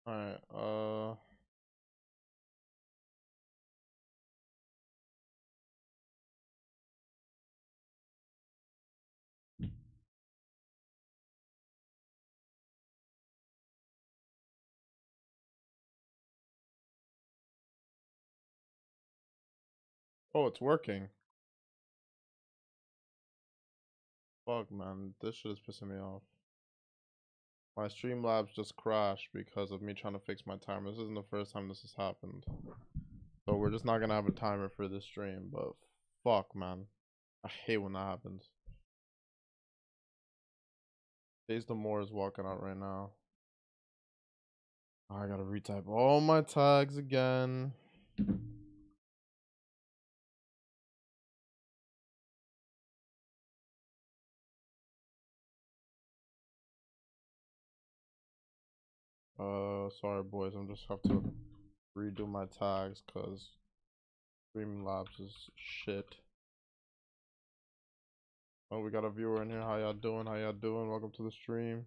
Alright, oh, it's working. Fuck, man, this shit is pissing me off. My Streamlabs just crashed because of me trying to fix my timer. This isn't the first time this has happened. So we're just not gonna have a timer for this stream, but fuck, man. I hate when that happens. Days the Moore is walking out right now. I gotta retype all my tags again. Sorry boys, I'm just have to redo my tags because Streamlabs is shit. Oh, we got a viewer in here. How y'all doing? How y'all doing? Welcome to the stream.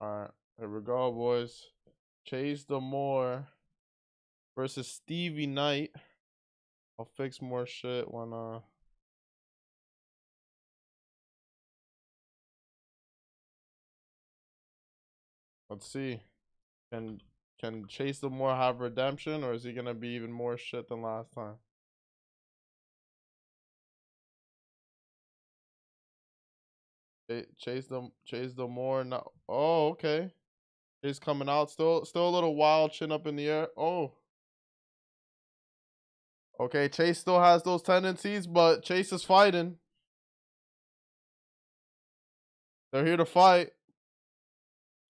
Alright, here we go, boys. Chase the Moore versus Stevie Knight. I'll fix more shit when let's see. Can Chase the Moore have redemption, or is he gonna be even more shit than last time? Chase the Moore now. Oh, okay. He's coming out still a little wild, chin up in the air. Oh. Okay, Chase still has those tendencies, but Chase is fighting. They're here to fight.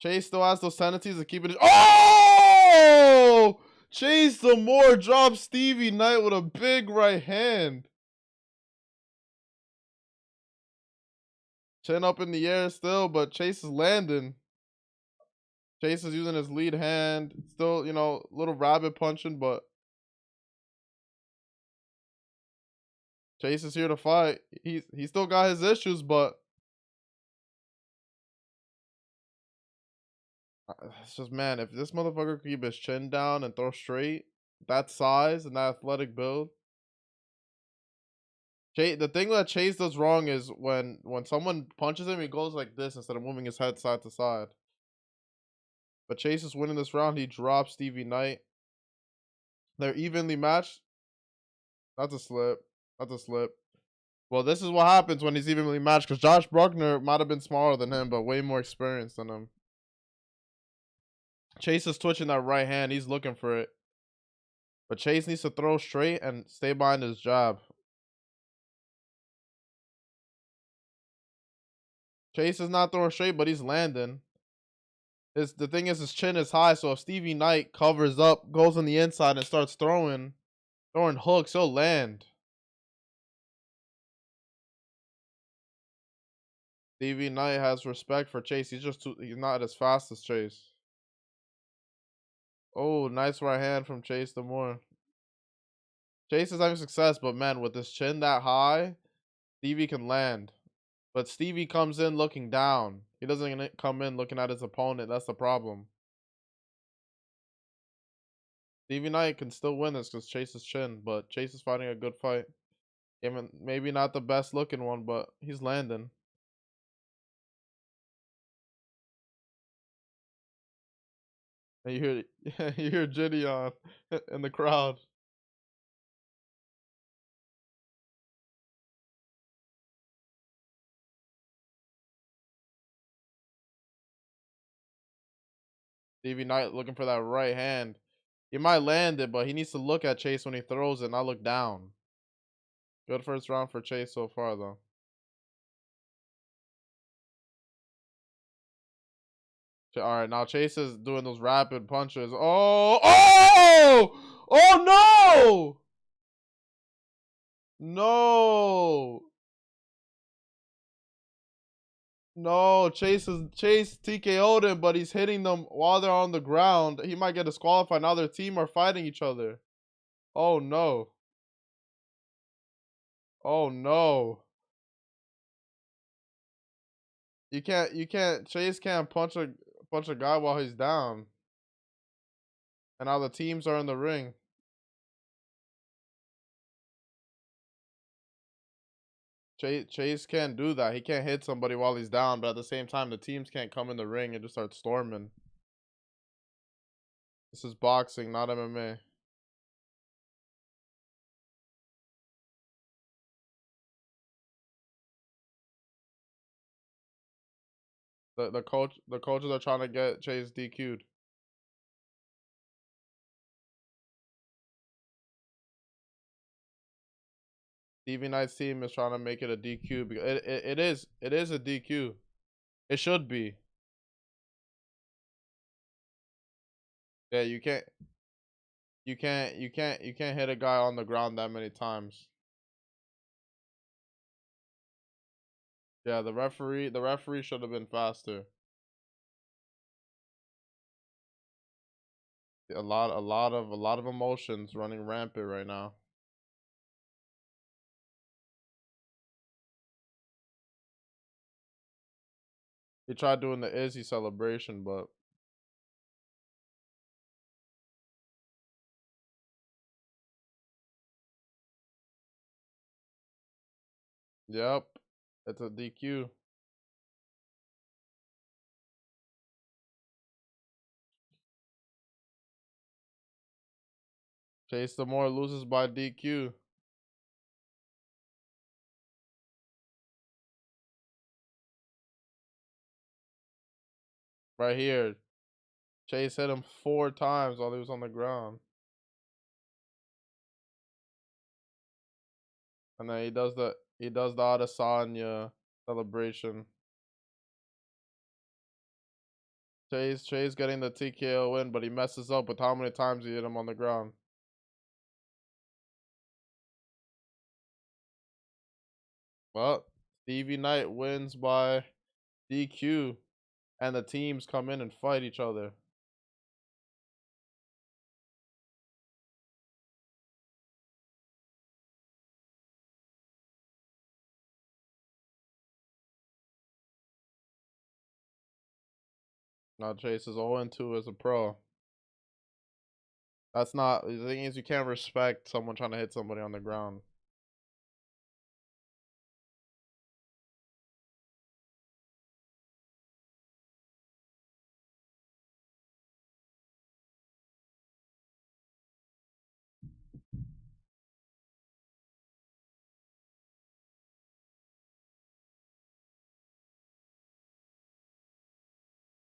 Chase still has those tendencies of keeping it. Oh! Chase the Moore drops Stevie Knight with a big right hand. Chin up in the air still, but Chase is landing. Chase is using his lead hand. Still, little rabbit punching, but Chase is here to fight. He still got his issues, but it's just, man, if this motherfucker could keep his chin down and throw straight, that size and that athletic build. The thing that Chase does wrong is when someone punches him, he goes like this instead of moving his head side to side. But Chase is winning this round. He drops Stevie Knight. They're evenly matched. That's a slip. That's a slip. Well, this is what happens when he's evenly matched, because Josh Bruckner might have been smaller than him, but way more experienced than him. Chase is twitching that right hand. He's looking for it. But Chase needs to throw straight and stay behind his jab. Chase is not throwing straight, but he's landing. The thing is, his chin is high, so if Stevie Knight covers up, goes on the inside, and starts throwing hooks, he'll land. Stevie Knight has respect for Chase. He's not as fast as Chase. Oh, nice right hand from Chase the Moore. Chase is having success, but man, with his chin that high, Stevie can land. But Stevie comes in looking down. He doesn't come in looking at his opponent. That's the problem. Stevie Knight can still win this because Chase is chin, but Chase is fighting a good fight. Even maybe not the best looking one, but he's landing. And you hear you hear Gideon in the crowd. Stevie Knight looking for that right hand. He might land it, but he needs to look at Chase when he throws it, not look down. Good first round for Chase so far, though. All right, now Chase is doing those rapid punches. Oh, oh, oh no! No, no. Chase TKO'd him, but he's hitting them while they're on the ground. He might get disqualified. Now their team are fighting each other. Oh no. Oh no. Chase can't punch a guy while he's down. And now the teams are in the ring. Chase can't do that. He can't hit somebody while he's down, but at the same time, the teams can't come in the ring and just start storming. This is boxing, not MMA. The coaches are trying to get Chase DQ'd. Stevie Knight's team is trying to make it a DQ because it is a DQ. It should be. Yeah, you can't hit a guy on the ground that many times. Yeah, the referee should have been faster. A lot of emotions running rampant right now. He tried doing the Izzy celebration, but yep, it's a DQ. Chase the more loses by DQ. Right here. Chase hit him 4 times while he was on the ground. And then he does the Adesanya celebration. Chase getting the TKO win, but he messes up with how many times he hit him on the ground. Well, Stevie Knight wins by DQ, and the teams come in and fight each other. Now Chase is 0-2 as a pro. That's not the thing is you can't respect someone trying to hit somebody on the ground.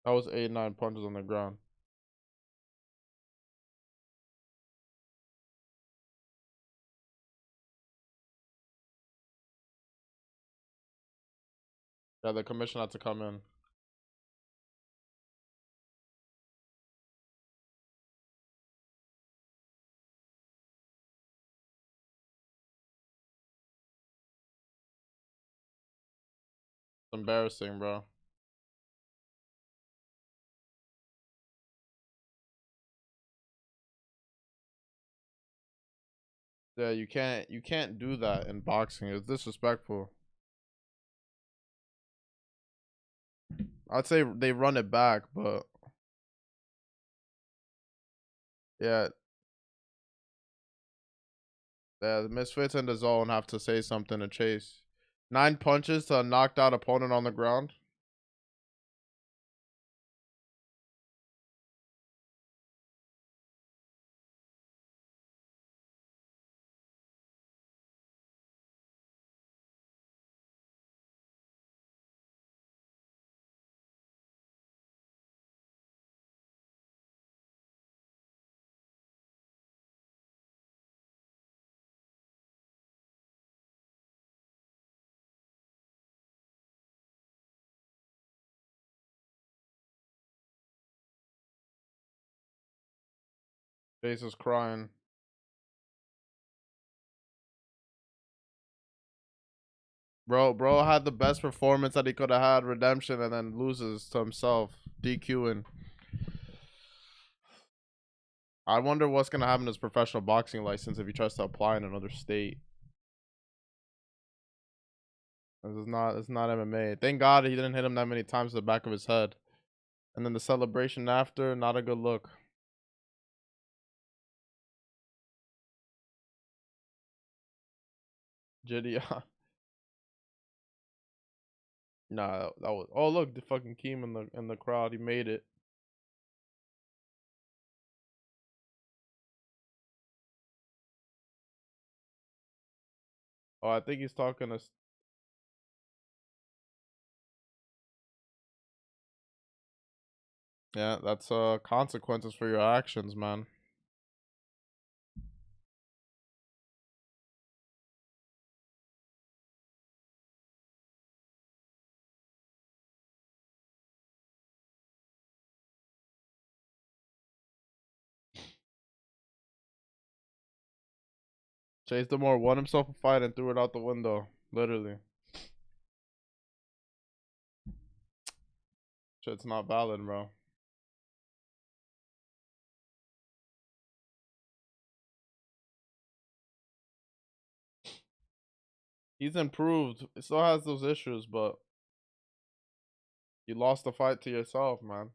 That was 8-9 punches on the ground. Yeah, the commission had to come in. It's embarrassing, bro. Yeah, you can't do that in boxing. It's disrespectful. I'd say they run it back, but yeah, the Misfits and the Zone have to say something to Chase. 9 punches to a knocked out opponent on the ground. Chase is crying. Bro had the best performance that he could have had, redemption, and then loses to himself, DQing. I wonder what's gonna happen to his professional boxing license if he tries to apply in another state. It's not MMA. Thank God he didn't hit him that many times to the back of his head. And then the celebration after, not a good look. Jitty. Nah, that was. Oh look, the fucking Keem in the crowd. He made it. Oh, I think he's talking to. Yeah, that's consequences for your actions, man. Chase Demore won himself a fight and threw it out the window. Literally. Shit's not valid, bro. He's improved. He still has those issues, but you lost the fight to yourself, man.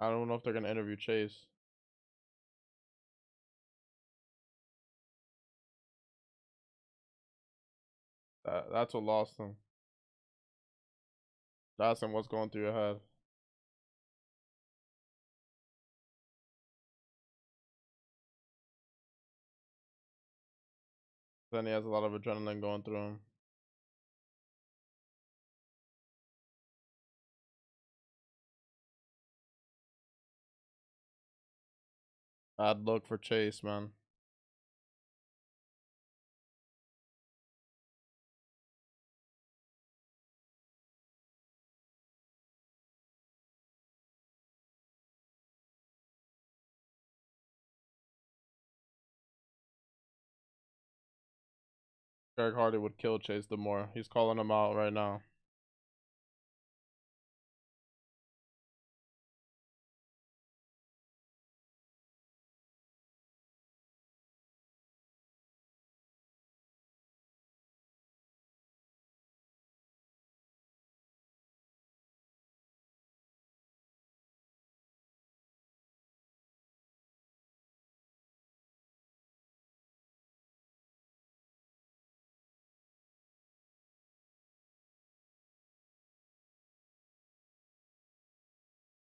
I don't know if they're gonna interview Chase. That's what lost him. That's what's going through your head. Then he has a lot of adrenaline going through him. Bad look for Chase, man. Greg Hardy would kill Chase Demore. He's calling him out right now.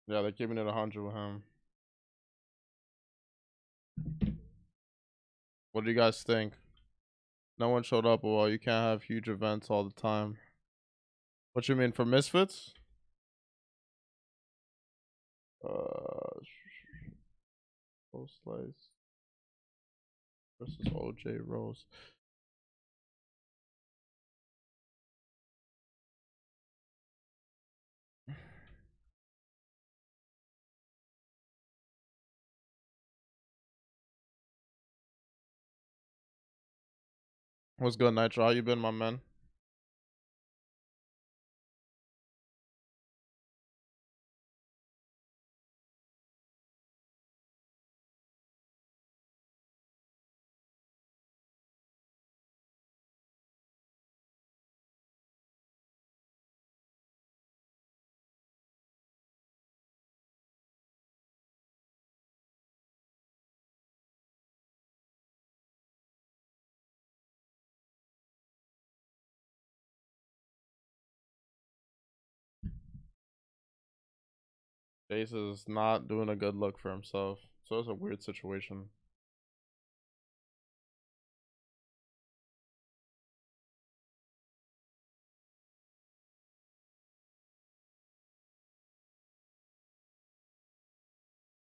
Yeah, they're keeping it 100 with him. What do you guys think? No one showed up. Well, you can't have huge events all the time. What you mean for Misfits? Uh, Slice versus OJ Rose. What's good, Nitro? How you been, my man? Chase is not doing a good look for himself. So it's a weird situation.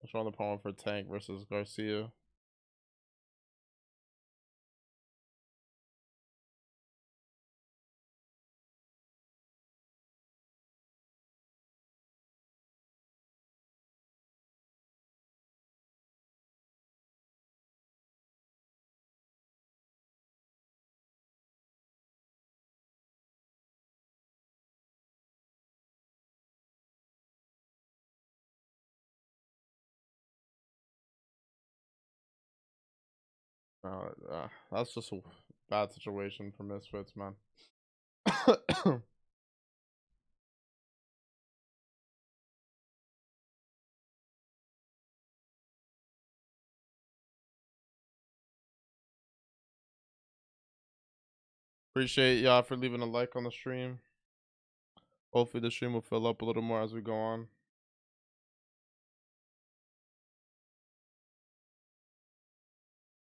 Showing the promo for Tank versus Garcia. That's just a bad situation for Misfits, man. Appreciate y'all for leaving a like on the stream. Hopefully the stream will fill up a little more as we go on.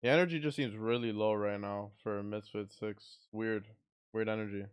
The energy just seems really low right now for Misfit 6. Weird energy.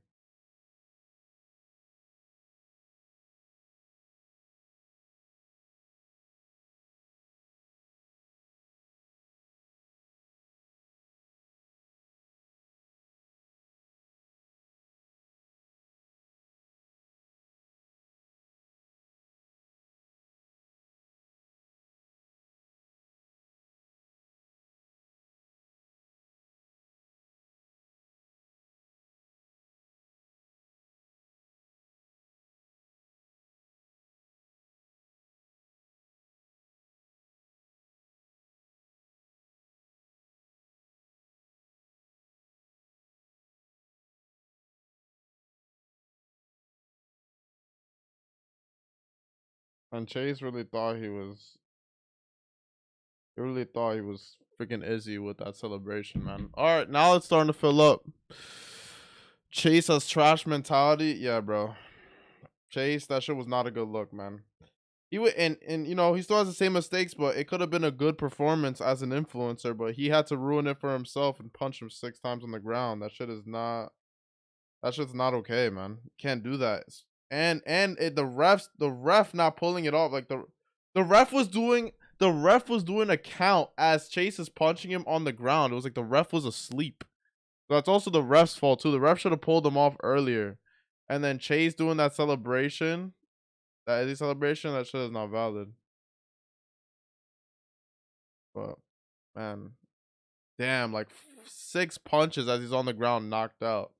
And Chase really thought he was freaking Izzy with that celebration, man. Alright, now it's starting to fill up. Chase has trash mentality. Yeah, bro. Chase, that shit was not a good look, man. He would and you know, he still has the same mistakes, but it could have been a good performance as an influencer, but he had to ruin it for himself and punch him 6 times on the ground. That shit's not okay, man. Can't do that. And the ref not pulling it off. Like the ref was doing a count as Chase is punching him on the ground. It was like the ref was asleep. So that's also the ref's fault too. The ref should have pulled him off earlier. And then Chase doing that celebration, that Eddie celebration, that shit is not valid. But man, damn, like 6 punches as he's on the ground, knocked out.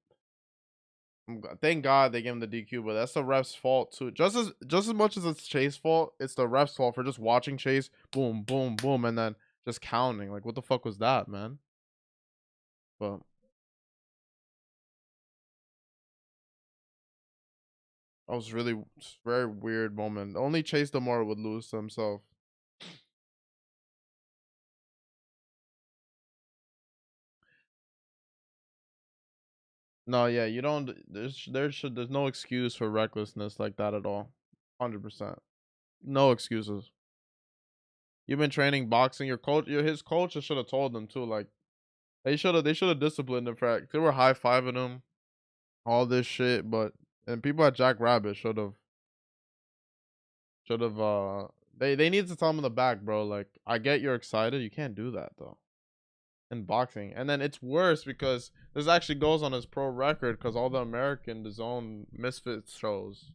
Thank God they gave him the DQ, but that's the ref's fault too. Just as much as it's Chase's fault, it's the ref's fault for just watching Chase, boom, boom, boom, and then just counting. Like, what the fuck was that, man? But that was really very weird moment. Only Chase Demore would lose to himself. No, yeah, you don't. There's no excuse for recklessness like that at all. 100%. No excuses. You've been training boxing. His coach should have told him too. Like they should have disciplined him for. They were high fiving him, all this shit. But and people at Jack Rabbit should have. They need to tell him in the back, bro. Like I get you're excited. You can't do that though. In boxing, and then it's worse because this actually goes on his pro record because all the American Dazn Misfits shows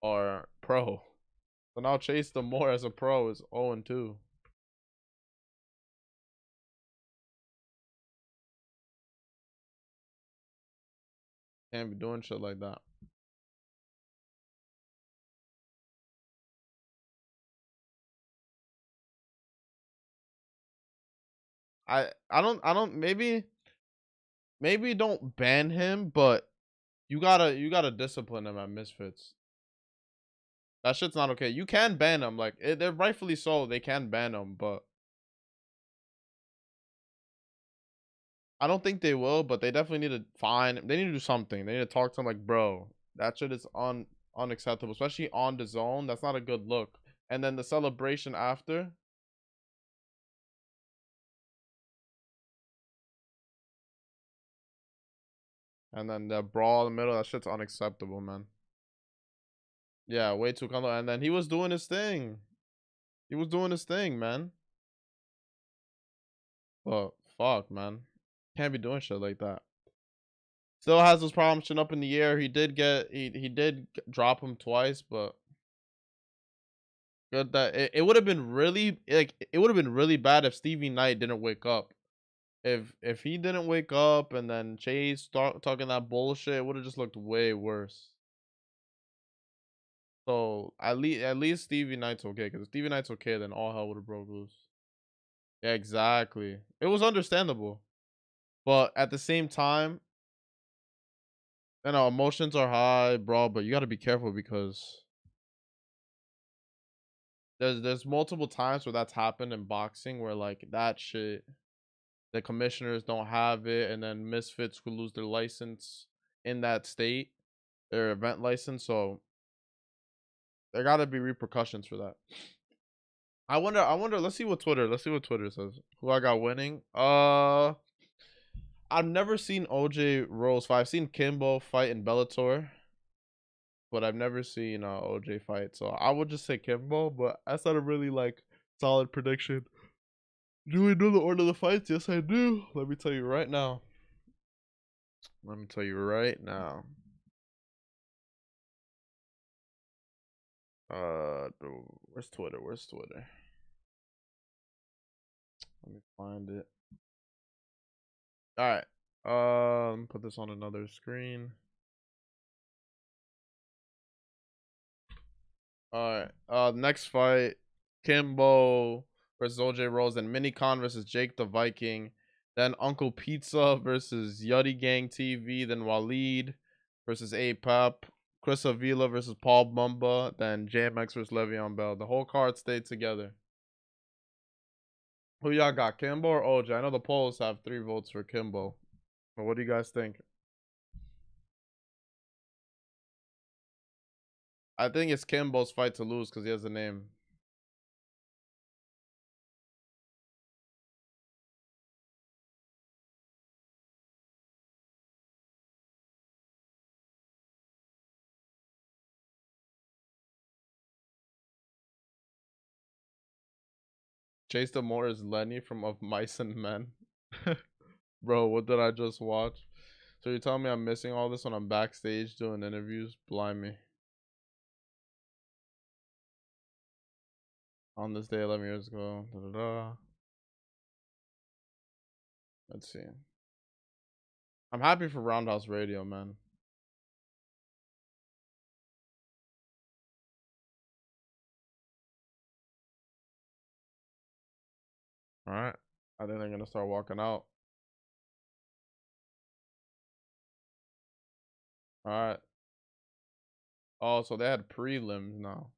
are pro. So now Chase Demore as a pro is 0-2. Can't be doing shit like that. I don't maybe don't ban him, but you gotta discipline him at Misfits. That shit's not okay. You can ban him, like they're rightfully so. They can ban him, but I don't think they will. But they definitely need to fine. They need to do something. They need to talk to him like, bro, that shit is unacceptable, especially on the zone. That's not a good look. And then the celebration after, and then the brawl in the middle. That shit's unacceptable, man. Yeah, way too color. And then he was doing his thing. He was doing his thing, man. But fuck, man. Can't be doing shit like that. Still has those problems shit up in the air. He did drop him twice, but good that it would have been really it would have been really bad if Stevie Knight didn't wake up. If he didn't wake up and then Chase start talking that bullshit, it would have just looked way worse. So at least Stevie Knight's okay, because if Stevie Knight's okay, then all hell would have broke loose. Yeah, exactly. It was understandable, but at the same time, you know, emotions are high, bro. But you got to be careful because there's multiple times where that's happened in boxing where like that shit, the commissioners don't have it, and then Misfits could lose their license in that state, their event license. So there got to be repercussions for that. I wonder. Let's see what Twitter says. Who I got winning? I've never seen OJ Rose fight. I've seen Kimbo fight in Bellator, but I've never seen OJ fight. So I would just say Kimbo, but that's not a really like solid prediction. Do we know the order of the fights? Yes, I do. Let me tell you right now. Let me tell you right now. Where's Twitter? Where's Twitter? Let me find it. All right. Put this on another screen. All right. Next fight: Kimbo versus OJ Rose, and Minicon versus Jake the Viking. Then Uncle Pizza versus Yeti Gang TV. Then Walid versus Ipap. Chris Avila versus Paul Bamba. Then JMX versus Leveon Bell. The whole card stayed together. Who y'all got, Kimbo or OJ? I know the polls have 3 votes for Kimbo. But what do you guys think? I think it's Kimbo's fight to lose because he has a name. Chase the Moore is Lenny from Of Mice and Men. Bro, what did I just watch? So you're telling me I'm missing all this when I'm backstage doing interviews? Blind me. On this day 11 years ago. Da, da, da. Let's see. I'm happy for Roundhouse Radio, man. All right. I think they're going to start walking out. All right. Oh, so they had prelims now.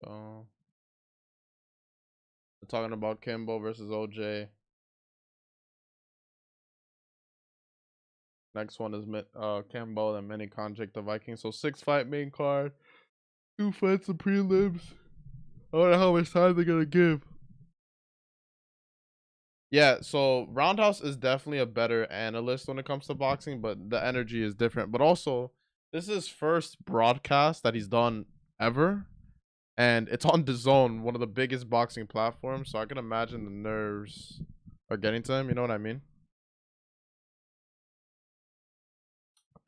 So we're talking about Kimbo versus OJ. Next one is Kimbo and Minicon Jake the Viking. So 6-fight main card, 2 fights of prelims. I wonder how much time they're gonna give. Yeah, so Roundhouse is definitely a better analyst when it comes to boxing, but the energy is different. But also, this is his first broadcast that he's done ever, and it's on DAZN, one of the biggest boxing platforms. So I can imagine the nerves are getting to him. You know what I mean?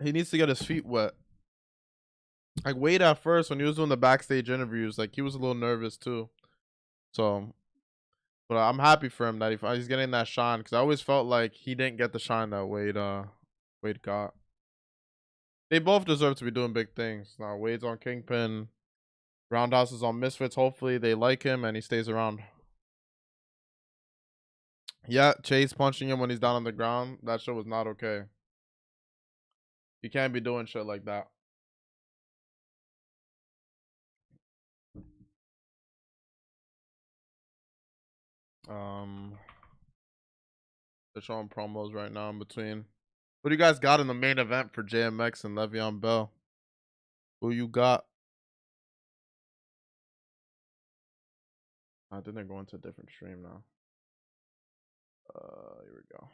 He needs to get his feet wet. Like Wade at first when he was doing the backstage interviews, like he was a little nervous too. So, but I'm happy for him that he's getting that shine, because I always felt like he didn't get the shine that Wade got. They both deserve to be doing big things. Now Wade's on Kingpin, Roundhouse is on Misfits. Hopefully they like him and he stays around. Yeah, Chase punching him when he's down on the ground. That shit was not okay. You can't be doing shit like that. Um, they're showing promos right now in between. What do you guys got in the main event for JMX and Leveon Bell? Who you got? I think they're going to a different stream now. go.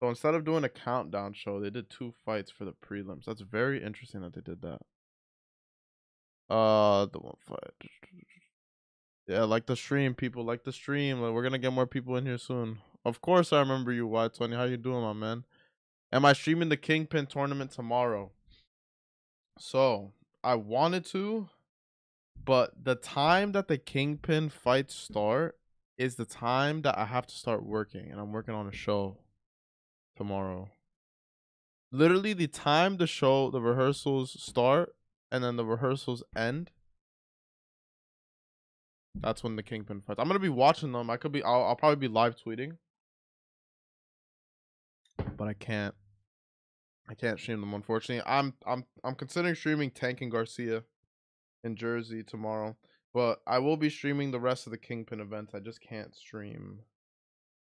So instead of doing a countdown show, they did 2 fights for the prelims. That's very interesting that they did that. The one fight. Yeah, like the stream, people. Like the stream. Like, we're gonna get more people in here soon. Of course, I remember you, Y20. How you doing, my man? Am I streaming the Kingpin tournament tomorrow? So I wanted to, but the time that the Kingpin fights start is the time that I have to start working, and I'm working on a show tomorrow. Literally, the time the rehearsals start, and then the rehearsals end. That's when the Kingpin fights. I'm gonna be watching them. I'll probably be live tweeting, but I can't stream them, unfortunately. I'm considering streaming Tank and Garcia in Jersey tomorrow, but I will be streaming the rest of the Kingpin events. I just can't stream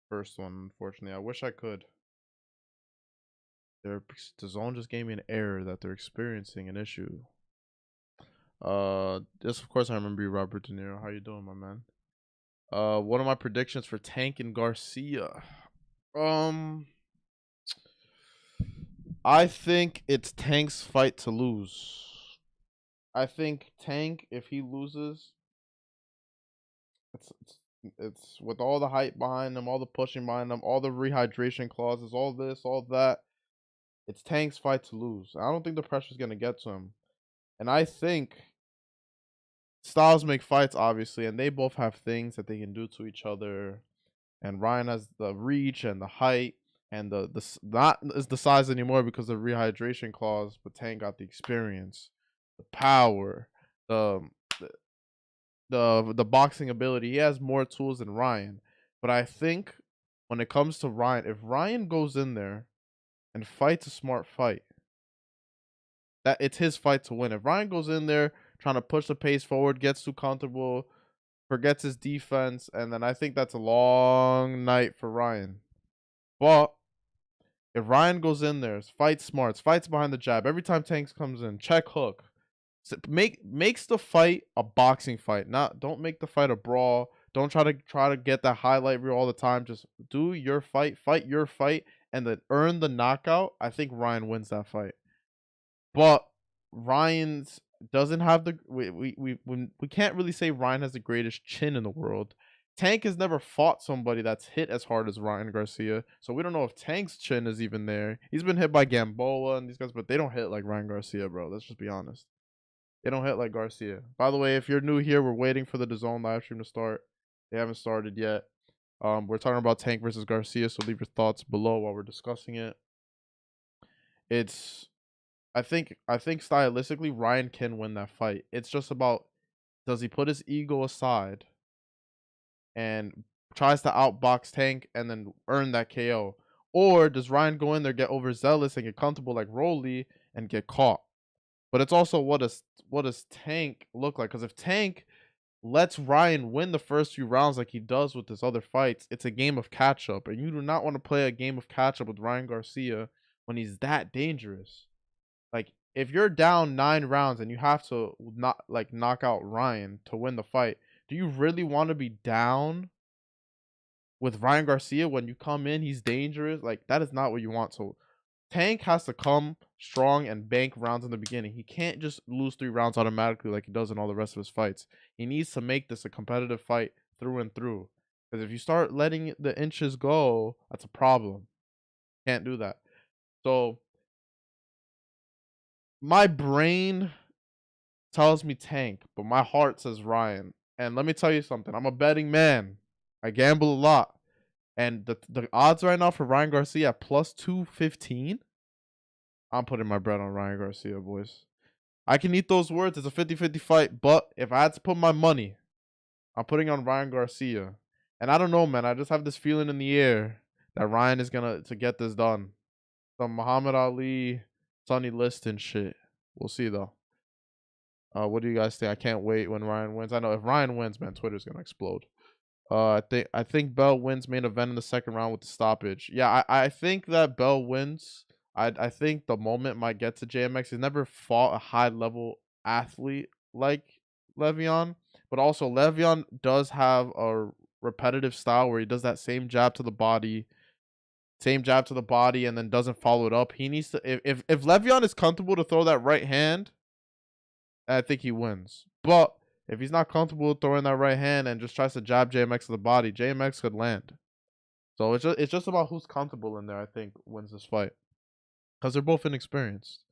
first one, unfortunately. I wish I could. Dazn just gave me an error that they're experiencing an issue. This, of course, I remember you, Robert De Niro. How you doing, my man? What are my predictions for Tank and Garcia? I think it's Tank's fight to lose. I think Tank, if he loses, it's with all the hype behind him, all the pushing behind him, all the rehydration clauses, all this, all that. It's Tank's fight to lose. I don't think the pressure's gonna get to him, and I think styles make fights, obviously, and they both have things that they can do to each other. And Ryan has the reach and the height, and the not is the size anymore because of rehydration clause, but Tank got the experience, the power, the the boxing ability. He has more tools than Ryan. But I think when it comes to Ryan, if Ryan goes in there and fights a smart fight, that it's his fight to win. If Ryan goes in there trying to push the pace forward, gets too comfortable, forgets his defense, and then I think that's a long night for Ryan. But if Ryan goes in there, fights smart, fights behind the jab, every time Tanks comes in, check hook, makes the fight a boxing fight. Don't make the fight a brawl. Don't try to get that highlight reel all the time. Just do your fight your fight, and then earn the knockout. I think Ryan wins that fight. But Ryan's doesn't have the we can't really say Ryan has the greatest chin in the world. Tank has never fought somebody that's hit as hard as Ryan Garcia, so we don't know if Tank's chin is even there. He's been hit by Gamboa and these guys, but they don't hit like Ryan Garcia, bro. Let's just be honest. They don't hit like Garcia. By the way, if you're new here, we're waiting for the DAZN live stream to start. They haven't started yet. We're talking about Tank versus Garcia, so leave your thoughts below while we're discussing it. I think stylistically Ryan can win that fight. It's just about, does he put his ego aside and tries to outbox Tank and then earn that KO? Or does Ryan go in there, get overzealous and get comfortable like Rolly and get caught? But it's also, what does Tank look like? Because if Tank lets Ryan win the first few rounds like he does with his other fights, it's a game of catch up, and you do not want to play a game of catch up with Ryan Garcia when he's that dangerous. Like, if you're down 9 rounds and you have to knock out Ryan to win the fight, do you really want to be down with Ryan Garcia when you come in? He's dangerous. Like, that is not what you want. So Tank has to come strong and bank rounds in the beginning. He can't just lose 3 rounds automatically like he does in all the rest of his fights. He needs to make this a competitive fight through and through. Because if you start letting the inches go, that's a problem. Can't do that. So my brain tells me Tank, but my heart says Ryan. And let me tell you something. I'm a betting man. I gamble a lot. And the odds right now for Ryan Garcia at plus 215. I'm putting my bread on Ryan Garcia, boys. I can eat those words. It's a 50-50 fight. But if I had to put my money, I'm putting on Ryan Garcia. And I don't know, man. I just have this feeling in the air that Ryan is going to get this done. Some Muhammad Ali, Sonny Liston shit. We'll see, though. What do you guys think? I can't wait when Ryan wins. I know if Ryan wins, man, Twitter's going to explode. I think Bell wins main event in the second round with the stoppage. Yeah, I think that Bell wins. I think the moment might get to JMX. He's never fought a high level athlete like Leveon, but also Leveon does have a repetitive style where he does that same jab to the body, and then doesn't follow it up. He needs to if Leveon is comfortable to throw that right hand, I think he wins. But if he's not comfortable throwing that right hand and just tries to jab JMX to the body, JMX could land. So it's just about who's comfortable in there, I think, wins this fight. Because they're both inexperienced.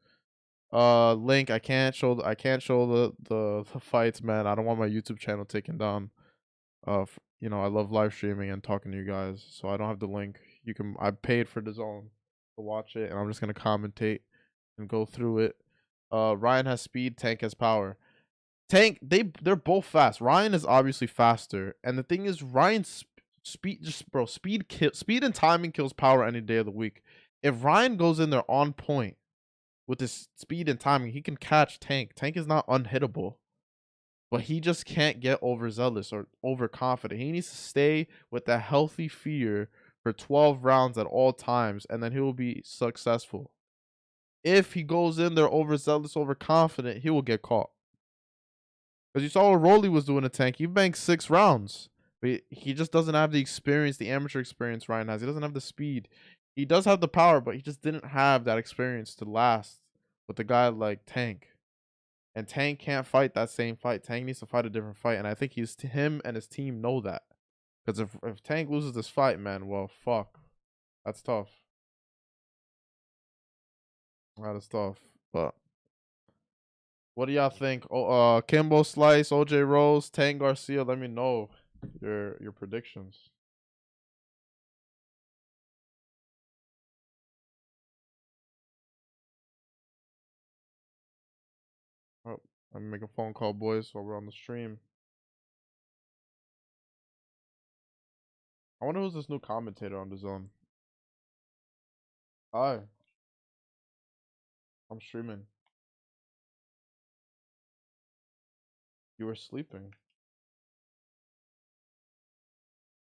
Link, I can't show the fights, man. I don't want my YouTube channel taken down. You know, I love live streaming and talking to you guys, so I don't have the link. I paid for Dazn to watch it, and I'm just gonna commentate and go through it. Ryan has speed, Tank has power. Tank, they're both fast. Ryan is obviously faster, and the thing is, Ryan's speed, speed and timing kills power any day of the week. If Ryan goes in there on point with his speed and timing, he can catch Tank. Tank is not unhittable, but he just can't get overzealous or overconfident. He needs to stay with that healthy fear for 12 rounds at all times, and then he will be successful. If he goes in there overzealous, overconfident, he will get caught. Because you saw what Rolly was doing to Tank. He banked 6 rounds. But he just doesn't have the experience, the amateur experience Ryan has. He doesn't have the speed. He does have the power, but he just didn't have that experience to last with a guy like Tank. And Tank can't fight that same fight. Tank needs to fight a different fight. And I think him and his team know that. Because if Tank loses this fight, man, well, fuck. That's tough. That is tough. But what do y'all think? Oh, Kimbo Slice, OJ Rose, Tank Garcia. Let me know your predictions. Oh, let me make a phone call, boys, while we're on the stream. I wonder who's this new commentator on Dazn. Hi, I'm streaming. You were sleeping.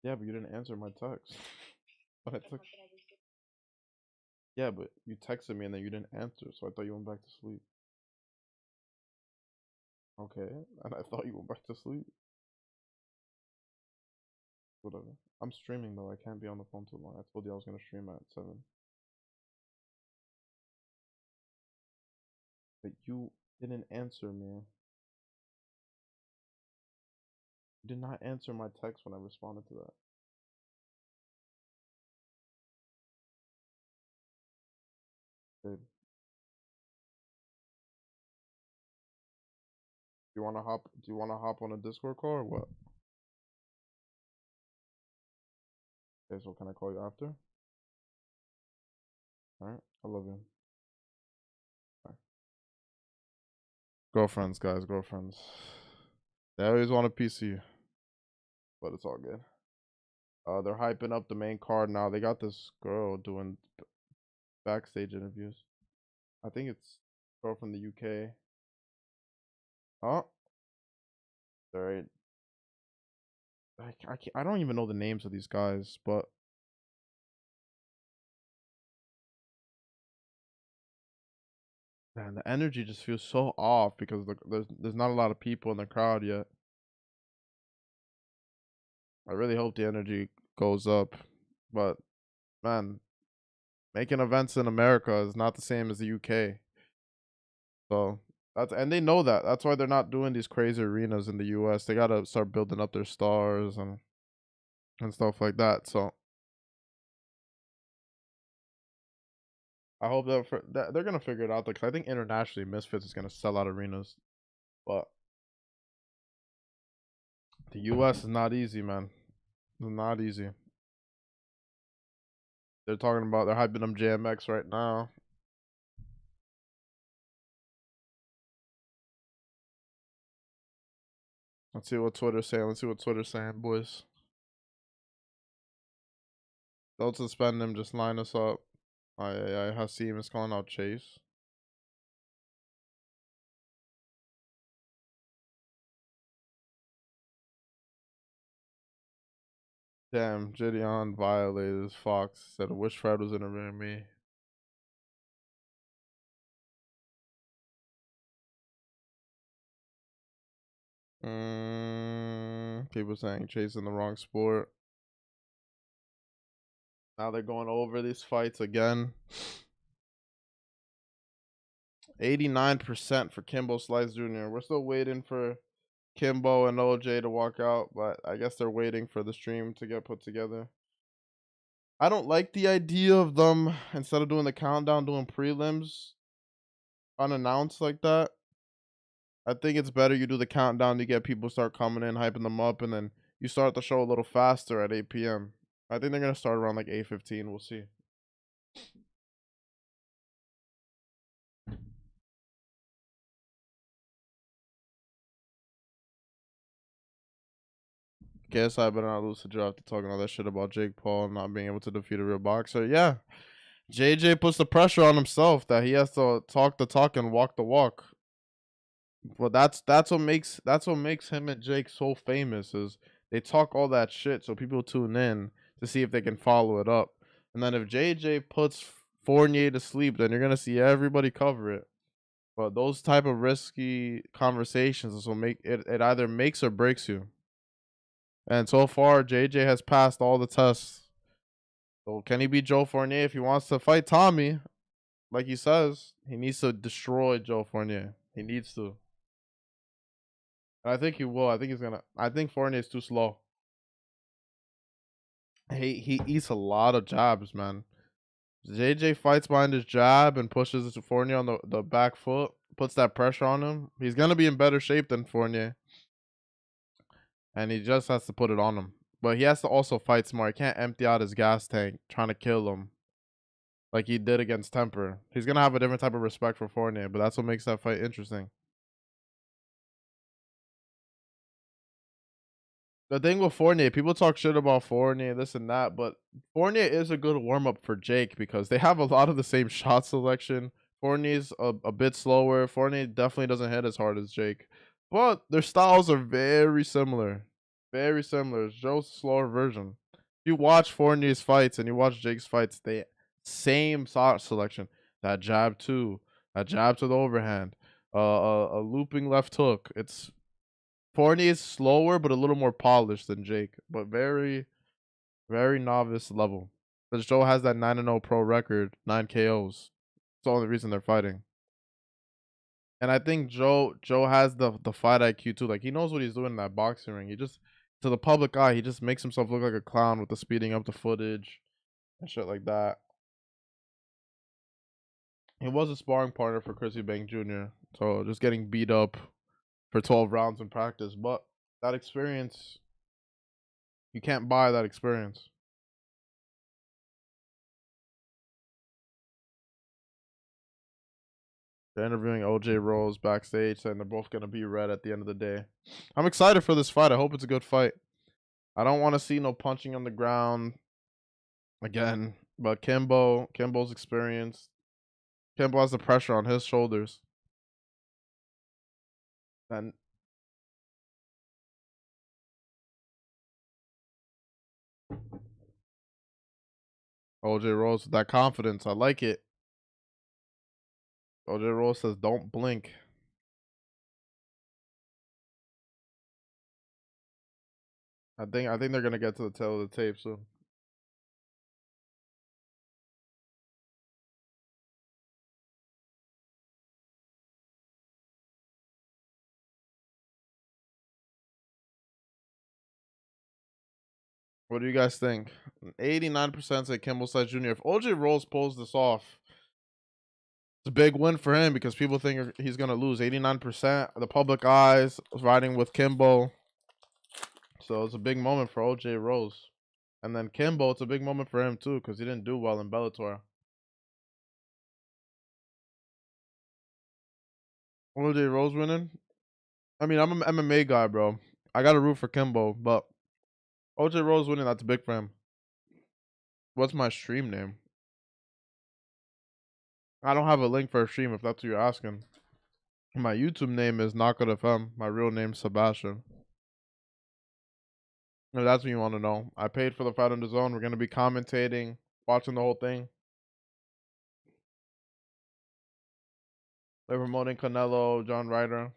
Yeah, but you didn't answer my text. But I took. Yeah, but you texted me and then you didn't answer, so I thought you went back to sleep. Okay, and I thought you went back to sleep. Whatever. I'm streaming though. I can't be on the phone too long. I told you I was gonna stream at 7. But you didn't answer me. You did not answer my text when I responded to that. Babe, do you wanna hop on a Discord call or what? Okay, so can I call you after? Alright, I love you. Bye. Girlfriends, guys, girlfriends. They always want a PC, but it's all good. They're hyping up the main card now. They got this girl doing backstage interviews. I think it's a girl from the UK. Oh, alright. I don't even know the names of these guys, but man, the energy just feels so off because there's not a lot of people in the crowd yet. I really hope the energy goes up, but man, making events in America is not the same as the UK. So and they know that. That's why they're not doing these crazy arenas in the US. They gotta start building up their stars and stuff like that. So I hope that they're gonna figure it out because I think internationally Misfits is gonna sell out arenas, but the US is not easy, man. It's not easy. They're hyping them JMX right now. Let's see what Twitter's saying. Boys. Don't suspend him, just line us up. Hasim is calling out Chase. Damn, Gideon violated Fox. Said, I wish Fred was interviewing me. People saying chasing the wrong sport. Now they're going over these fights again. 89% for Kimbo Slice Jr. We're still waiting for Kimbo and OJ to walk out, but I guess they're waiting for the stream to get put together. I don't like the idea of them, instead of doing the countdown, doing prelims unannounced like that. I think it's better you do the countdown to get people start coming in, hyping them up, and then you start the show a little faster at 8 p.m. I think they're gonna start around like 8:15. We'll see. Guess I better not lose the draft to talking all that shit about Jake Paul not being able to defeat a real boxer. Yeah, JJ puts the pressure on himself that he has to talk the talk and walk the walk. Well, that's what makes him and Jake so famous is they talk all that shit so people tune in to see if they can follow it up. And then if JJ puts Fournier to sleep, then you're gonna see everybody cover it. But those type of risky conversations is what make it. It either makes or breaks you. And so far, JJ has passed all the tests. So can he beat Joe Fournier if he wants to fight Tommy? Like he says, he needs to destroy Joe Fournier. He needs to. I think he will. I think he's gonna. I think Fournier's too slow. He eats a lot of jabs, man. JJ fights behind his jab and pushes Fournier on the back foot, puts that pressure on him. He's gonna be in better shape than Fournier, and he just has to put it on him. But he has to also fight smart. He can't empty out his gas tank trying to kill him like he did against Temper. He's gonna have a different type of respect for Fournier, but that's what makes that fight interesting. The thing with Fournier, people talk shit about Fournier, this and that, but Fournier is a good warm up for Jake because they have a lot of the same shot selection. Fournier's a bit slower. Fournier definitely doesn't hit as hard as Jake, but their styles are very similar. Very similar. It's Joe's slower version. If you watch Fournier's fights and you watch Jake's fights, they same shot selection. That jab too. That jab to the overhand. A looping left hook. It's Fournier is slower, but a little more polished than Jake, but very, very novice level. Because Joe has that 9-0 pro record, 9 KOs. It's the only reason they're fighting. And I think Joe has the fight IQ too. Like he knows what he's doing in that boxing ring. He just to the public eye, he just makes himself look like a clown with the speeding up the footage and shit like that. He was a sparring partner for Chrissy Bank Jr. So just getting beat up for 12 rounds in practice, but that experience, you can't buy that experience. They're interviewing OJ Rose backstage, saying they're both gonna be red at the end of the day. I'm excited for this fight. I hope it's a good fight. I don't want to see no punching on the ground again. But Kimbo's experience. Kimbo has the pressure on his shoulders. And OJ Rose with that confidence. I like it. OJ Rose says, don't blink. I think they're gonna get to the tail of the tape soon. What do you guys think? 89% say Kimbo Slice Jr. If OJ Rose pulls this off, it's a big win for him because people think he's gonna lose. 89%. The public eyes riding with Kimbo. So it's a big moment for OJ Rose. And then Kimbo, it's a big moment for him too, because he didn't do well in Bellator. OJ Rose winning? I mean, I'm an MMA guy, bro. I gotta root for Kimbo, but OJ Rose winning, that's big for him. What's my stream name? I don't have a link for a stream if that's what you're asking. My YouTube name is Knockout FM. My real name's Sebastian. If that's what you want to know. I paid for the fight on Dazn. We're gonna be commentating, watching the whole thing. They're promoting Canelo, John Ryder.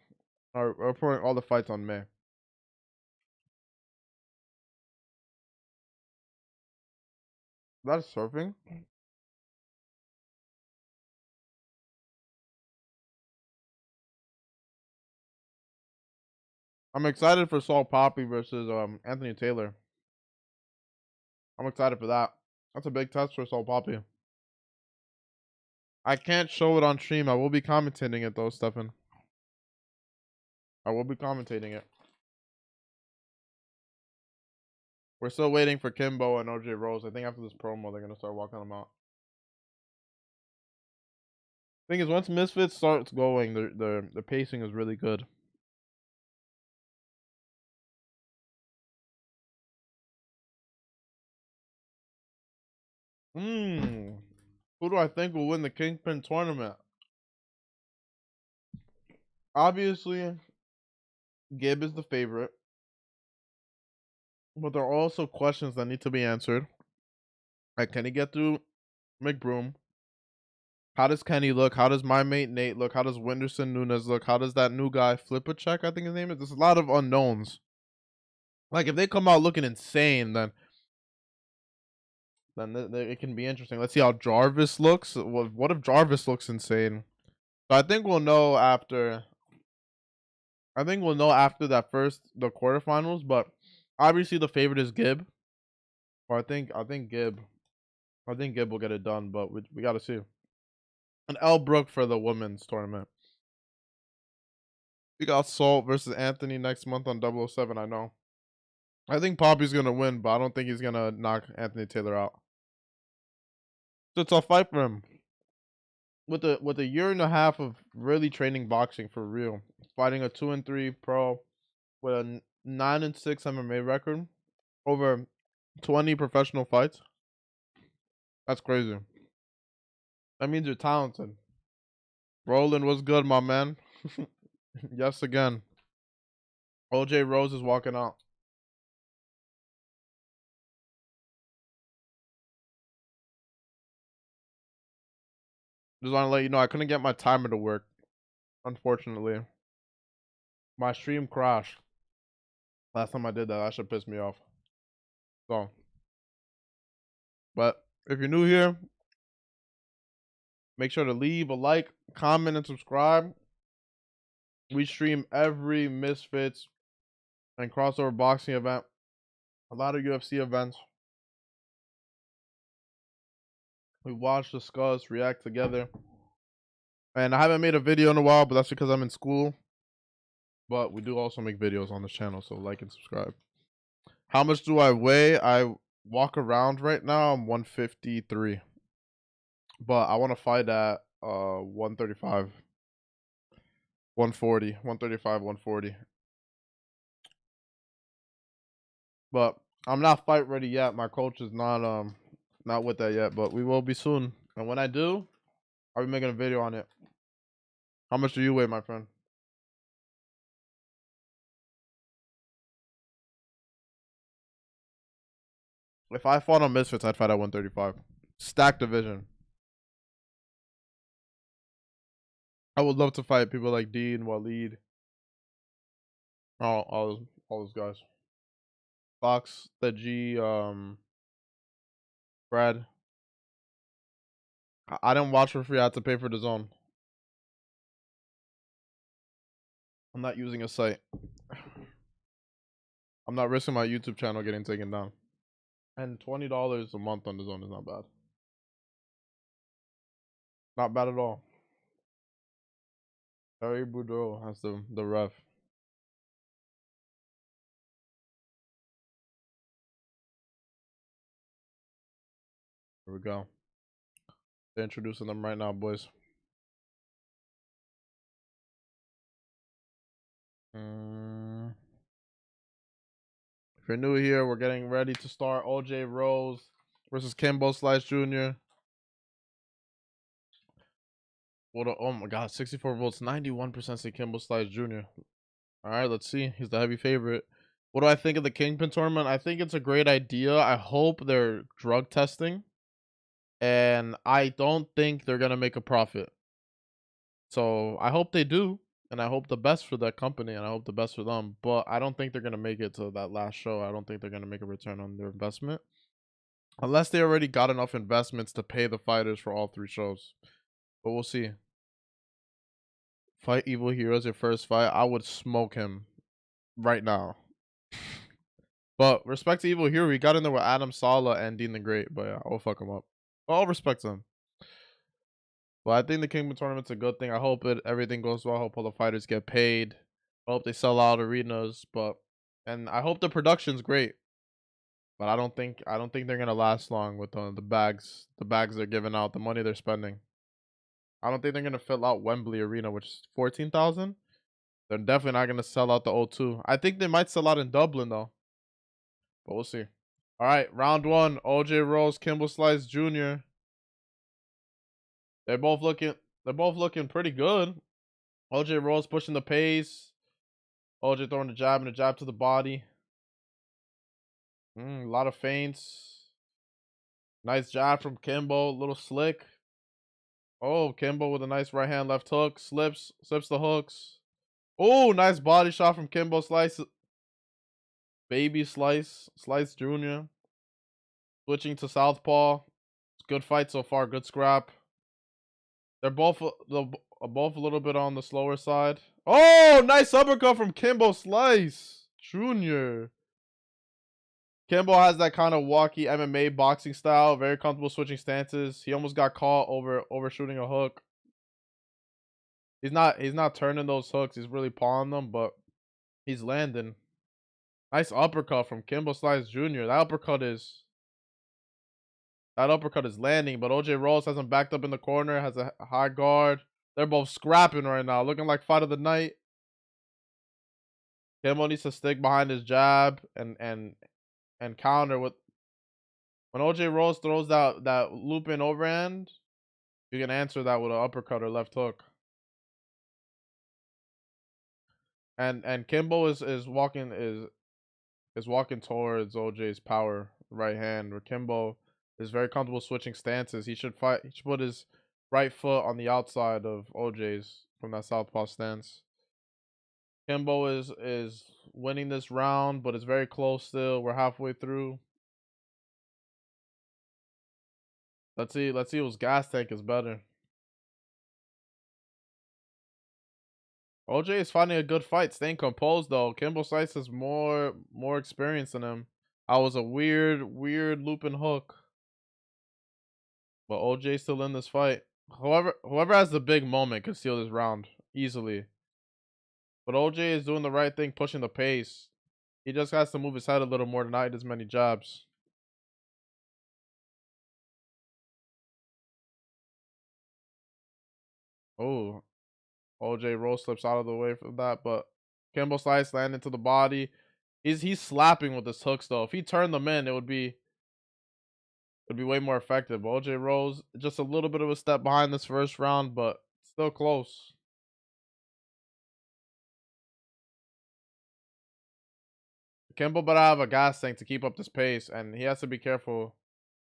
We're promoting all the fights on May. That's surfing. I'm excited for Saul Poppy versus Anthony Taylor. I'm excited for that. That's a big test for Saul Poppy. I can't show it on stream. I will be commentating it though, Stefan. I will be commentating it. We're still waiting for Kimbo and OJ Rose. I think after this promo, they're gonna start walking them out. Thing is, once Misfits starts going, the pacing is really good. Who do I think will win the Kingpin tournament? Obviously, Gib is the favorite. But there are also questions that need to be answered. Like, can he get through McBroom? How does Kenny look? How does my mate Nate look? How does Winderson Nunes look? How does that new guy Flippercheck, I think his name is? There's a lot of unknowns. Like, if they come out looking insane, then it can be interesting. Let's see how Jarvis looks. What if Jarvis looks insane? So I think we'll know after. I think we'll know after the quarterfinals. But obviously the favorite is Gib. Or I think Gib. I think Gib will get it done. But we got to see. And L Brook for the women's tournament. We got Salt versus Anthony next month on 007. I know. I think Poppy's gonna win, but I don't think he's gonna knock Anthony Taylor out. So it's a fight for him. With a year and a half of really training boxing for real, fighting a 2-3 pro with a 9-6 MMA record, over 20 professional fights. That's crazy. That means you're talented. Roland was good, my man. Yes, again. OJ Rose is walking out. Just want to let you know I couldn't get my timer to work, unfortunately. My stream crashed last time I did that. That should piss me off. So, but if you're new here, make sure to leave a like, comment, and subscribe. We stream every Misfits and crossover boxing event, a lot of UFC events. We watch, discuss, react together. And I haven't made a video in a while, but that's because I'm in school. But we do also make videos on this channel, so like and subscribe. How much do I weigh? I walk around right now. I'm 153. But I want to fight at 135. 140. 135, 140. But I'm not fight ready yet. My coach is not with that yet, but we will be soon. And when I do, I'll be making a video on it. How much do you weigh, my friend? If I fought on Misfits, I'd fight at 135. Stack division. I would love to fight people like Dean, Walid. All those guys. Fox, the G, Brad. I didn't watch for free. I had to pay for Dazn. I'm not using a site. I'm not risking my YouTube channel getting taken down. And $20 a month on Dazn is not bad. Not bad at all. Harry Boudreaux has the ref. Here we go. They're introducing them right now, boys. If you're new here, we're getting ready to start OJ Rose versus Kimbo Slice Jr. Oh my god, 64 votes, 91% say Kimbo Slice Jr. Alright, let's see. He's the heavy favorite. What do I think of the Kingpin tournament? I think it's a great idea. I hope they're drug testing. And I don't think they're gonna make a profit. So I hope they do. And I hope the best for that company, and I hope the best for them. But I don't think they're gonna make it to that last show. I don't think they're gonna make a return on their investment. Unless they already got enough investments to pay the fighters for all 3 shows. But we'll see. Fight Evil Heroes your first fight. I would smoke him right now. But respect to Evil Hero, he got in there with Adam Sala and Dean the Great. But yeah, I'll fuck him up. I'll respect him. But I think the Kingpin tournament's a good thing. I hope everything goes well. I hope all the fighters get paid. I hope they sell out arenas. And I hope the production's great. But I don't think they're gonna last long with the bags they're giving out, the money they're spending. I don't think they're gonna fill out Wembley Arena, which is 14,000. They're definitely not gonna sell out the O2. I think they might sell out in Dublin though, but we'll see. All right, round 1: OJ Rose, Kimbo Slice Jr. They're both looking pretty good. OJ Rose pushing the pace. OJ throwing the jab and the jab to the body. A lot of feints. Nice jab from Kimbo, a little slick. Oh, Kimbo with a nice right hand left hook. Slips the hooks. Oh, nice body shot from Kimbo Slice. Baby Slice Jr. Switching to southpaw. Good fight so far. Good scrap. They're both a little bit on the slower side. Oh, nice uppercut from Kimbo Slice Jr. Kimbo has that kind of walky MMA boxing style. Very comfortable switching stances. He almost got caught overshooting a hook. He's not turning those hooks. He's really pawing them, but he's landing. Nice uppercut from Kimbo Slice Jr. That uppercut is landing, but OJ Rose has him backed up in the corner, has a high guard. They're both scrapping right now, looking like fight of the night. Kimbo needs to stick behind his jab and counter with when OJ Rose throws that loop in overhand, you can answer that with an uppercut or left hook. And Kimbo is walking towards OJ's power right hand, where Kimbo is very comfortable switching stances. He should put his right foot on the outside of OJ's from that southpaw stance. Kimbo is winning this round, but it's very close still. We're halfway through. Let's see whose gas tank is better. OJ is finding a good fight, staying composed though. Kimbo Slice has more experience than him. I was a weird looping hook. But OJ's still in this fight. Whoever has the big moment can steal this round easily. But OJ is doing the right thing, pushing the pace. He just has to move his head a little more to not eat as many jabs. Oh, OJ Rose slips out of the way from that, but Kimbo Slice landing to the body. He's slapping with his hooks though. If he turned them in, it'd be way more effective. But OJ Rose just a little bit of a step behind this first round, but still close. Kimbo better have a gas tank to keep up this pace, and he has to be careful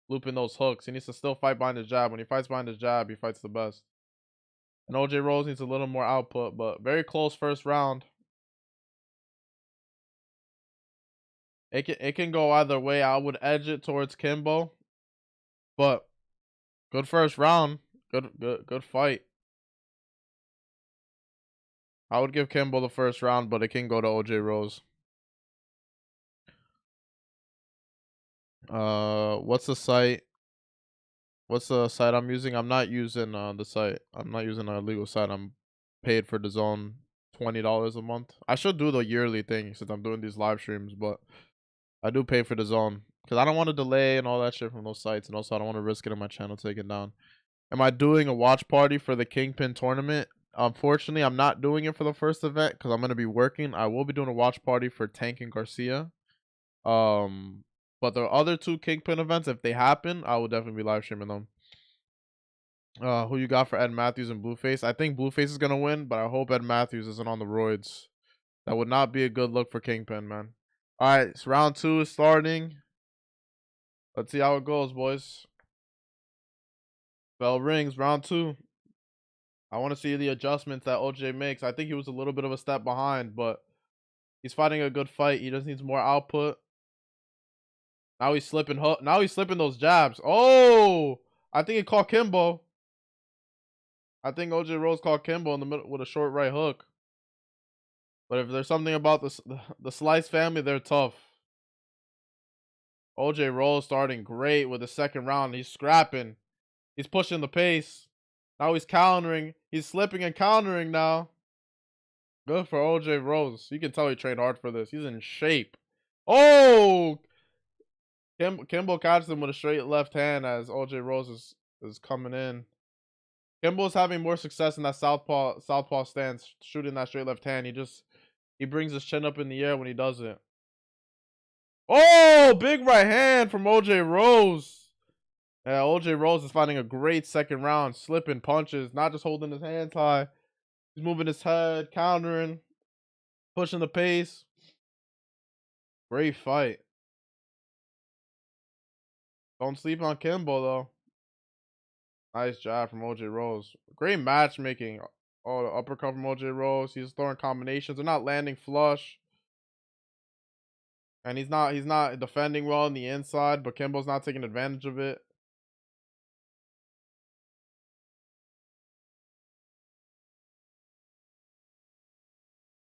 looping those hooks. He needs to still fight behind his jab. When he fights behind his jab, he fights the best. And OJ Rose needs a little more output, but very close first round. It can go either way. I would edge it towards Kimbo, but good first round. Good fight. I would give Kimbo the first round, but it can go to OJ Rose. What's the site? What's the site I'm using? I'm not using the site. I'm not using a legal site. I'm paid for Dazn $20 a month. I should do the yearly thing since I'm doing these live streams, but I do pay for Dazn because I don't want to delay and all that shit from those sites, and also I don't want to risk it on my channel taken down. Am I doing a watch party for the Kingpin tournament? Unfortunately, I'm not doing it for the first event because I'm gonna be working. I will be doing a watch party for Tank and Garcia. But the other 2 Kingpin events, if they happen, I will definitely be live streaming them. Who you got for Ed Matthews and Blueface? I think Blueface is gonna win, but I hope Ed Matthews isn't on the roids. That would not be a good look for Kingpin, man. Alright, so round 2 is starting. Let's see how it goes, boys. Bell rings, round 2. I want to see the adjustments that OJ makes. I think he was a little bit of a step behind, but he's fighting a good fight. He just needs more output. Now he's slipping. Now he's slipping those jabs. Oh, I think he caught Kimbo. I think OJ Rose caught Kimbo in the middle with a short right hook. But if there's something about the Slice family, they're tough. OJ Rose starting great with the second round. He's scrapping. He's pushing the pace. Now he's countering. He's slipping and countering now. Good for OJ Rose. You can tell he trained hard for this. He's in shape. Oh! Kimbo catches him with a straight left hand as OJ Rose is coming in. Kimbo's having more success in that southpaw stance, shooting that straight left hand. He brings his chin up in the air when he does it. Oh, big right hand from OJ Rose. Yeah, OJ Rose is finding a great second round, slipping punches, not just holding his hands high. He's moving his head, countering, pushing the pace. Great fight. Don't sleep on Kimbo, though. Nice job from OJ Rose. Great matchmaking. Oh, the uppercut from OJ Rose. He's throwing combinations. They're not landing flush. And he's not defending well on the inside, but Kimbo's not taking advantage of it.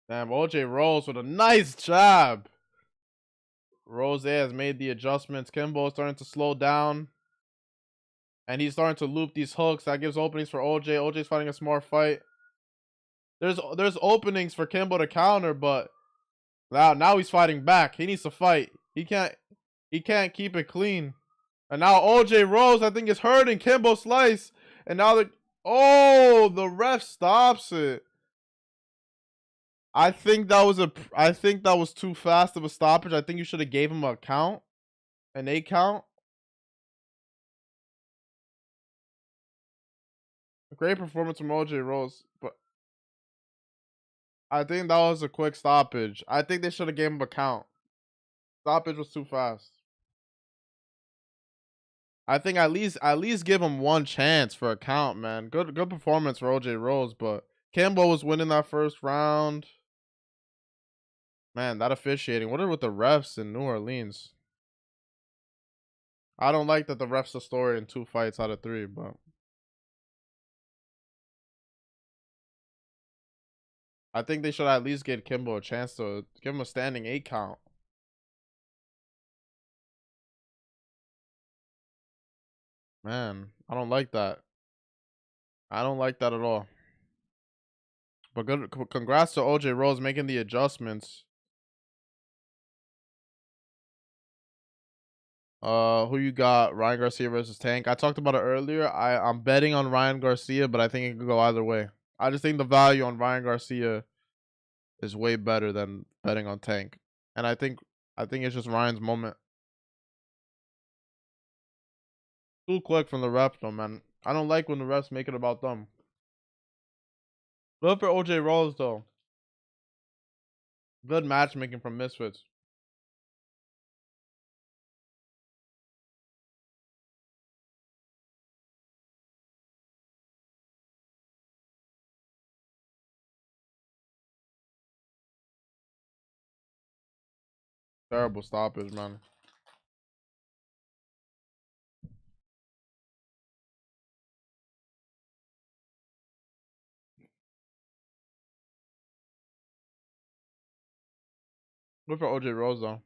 Damn, OJ Rose with a nice jab. Rose has made the adjustments. Kimbo is starting to slow down. And he's starting to loop these hooks. That gives openings for OJ. OJ's fighting a smart fight. There's openings for Kimbo to counter, but now he's fighting back. He needs to fight. He can't keep it clean. And now OJ Rose, I think, is hurting Kimbo Slice. And now the ref stops it. I think that was too fast of a stoppage. I think you should have gave him a count, an 8 count. Great performance from OJ Rose, but I think that was a quick stoppage. I think they should have gave him a count. Stoppage was too fast. I think at least give him one chance for a count, man. Good performance for OJ Rose, but Kimbo was winning that first round. Man, that officiating. What are with the refs in New Orleans? I don't like that the refs the story in 2 fights out of 3, but I think they should at least give Kimbo a chance to give him a standing 8 count. Man, I don't like that. I don't like that at all. But good, congrats to OJ Rose making the adjustments. Who you got? Ryan Garcia versus Tank. I talked about it earlier. I'm betting on Ryan Garcia, but I think it could go either way. I just think the value on Ryan Garcia is way better than betting on Tank. And I think it's just Ryan's moment. Too quick from the refs though, man. I don't like when the refs make it about them. Good for OJ Rose though. Good matchmaking from Misfits. Terrible stoppage, man. Good for OJ Rose though.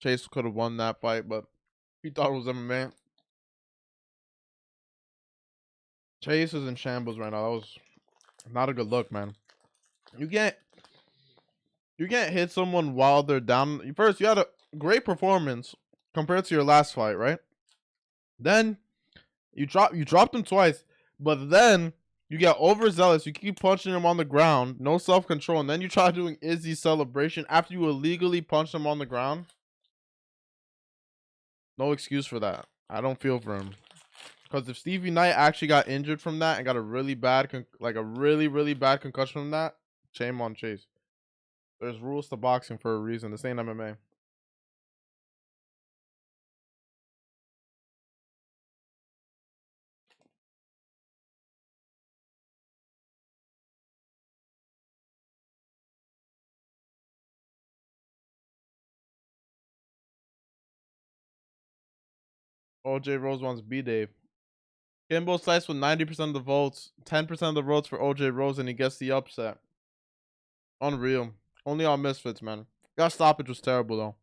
Chase could have won that fight, but he thought it was MMA. Chase is in shambles right now. That was not a good look, man. You can't hit someone while they're down. First, you had a great performance compared to your last fight, right? Then you dropped him twice, but then you get overzealous. You keep punching him on the ground, no self-control, and then you try doing Izzy celebration after you illegally punched him on the ground. No excuse for that. I don't feel for him. Because if Stevie Knight actually got injured from that and got a really bad, really bad concussion from that, shame on Chase. There's rules to boxing for a reason. This ain't MMA. OJ Rose wants B-Dave. Kimbo slides with 90% of the votes, 10% of the votes for OJ Rose, and he gets the upset. Unreal. Only on Misfits, man. That stoppage was terrible, though.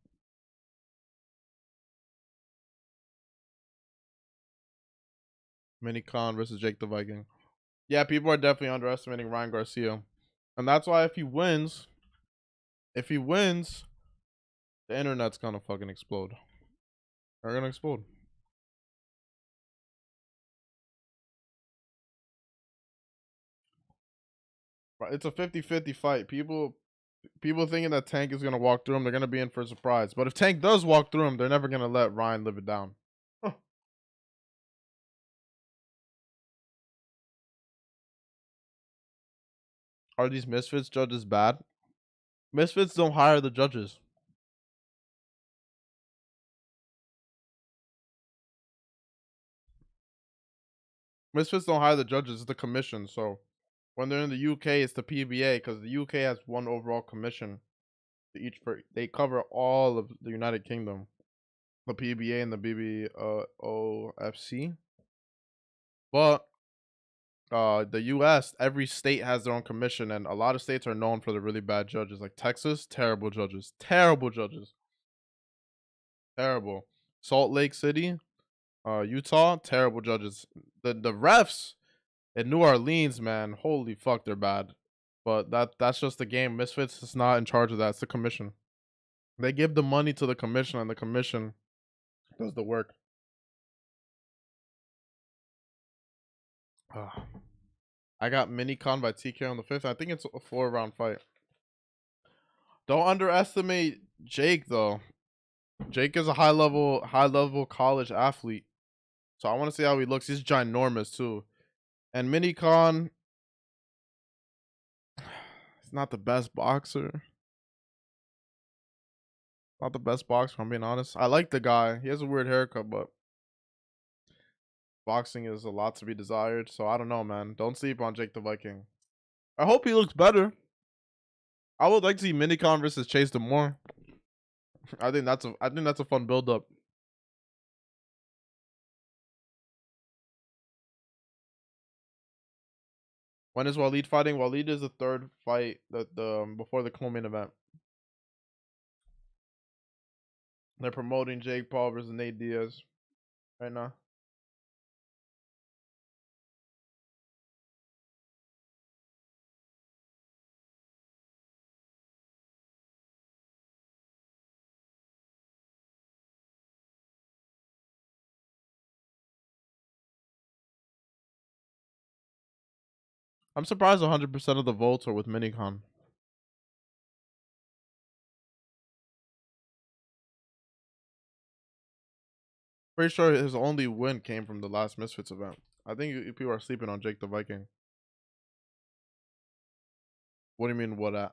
Minicon versus Jake the Viking. Yeah, people are definitely underestimating Ryan Garcia. And that's why if he wins, the internet's gonna fucking explode. They're gonna explode. It's a 50-50 fight. People thinking that Tank is gonna walk through him, they're gonna be in for a surprise. But if Tank does walk through him, they're never gonna let Ryan live it down. Are these Misfits judges bad? Misfits don't hire the judges. Misfits don't hire the judges, it's the commission. So when they're in the UK, it's the PBA because the UK has one overall commission. They cover all of the United Kingdom, the PBA and the BBOFC. But the US, every state has their own commission, and a lot of states are known for the really bad judges. Like Texas, terrible judges, terrible. Salt Lake City, Utah, terrible judges. The refs in New Orleans, man, holy fuck, they're bad. But that's just the game. Misfits is not in charge of that. It's the commission. They give the money to the commission, and the commission does the work. I got Minicon by TK on the 5th. I think it's a 4-round fight. Don't underestimate Jake though. Jake is a high level college athlete. So I want to see how he looks. He's ginormous too. And Minicon, he's not the best boxer. Not the best boxer, if I'm being honest. I like the guy. He has a weird haircut, but boxing is a lot to be desired. So I don't know, man. Don't sleep on Jake the Viking. I hope he looks better. I would like to see Minicon versus Chase the more. I think that's a fun build up. When is Walid fighting? Walid is the third fight that before the co-main event. They're promoting Jake Paul versus Nate Diaz right now. I'm surprised 100% of the votes are with Minicon. Pretty sure his only win came from the last Misfits event. I think people are sleeping on Jake the Viking. What do you mean, what at?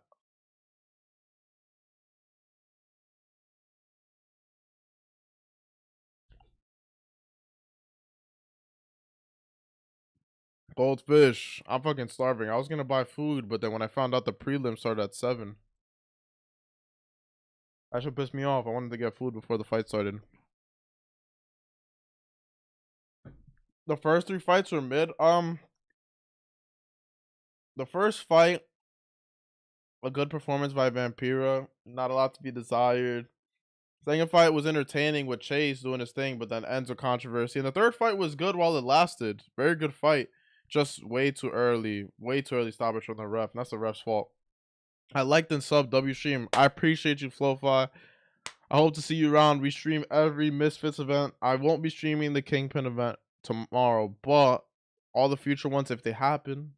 Goldfish. I'm fucking starving. I was gonna buy food, but then when I found out the prelim started at 7, that should piss me off. I wanted to get food before the fight started. The first 3 fights were mid. The first fight, a good performance by Vampira. Not a lot to be desired. Second fight was entertaining with Chase doing his thing, but then ends with controversy. And the third fight was good while it lasted. Very good fight. Just way too early. Way too early stoppage from the ref. And that's the ref's fault. I liked and sub W stream. I appreciate you, FlowFi. I hope to see you around. We stream every Misfits event. I won't be streaming the Kingpin event tomorrow, but all the future ones, if they happen,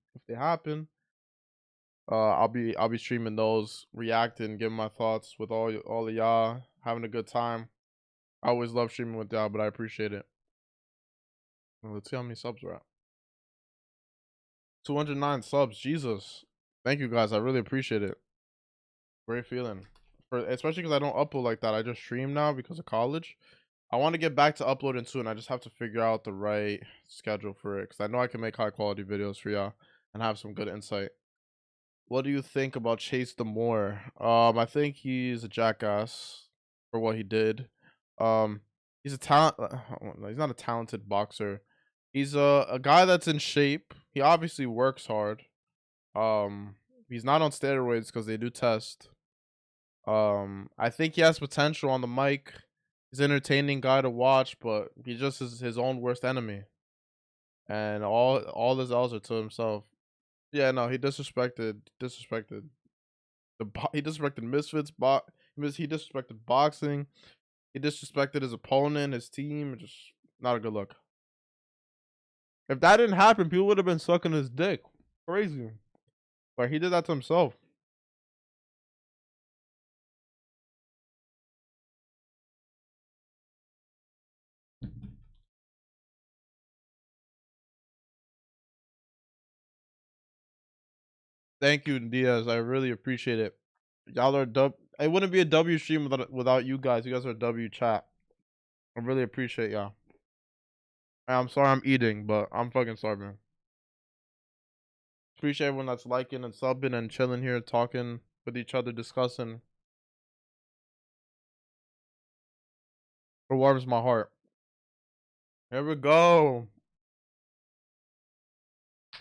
I'll be streaming those, reacting, giving my thoughts with all of y'all, having a good time. I always love streaming with y'all, but I appreciate it. Let's see how many subs we're at. 209 subs. Jesus. Thank you guys. I really appreciate it. Great feeling. Especially because I don't upload like that. I just stream now because of college. I want to get back to uploading soon. I just have to figure out the right schedule for it because I know I can make high quality videos for y'all and have some good insight. What do you think about Chase the Moore? I think he's a jackass for what he did. He's a talent. He's not a talented boxer. He's a guy that's in shape. He obviously works hard. Um, he's not on steroids because they do test. I think he has potential on the mic. He's an entertaining guy to watch, but he just is his own worst enemy. And all his L's are to himself. Yeah, no, he disrespected he disrespected Misfits. He disrespected boxing. He disrespected his opponent, his team. Just not a good look. If that didn't happen, people would have been sucking his dick. Crazy. But he did that to himself. Thank you, Diaz. I really appreciate it. Y'all are dub. It wouldn't be a W stream without you guys. You guys are a W chat. I really appreciate y'all. I'm sorry I'm eating, but I'm fucking starving. Appreciate everyone that's liking and subbing and chilling here, talking with each other, discussing. It warms my heart. Here we go.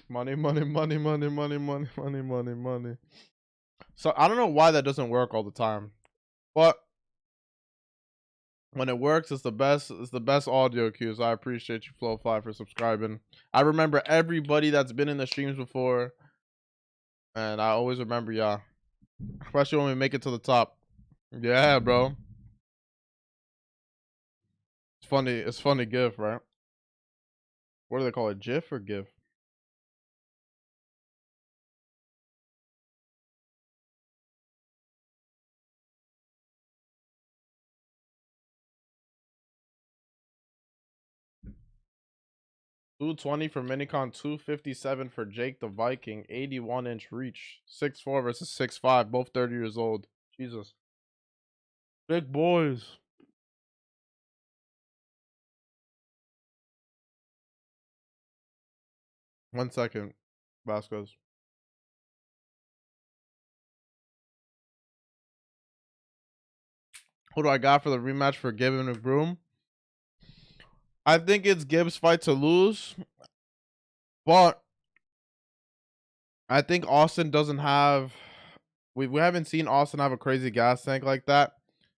Money, money, money, money, money, money, money, money, money. So I don't know why that doesn't work all the time, but when it works, it's the best. It's the best audio cues. I appreciate you, Flow5, for subscribing. I remember everybody that's been in the streams before, and I always remember y'all, especially when we make it to the top. Yeah, bro. It's funny. It's funny GIF, right? What do they call it? GIF or GIF? $220 for Minicon, 257 for Jake the Viking, 81-inch reach, 6'4" versus 6'5", both 30 years old. Jesus. Big boys. One second, Vasquez. Who do I got for the rematch for Gibb and McBroom? I think it's Gibbs' fight to lose, but I think Austin doesn't have. We haven't seen Austin have a crazy gas tank like that.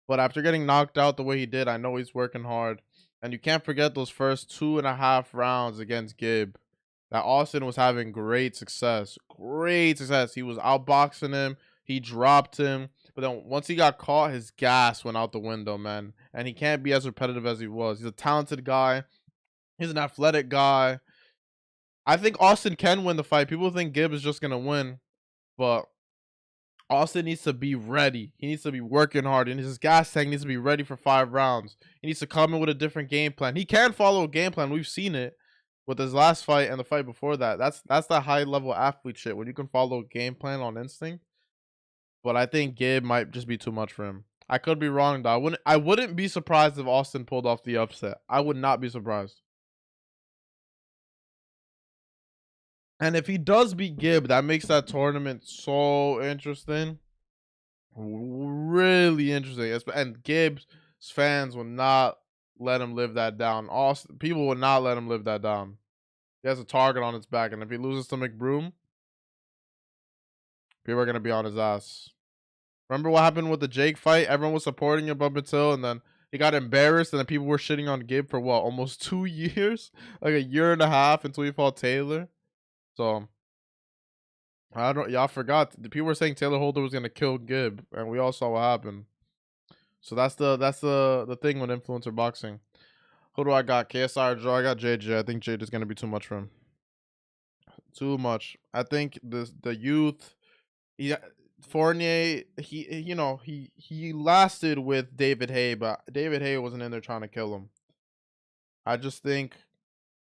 But after getting knocked out the way he did, I know he's working hard. And you can't forget those first 2.5 rounds against Gibb. That Austin was having great success. Great success. He was outboxing him. He dropped him. But then once he got caught, his gas went out the window, man. And he can't be as repetitive as he was. He's a talented guy. He's an athletic guy. I think Austin can win the fight. People think Gibb is just going to win. But Austin needs to be ready. He needs to be working hard. And his gas tank needs to be ready for 5 rounds. He needs to come in with a different game plan. He can follow a game plan. We've seen it with his last fight and the fight before that. That's the high level athlete shit when you can follow a game plan on instinct. But I think Gibb might just be too much for him. I could be wrong though. I wouldn't be surprised if Austin pulled off the upset. I would not be surprised. And if he does beat Gibb, that makes that tournament so interesting. Really interesting. And Gibbs fans will not let him live that down. Austin, people will not let him live that down. He has a target on his back, and if he loses to McBroom, people are gonna be on his ass. Remember what happened with the Jake fight? Everyone was supporting him up until, and then he got embarrassed, and then people were shitting on Gibb for what, almost 2 years, like a year and a half until he fought Taylor. So I don't. Y'all forgot. The people were saying Taylor Holder was gonna kill Gibb, and we all saw what happened. So that's the thing with influencer boxing. Who do I got? KSI or Joe? I got JJ. I think JJ is gonna be too much for him. Too much. I think the youth. He Fournier. He lasted with David Hay, but David Hay wasn't in there trying to kill him. I think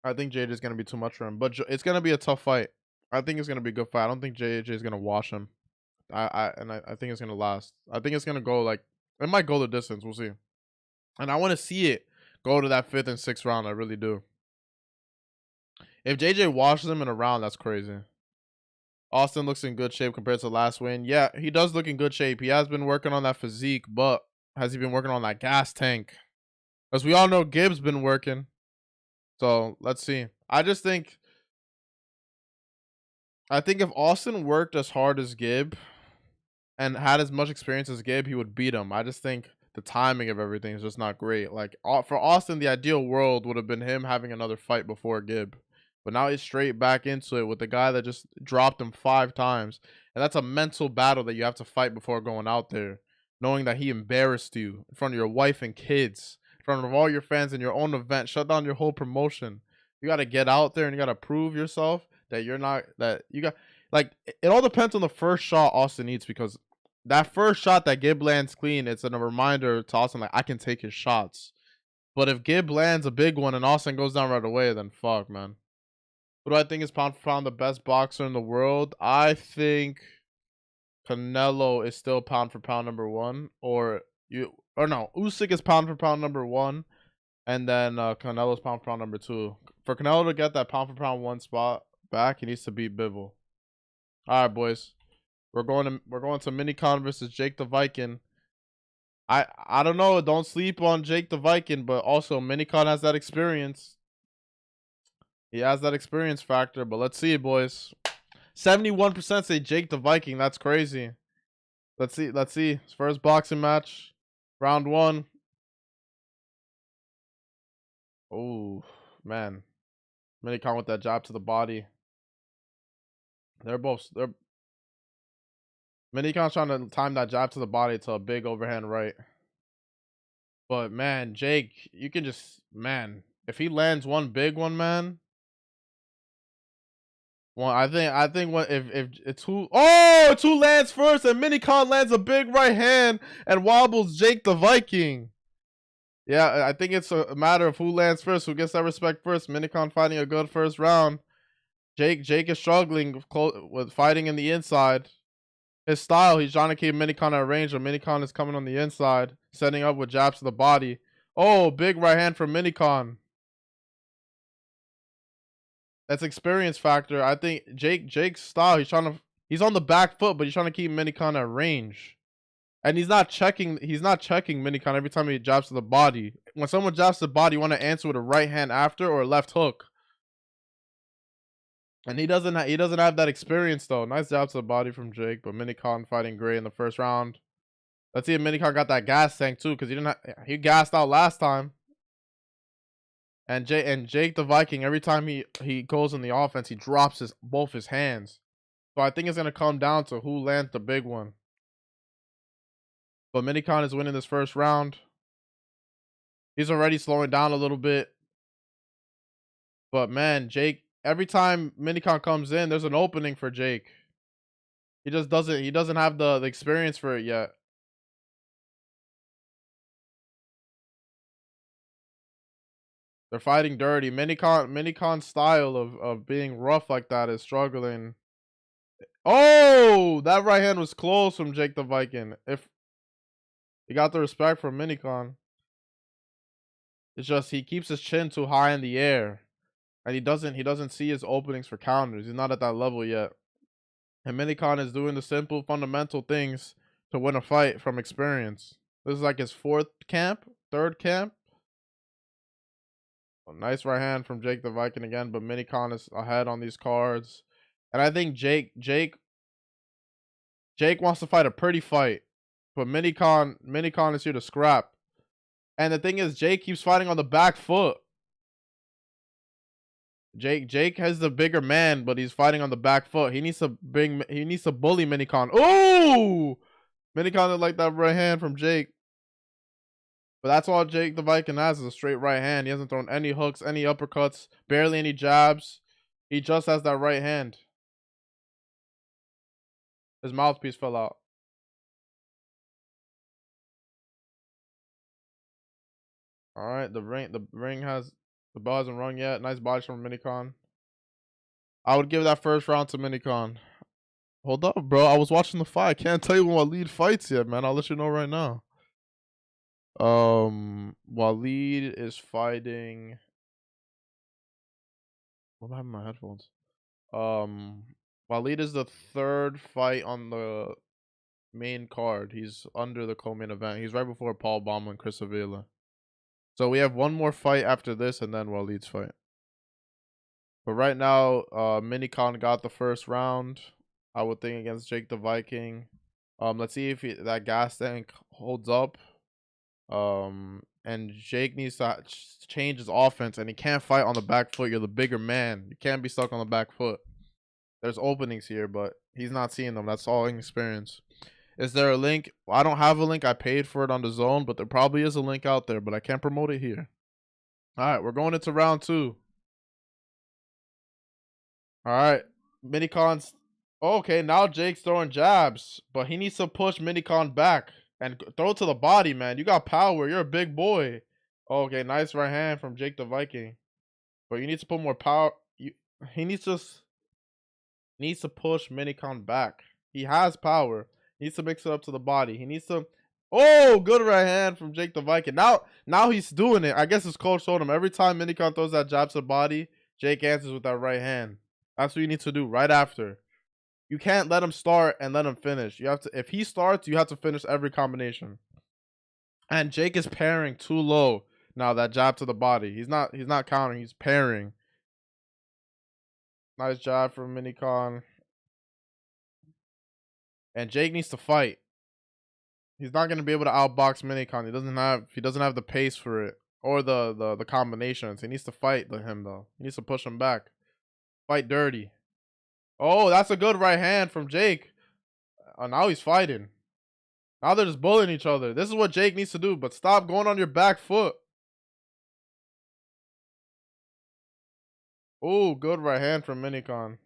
JJ is gonna be too much for him, but it's gonna be a tough fight. I think it's gonna be a good fight. I don't think JJ is gonna wash him. I think it's gonna last. I think it's gonna go like it might go the distance. We'll see. And I want to see it go to that 5th and 6th round. I really do. If JJ washes him in a round, that's crazy. Austin looks in good shape compared to the last win. Yeah, he does look in good shape. He has been working on that physique, but has he been working on that gas tank? As we all know, Gibbs been working. So let's see. I think if Austin worked as hard as Gibb and had as much experience as Gibb, he would beat him. I just think the timing of everything is just not great. Like for Austin, the ideal world would have been him having another fight before Gibb. But now he's straight back into it with the guy that just dropped him 5 times. And that's a mental battle that you have to fight before going out there. Knowing that he embarrassed you in front of your wife and kids, in front of all your fans in your own event, shut down your whole promotion. You got to get out there and you got to prove yourself that you're not, that you got, like, it all depends on the first shot Austin needs, because that first shot that Gibb lands clean, it's a reminder to Austin, like, I can take his shots. But if Gibb lands a big one and Austin goes down right away, then fuck, man. Who do I think is pound for pound the best boxer in the world? I think Canelo is still pound for pound number one. Or no, Usyk is pound for pound number one. And then Canelo's pound for pound number two. For Canelo to get that pound for pound one spot back, he needs to beat Bivol. All right, boys. We're going to Minicon versus Jake the Viking. I don't know. Don't sleep on Jake the Viking, but also Minicon has that experience. He has that experience factor, but let's see, boys. 71% say Jake the Viking. That's crazy. Let's see. His first boxing match, round one. Oh man, Minicon with that jab to the body. Minicon's trying to time that jab to the body to a big overhand right. But man, Jake, you can just, man, if he lands one big one, man. Well, I think what if it's who lands first, and Minicon lands a big right hand and wobbles Jake the Viking. Yeah, I think it's a matter of who lands first, who gets that respect first. Minicon fighting a good first round. Jake is struggling with fighting in the inside. His style, he's trying to keep Minicon at range, but Minicon is coming on the inside, setting up with jabs to the body. Oh, big right hand from Minicon. That's experience factor. I think Jake's style, he's on the back foot, but he's trying to keep Minicon at range. And he's not checking Minicon every time he jabs to the body. When someone jabs to the body, you want to answer with a right hand after or a left hook. And he doesn't have that experience though. Nice jab to the body from Jake, but Minicon fighting great in the first round. Let's see if Minicon got that gas tank too, because he gassed out last time. And Jake the Viking, every time he goes in the offense, he drops both his hands. So I think it's gonna come down to who lands the big one. But Minicon is winning this first round. He's already slowing down a little bit. But man, Jake, every time Minicon comes in, there's an opening for Jake. He doesn't have the experience for it yet. They're fighting dirty. Minicon's style of being rough like that is struggling. Oh, that right hand was close from Jake the Viking. If he got the respect from Minicon. It's just he keeps his chin too high in the air. And he doesn't see his openings for counters. He's not at that level yet. And Minicon is doing the simple fundamental things to win a fight from experience. This is like his third camp. A nice right hand from Jake the Viking again, but Minicon is ahead on these cards. And I think Jake wants to fight a pretty fight. But Minicon is here to scrap. And the thing is, Jake keeps fighting on the back foot. Jake has the bigger man, but he's fighting on the back foot. He needs to bully Minicon. Oh! Minicon didn't like that right hand from Jake. But that's all Jake the Viking has is a straight right hand. He hasn't thrown any hooks, any uppercuts, barely any jabs. He just has that right hand. His mouthpiece fell out. All right, the bell hasn't rung yet. Nice body from Minicon. I would give that first round to Minicon. Hold up, bro. I was watching the fight. I can't tell you when Walid fights yet, man. I'll let you know right now. Walid is fighting. What happened to my headphones? Walid is the third fight on the main card. He's under the co-main event. He's right before Paul Bamba and Chris Avila. So we have one more fight after this, and then Walid's fight. But right now, Minicon got the first round. I would think against Jake the Viking. Let's see if that gas tank holds up. And Jake needs to change his offense, and he can't fight on the back foot. You're the bigger man. You can't be stuck on the back foot. There's openings here, but he's not seeing them. That's all inexperience. Is there a link? Well, I don't have a link. I paid for it on Dazn, but there probably is a link out there, but I can't promote it here. All right, we're going into round 2. All right, Minicon's. Okay, now Jake's throwing jabs, but he needs to push Minicon back and throw to the body, man. You got power. You're a big boy. Okay, nice right hand from Jake the Viking. But you need to put more power. He needs to push Minicon back. He has power. He needs to mix it up to the body. He needs to. Oh, good right hand from Jake the Viking. Now he's doing it. I guess his coach told him every time Minicon throws that jab to the body, Jake answers with that right hand. That's what you need to do right after. You can't let him start and let him finish. You have to. If he starts, you have to finish every combination. And Jake is parrying too low now. That jab to the body. He's not countering. He's parrying. Nice jab from Minicon. And Jake needs to fight. He's not gonna be able to outbox Minicon. He doesn't have the pace for it or the combinations. He needs to fight him though. He needs to push him back. Fight dirty. Oh, that's a good right hand from Jake. Now he's fighting. Now they're just bullying each other. This is what Jake needs to do, but stop going on your back foot. Oh, good right hand from Minicon.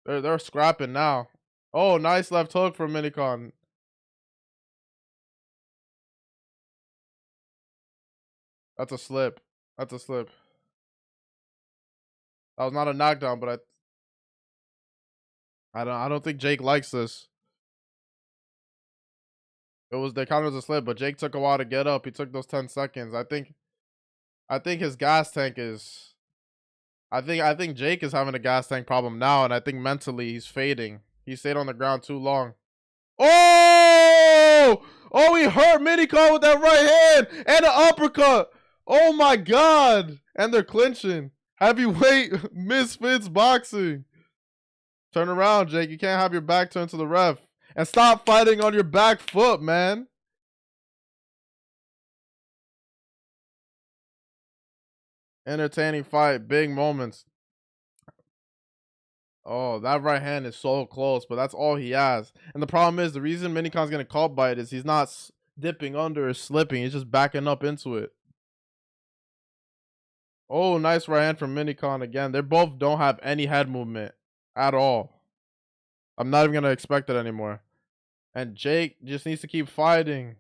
They're scrapping now. Oh, nice left hook from Minicon. That's a slip. That's a slip. That was not a knockdown, but I don't think Jake likes this. They counted as a slip, but Jake took a while to get up. He took those 10 seconds. I think his gas tank is. I think Jake is having a gas tank problem now, and I think mentally he's fading. He stayed on the ground too long. Oh! Oh, he hurt Minicon with that right hand and an uppercut. Oh my god! And they're clinching. Heavyweight Misfits boxing. Turn around, Jake. You can't have your back turned to the ref. And stop fighting on your back foot, man. Entertaining fight. Big moments. Oh, that right hand is so close, but that's all he has. And the problem is, the reason Minicon's going to call bite is he's not dipping under or slipping. He's just backing up into it. Oh, nice right hand from Minicon again. They both don't have any head movement at all. I'm not even going to expect it anymore. And Jake just needs to keep fighting.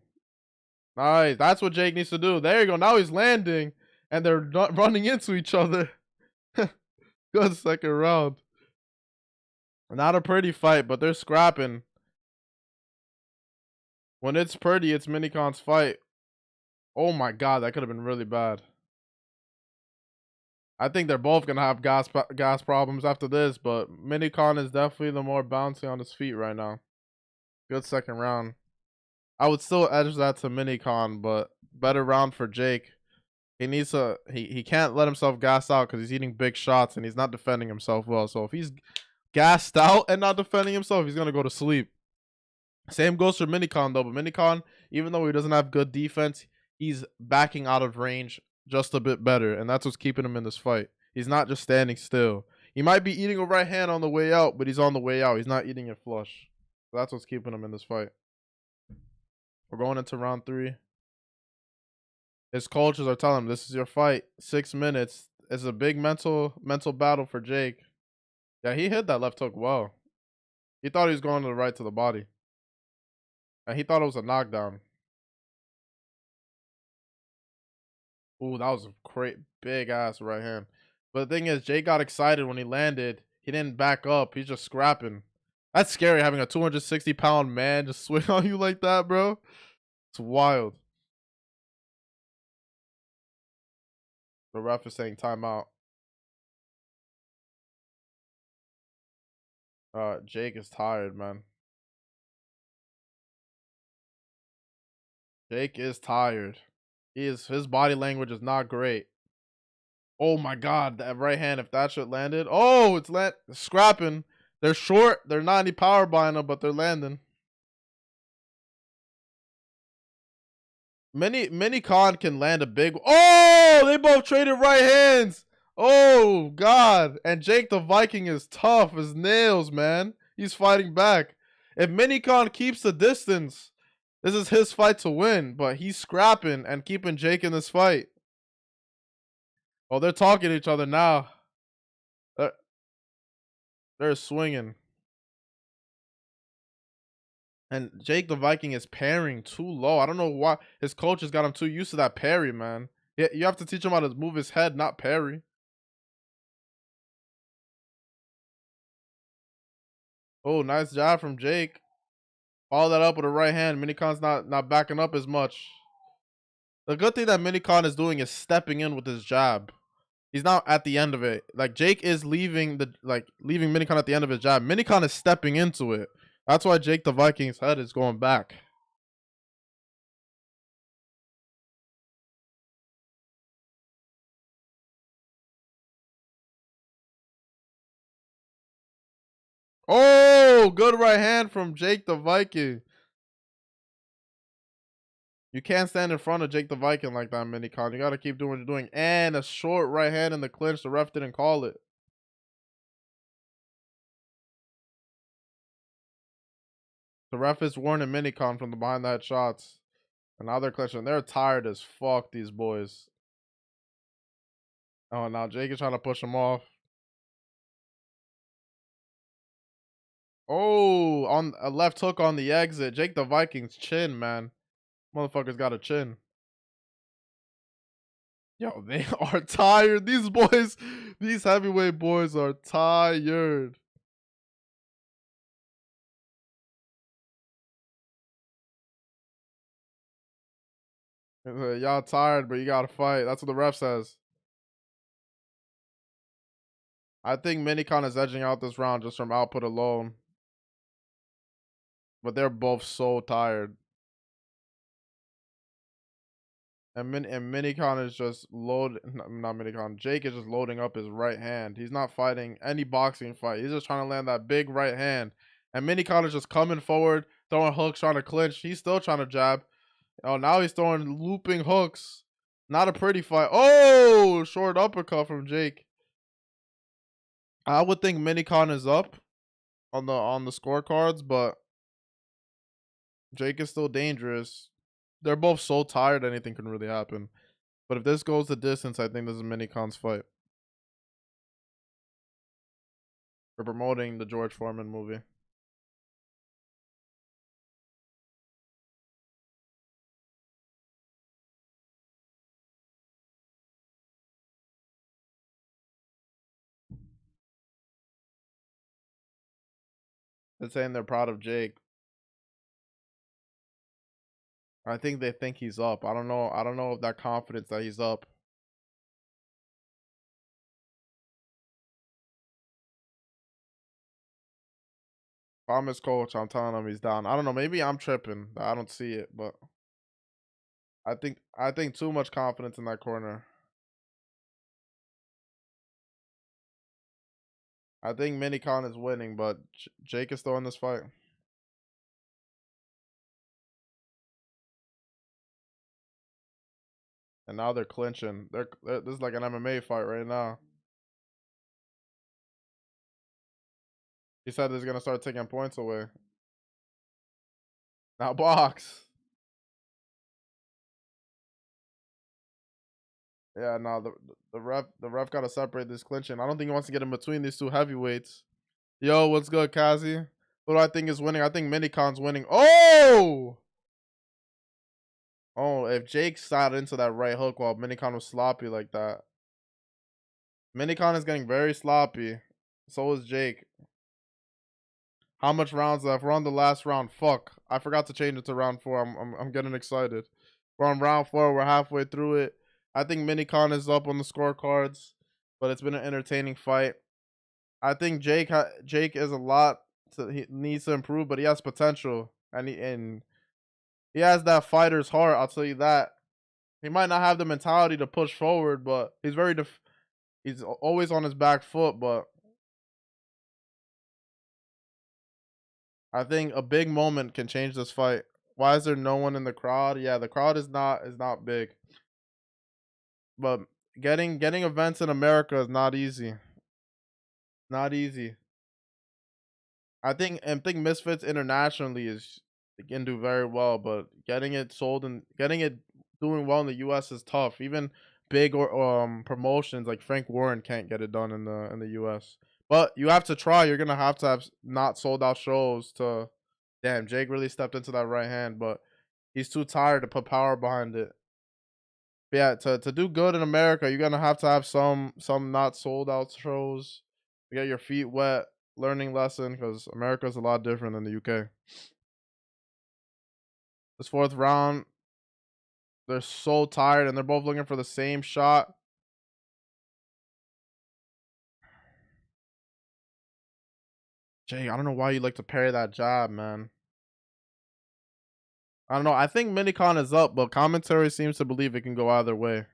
Nice. That's what Jake needs to do. There you go. Now he's landing. And they're not running into each other. Good second round. Not a pretty fight, but they're scrapping. When it's pretty, it's Minicon's fight. Oh my god, that could have been really bad. I think they're both going to have gas problems after this, but Minicon is definitely the more bouncy on his feet right now. Good second round. I would still edge that to Minicon, but better round for Jake. He needs to. He can't let himself gas out because he's eating big shots and he's not defending himself well. So if he's gassed out and not defending himself, he's gonna go to sleep. Same goes for Minicon though. But Minicon, even though he doesn't have good defense, he's backing out of range just a bit better, and that's what's keeping him in this fight. He's not just standing still. He might be eating a right hand on the way out, but he's on the way out. He's not eating it flush. So that's what's keeping him in this fight. We're going into round 3. His coaches are telling him, this is your fight. 6 minutes. It's a big mental battle for Jake. Yeah, he hit that left hook well. He thought he was going to the right to the body. And he thought it was a knockdown. Ooh, that was a great big ass right hand. But the thing is, Jake got excited when he landed. He didn't back up. He's just scrapping. That's scary having a 260-pound man just swing on you like that, bro. It's wild. The ref is saying timeout. Jake is tired, man. Jake is tired. His body language is not great. Oh my god, that right hand, if that shit landed. Oh, it's scrapping. They're short. They're not any power buying them, but they're landing. Minicon can land a big. Oh, they both traded right hands. Oh god. And Jake the Viking is tough as nails, man. He's fighting back. If Minicon keeps the distance, this is his fight to win, but he's scrapping and keeping Jake in this fight. Oh, they're talking to each other now. They're swinging. And Jake the Viking is parrying too low. I don't know why his coach has got him too used to that parry, man. You have to teach him how to move his head, not parry. Oh, nice job from Jake. Follow that up with a right hand. Minicon's not backing up as much. The good thing that Minicon is doing is stepping in with his jab. He's not at the end of it. Like Jake is leaving Minicon at the end of his jab. Minicon is stepping into it. That's why Jake the Viking's head is going back. Oh, good right hand from Jake the Viking. You can't stand in front of Jake the Viking like that, Minicon. You got to keep doing what you're doing. And a short right hand in the clinch. The ref didn't call it. The ref is warning Minicon from the behind the head shots. And now they're clinching. They're tired as fuck, these boys. Oh, now Jake is trying to push him off. Oh, on a left hook on the exit. Jake the Viking's chin, man. Motherfucker's got a chin. Yo, they are tired. These boys, these heavyweight boys are tired. Y'all tired, but you gotta fight. That's what the ref says. I think Minicon is edging out this round just from output alone. But they're both so tired. And Minicon is just not Minicon. Jake is just loading up his right hand. He's not fighting any boxing fight. He's just trying to land that big right hand. And Minicon is just coming forward, throwing hooks, trying to clinch. He's still trying to jab. Oh, now he's throwing looping hooks. Not a pretty fight. Oh, short uppercut from Jake. I would think Minicon is up on the scorecards, but Jake is still dangerous. They're both so tired anything can really happen. But if this goes the distance, I think this is Minicon's fight. We're promoting the George Foreman movie. They're saying they're proud of Jake. I think they think he's up. I don't know. I don't know if that confidence that he's up. If I'm his coach, I'm telling him he's down. I don't know. Maybe I'm tripping. I don't see it, but I think too much confidence in that corner. I think Minicon is winning, but Jake is still in this fight. And now they're clinching. This is like an MMA fight right now. He said he's gonna start taking points away. Now box. Yeah, no, the ref gotta separate this clinching. I don't think he wants to get in between these two heavyweights. Yo, what's good, Kazi? What do I think is winning? I think Minicon's winning. Oh! Oh, if Jake sat into that right hook while Minicon was sloppy like that. Minicon is getting very sloppy. So is Jake. How much rounds left? We're on the last round. Fuck. I forgot to change it to round 4. I'm getting excited. We're on round 4. We're halfway through it. I think Minicon is up on the scorecards, but it's been an entertaining fight. I think Jake is a lot he needs to improve, but he has potential, and he has that fighter's heart. I'll tell you that. He might not have the mentality to push forward, but he's very he's always on his back foot. But I think a big moment can change this fight. Why is there no one in the crowd? Yeah, the crowd is not big. But getting events in America is not easy. Not easy. I think Misfits internationally is can do very well, but getting it sold and getting it doing well in the US is tough. Even big or promotions like Frank Warren can't get it done in the US. But you have to try. You're gonna have to have not sold out shows to. Damn, Jake really stepped into that right hand, but he's too tired to put power behind it. But yeah, to do good in America, you're gonna have to have some not sold out shows to get your feet wet, learning lesson because America's a lot different than the UK. This fourth round, they're so tired and they're both looking for the same shot. Jay, I don't know why you like to parry that jab, man. I don't know. I think Minicon is up, but commentary seems to believe it can go either way.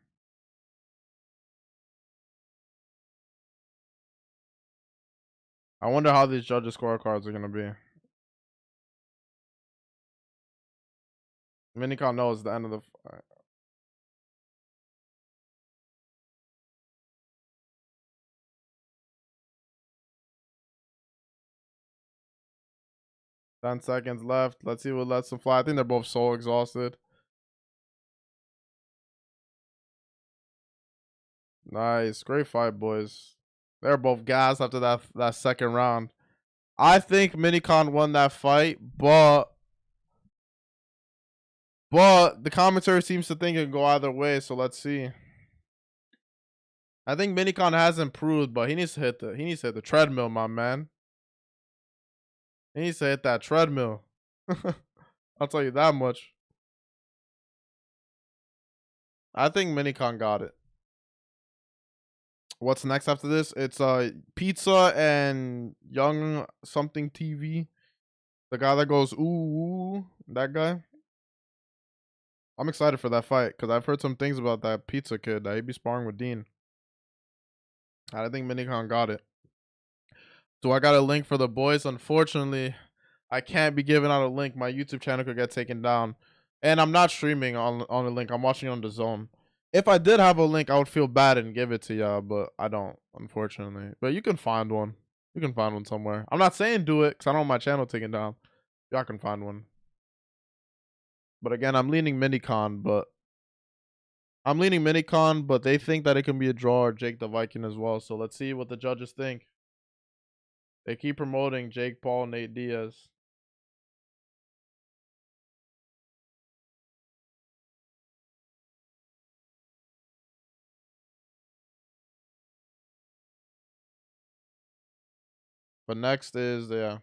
I wonder how these judges' scorecards are gonna be. Minicon knows the end of the fight. 10 seconds left. Let's see what lets them fly. I think they're both so exhausted. Nice. Great fight, boys. They're both gassed after that second round. I think Minicon won that fight, but the commentary seems to think it can go either way, so let's see. I think Minicon has improved, but he needs to hit the treadmill, my man. He needs to hit that treadmill. I'll tell you that much. I think Minicon got it. What's next after this? It's Pizza and Young something TV. The guy that goes ooh, that guy. I'm excited for that fight because I've heard some things about that Pizza kid that he'd be sparring with Dean. I think Minicon got it. Do I got a link for the boys? Unfortunately, I can't be giving out a link. My YouTube channel could get taken down. And I'm not streaming on the link. I'm watching on Dazn. If I did have a link, I would feel bad and give it to y'all, but I don't, unfortunately. But you can find one. You can find one somewhere. I'm not saying do it because I don't want my channel taken down. Y'all can find one. But again, I'm leaning Minicon, but they think that it can be a draw or Jake the Viking as well. So let's see what the judges think. They keep promoting Jake Paul, Nate Diaz. But next is, yeah.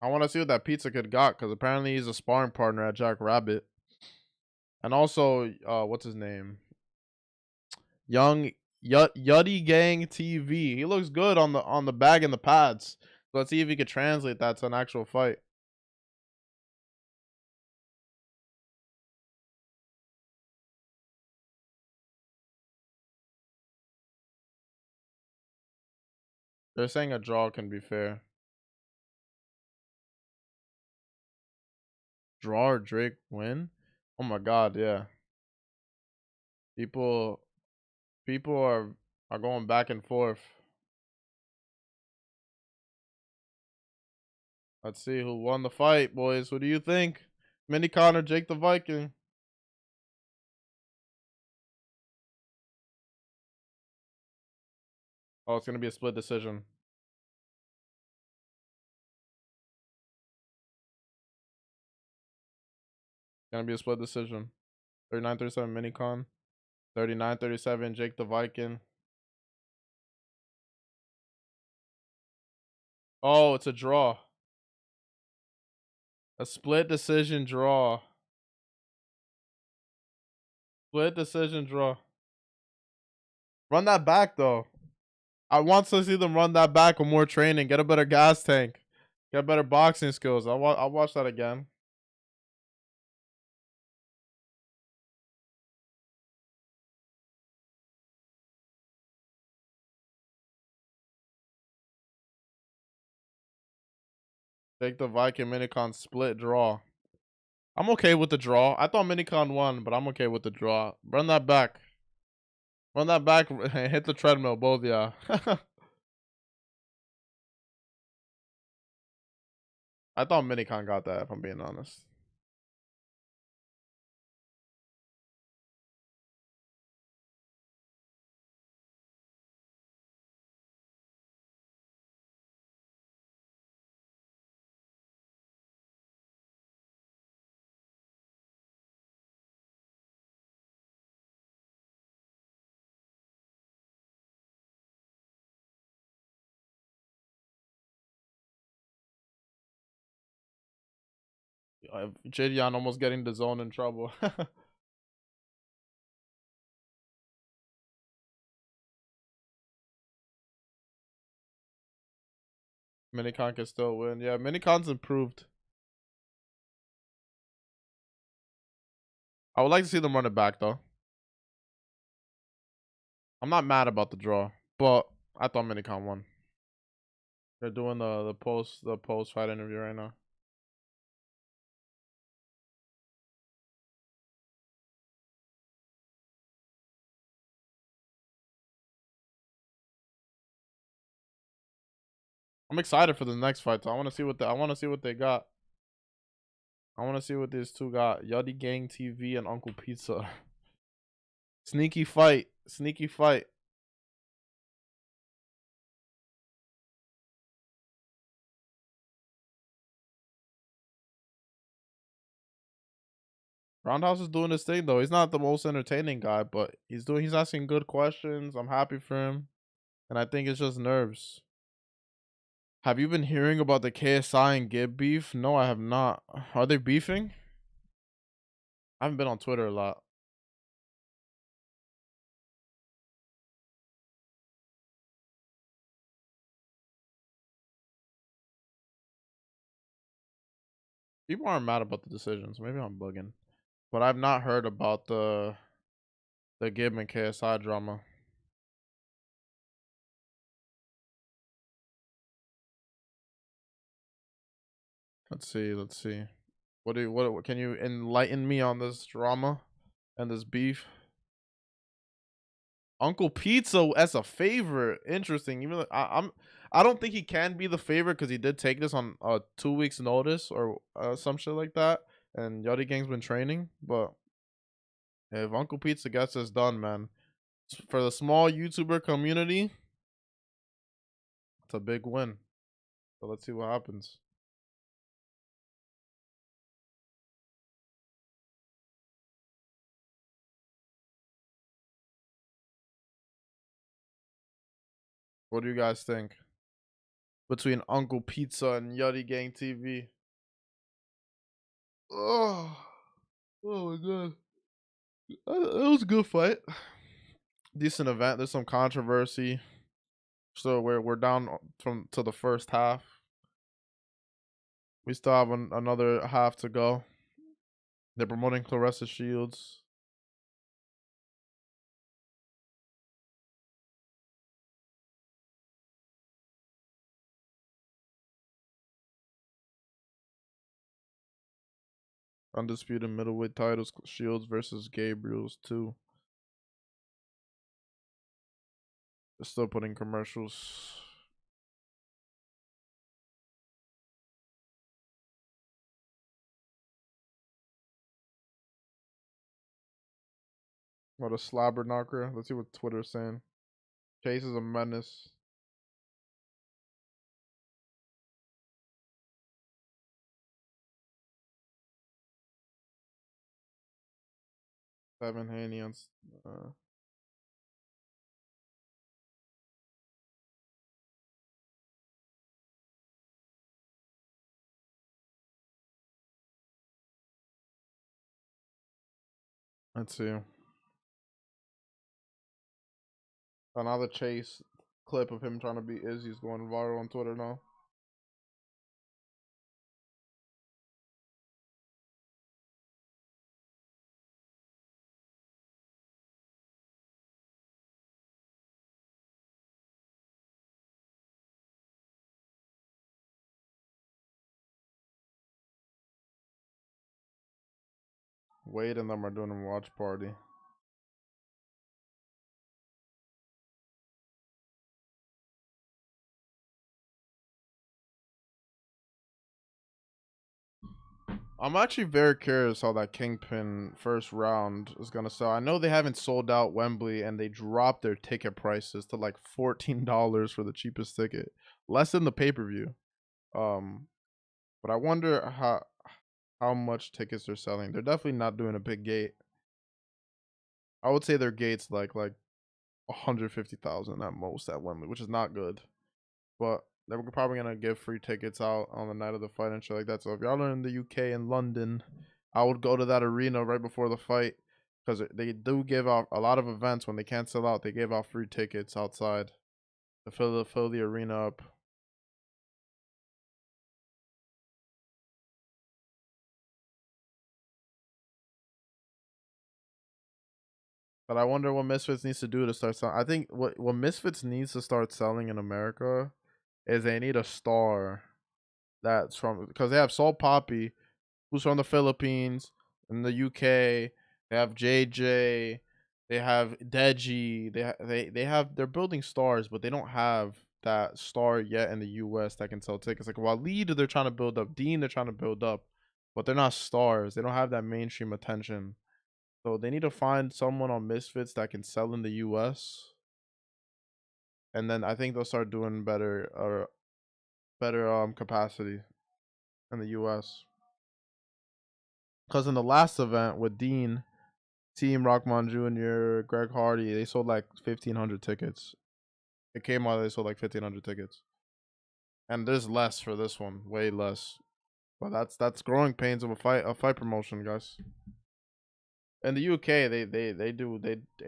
I want to see what that Pizza Kid got because apparently he's a sparring partner at Jack Rabbit. And also, what's his name? Young Yeti Gang TV. He looks good on the bag and the pads. So let's see if he could translate that to an actual fight. They're saying a draw can be fair. Draw or Drake win? Oh my god, yeah. People are going back and forth. Let's see who won the fight, boys. Who do you think? Minicon or Jake the Viking? Oh, it's gonna be a split decision. Gonna be a split decision. 39-37 Minicon. 39-37 Jake the Viking. Oh, it's a draw. A split decision draw. Split decision draw. Run that back though. I want to see them run that back with more training. Get a better gas tank. Get better boxing skills. I'll watch that again. Take the Viking Minicon split draw. I'm okay with the draw. I thought Minicon won, but I'm okay with the draw. Run that back. Run that back and hit the treadmill, both yeah. I thought Minicon got that, if I'm being honest. Jidion almost getting the zone in trouble. Minicon can still win. Yeah, Minicon's improved. I would like to see them run it back though. I'm not mad about the draw, but I thought Minicon won. They're doing the post fight interview right now. I'm excited for the next fight. So I want to see what they got. I want to see what these two got. Yeti Gang TV and Uncle Pizza. Sneaky fight. Sneaky fight. Roundhouse is doing his thing though. He's not the most entertaining guy, but he's asking good questions. I'm happy for him. And I think it's just nerves. Have you been hearing about the KSI and Gib beef? No, I have not. Are they beefing? I haven't been on Twitter a lot. People aren't mad about the decisions. Maybe I'm bugging. But I've not heard about the Gib and KSI drama. Let's see. Let's see. What can you enlighten me on this drama and this beef? Uncle Pizza as a favorite. Interesting. Even though I don't think he can be the favorite because he did take this on 2 weeks notice or some shit like that. And Yachty Gang's been training, but if Uncle Pizza gets this done, man, for the small YouTuber community, it's a big win. So let's see what happens. What do you guys think between Uncle Pizza and Yachty Gang TV? Oh, oh my god, it was a good fight. Decent event. There's some controversy. So we're down from to the first half. We still have another half to go. They're promoting Clarissa Shields. Undisputed middleweight titles. Shields versus Gabriel's too. They're still putting commercials. What a slobber knocker. Let's see what Twitter's saying. Chase is a menace. Seven Haney on. Let's see. Another Chase clip of him trying to beat Izzy's going viral on Twitter now. Wade and them are doing a watch party. I'm actually very curious how that Kingpin first round is gonna sell. I know they haven't sold out Wembley and they dropped their ticket prices to like $14 for the cheapest ticket, less than the pay-per-view. Um, but I wonder how much tickets they're selling. They're definitely not doing a big gate. I would say their gate's like 150,000 at most at Wembley, which is not good. But they're probably gonna give free tickets out on the night of the fight and shit like that. So if y'all are in the UK and London, I would go to that arena right before the fight because they do give out a lot of events when they can't sell out. They give out free tickets outside to fill the arena up. But I wonder what Misfits needs to do to start selling. I think what Misfits needs to start selling in America is they need a star that's from, because they have Salt Poppy, who's from the Philippines, in the UK. They have JJ. They have Deji. They're building stars, but they don't have that star yet in the US that can sell tickets. Like Walid, they're trying to build up. Dean, they're trying to build up, but they're not stars. They don't have that mainstream attention. So they need to find someone on Misfits that can sell in the US, and then I think they'll start doing better or better capacity in the US. Because in the last event with Dean, Team Rockman Jr., Greg Hardy, they sold like 1,500 tickets. It came out, they sold like 1,500 tickets. And there's less for this one, way less. But that's growing pains of a fight promotion, guys. In the UK, they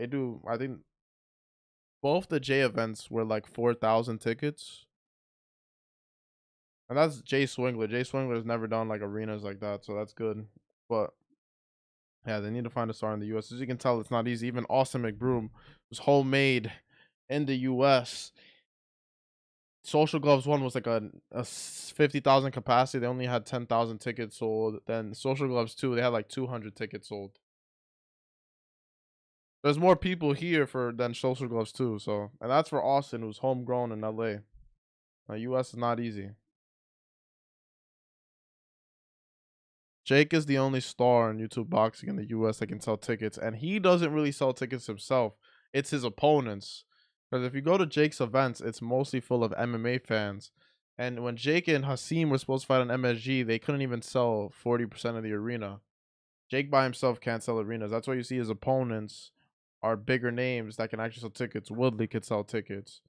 do. I think both the J events were like 4,000 tickets, and that's Jay Swingler. Jay Swingler's never done like arenas like that, so that's good. But yeah, they need to find a star in the US. As you can tell, it's not easy. Even Austin McBroom was homemade in the US. Social Gloves one was like a 50,000 capacity. They only had 10,000 tickets sold. Then Social Gloves 2, they had like 200 tickets sold. There's more people here for than Social Gloves 2. So, and that's for Austin, who's homegrown in LA. US is not easy. Jake is the only star in YouTube boxing in the US that can sell tickets, and he doesn't really sell tickets himself. It's his opponents. Because if you go to Jake's events, it's mostly full of MMA fans. And when Jake and Hasim were supposed to fight on MSG, they couldn't even sell 40% of the arena. Jake by himself can't sell arenas. That's why you see his opponents are bigger names that can actually sell tickets. Woodley could sell tickets.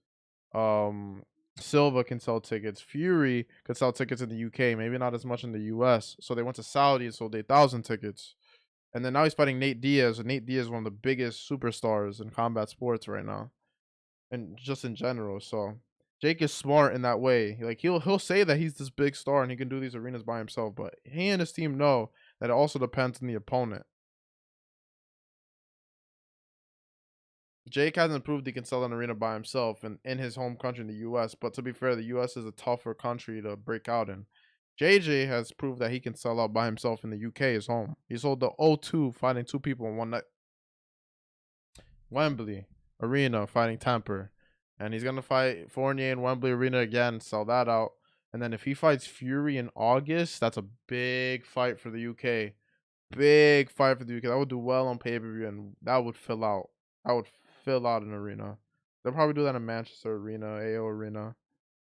Um, Silva can sell tickets. Fury could sell tickets in the UK, maybe not as much in the US. So they went to Saudi and sold 8,000 tickets. And then now he's fighting Nate Diaz. And Nate Diaz is one of the biggest superstars in combat sports right now, and just in general. So Jake is smart in that way. Like he'll say that he's this big star and he can do these arenas by himself, but he and his team know that it also depends on the opponent. Jake hasn't proved he can sell an arena by himself in his home country in the US, but to be fair, the US is a tougher country to break out in. JJ has proved that he can sell out by himself in the UK, his home. He sold the O2 fighting two people in one night. Wembley Arena fighting Temper. And he's gonna fight Fournier in Wembley Arena again, sell that out. And then if he fights Fury in August, that's a big fight for the UK. Big fight for the UK. That would do well on pay-per-view and that would fill out. That would fill out an arena. They'll probably do that in Manchester Arena, AO Arena.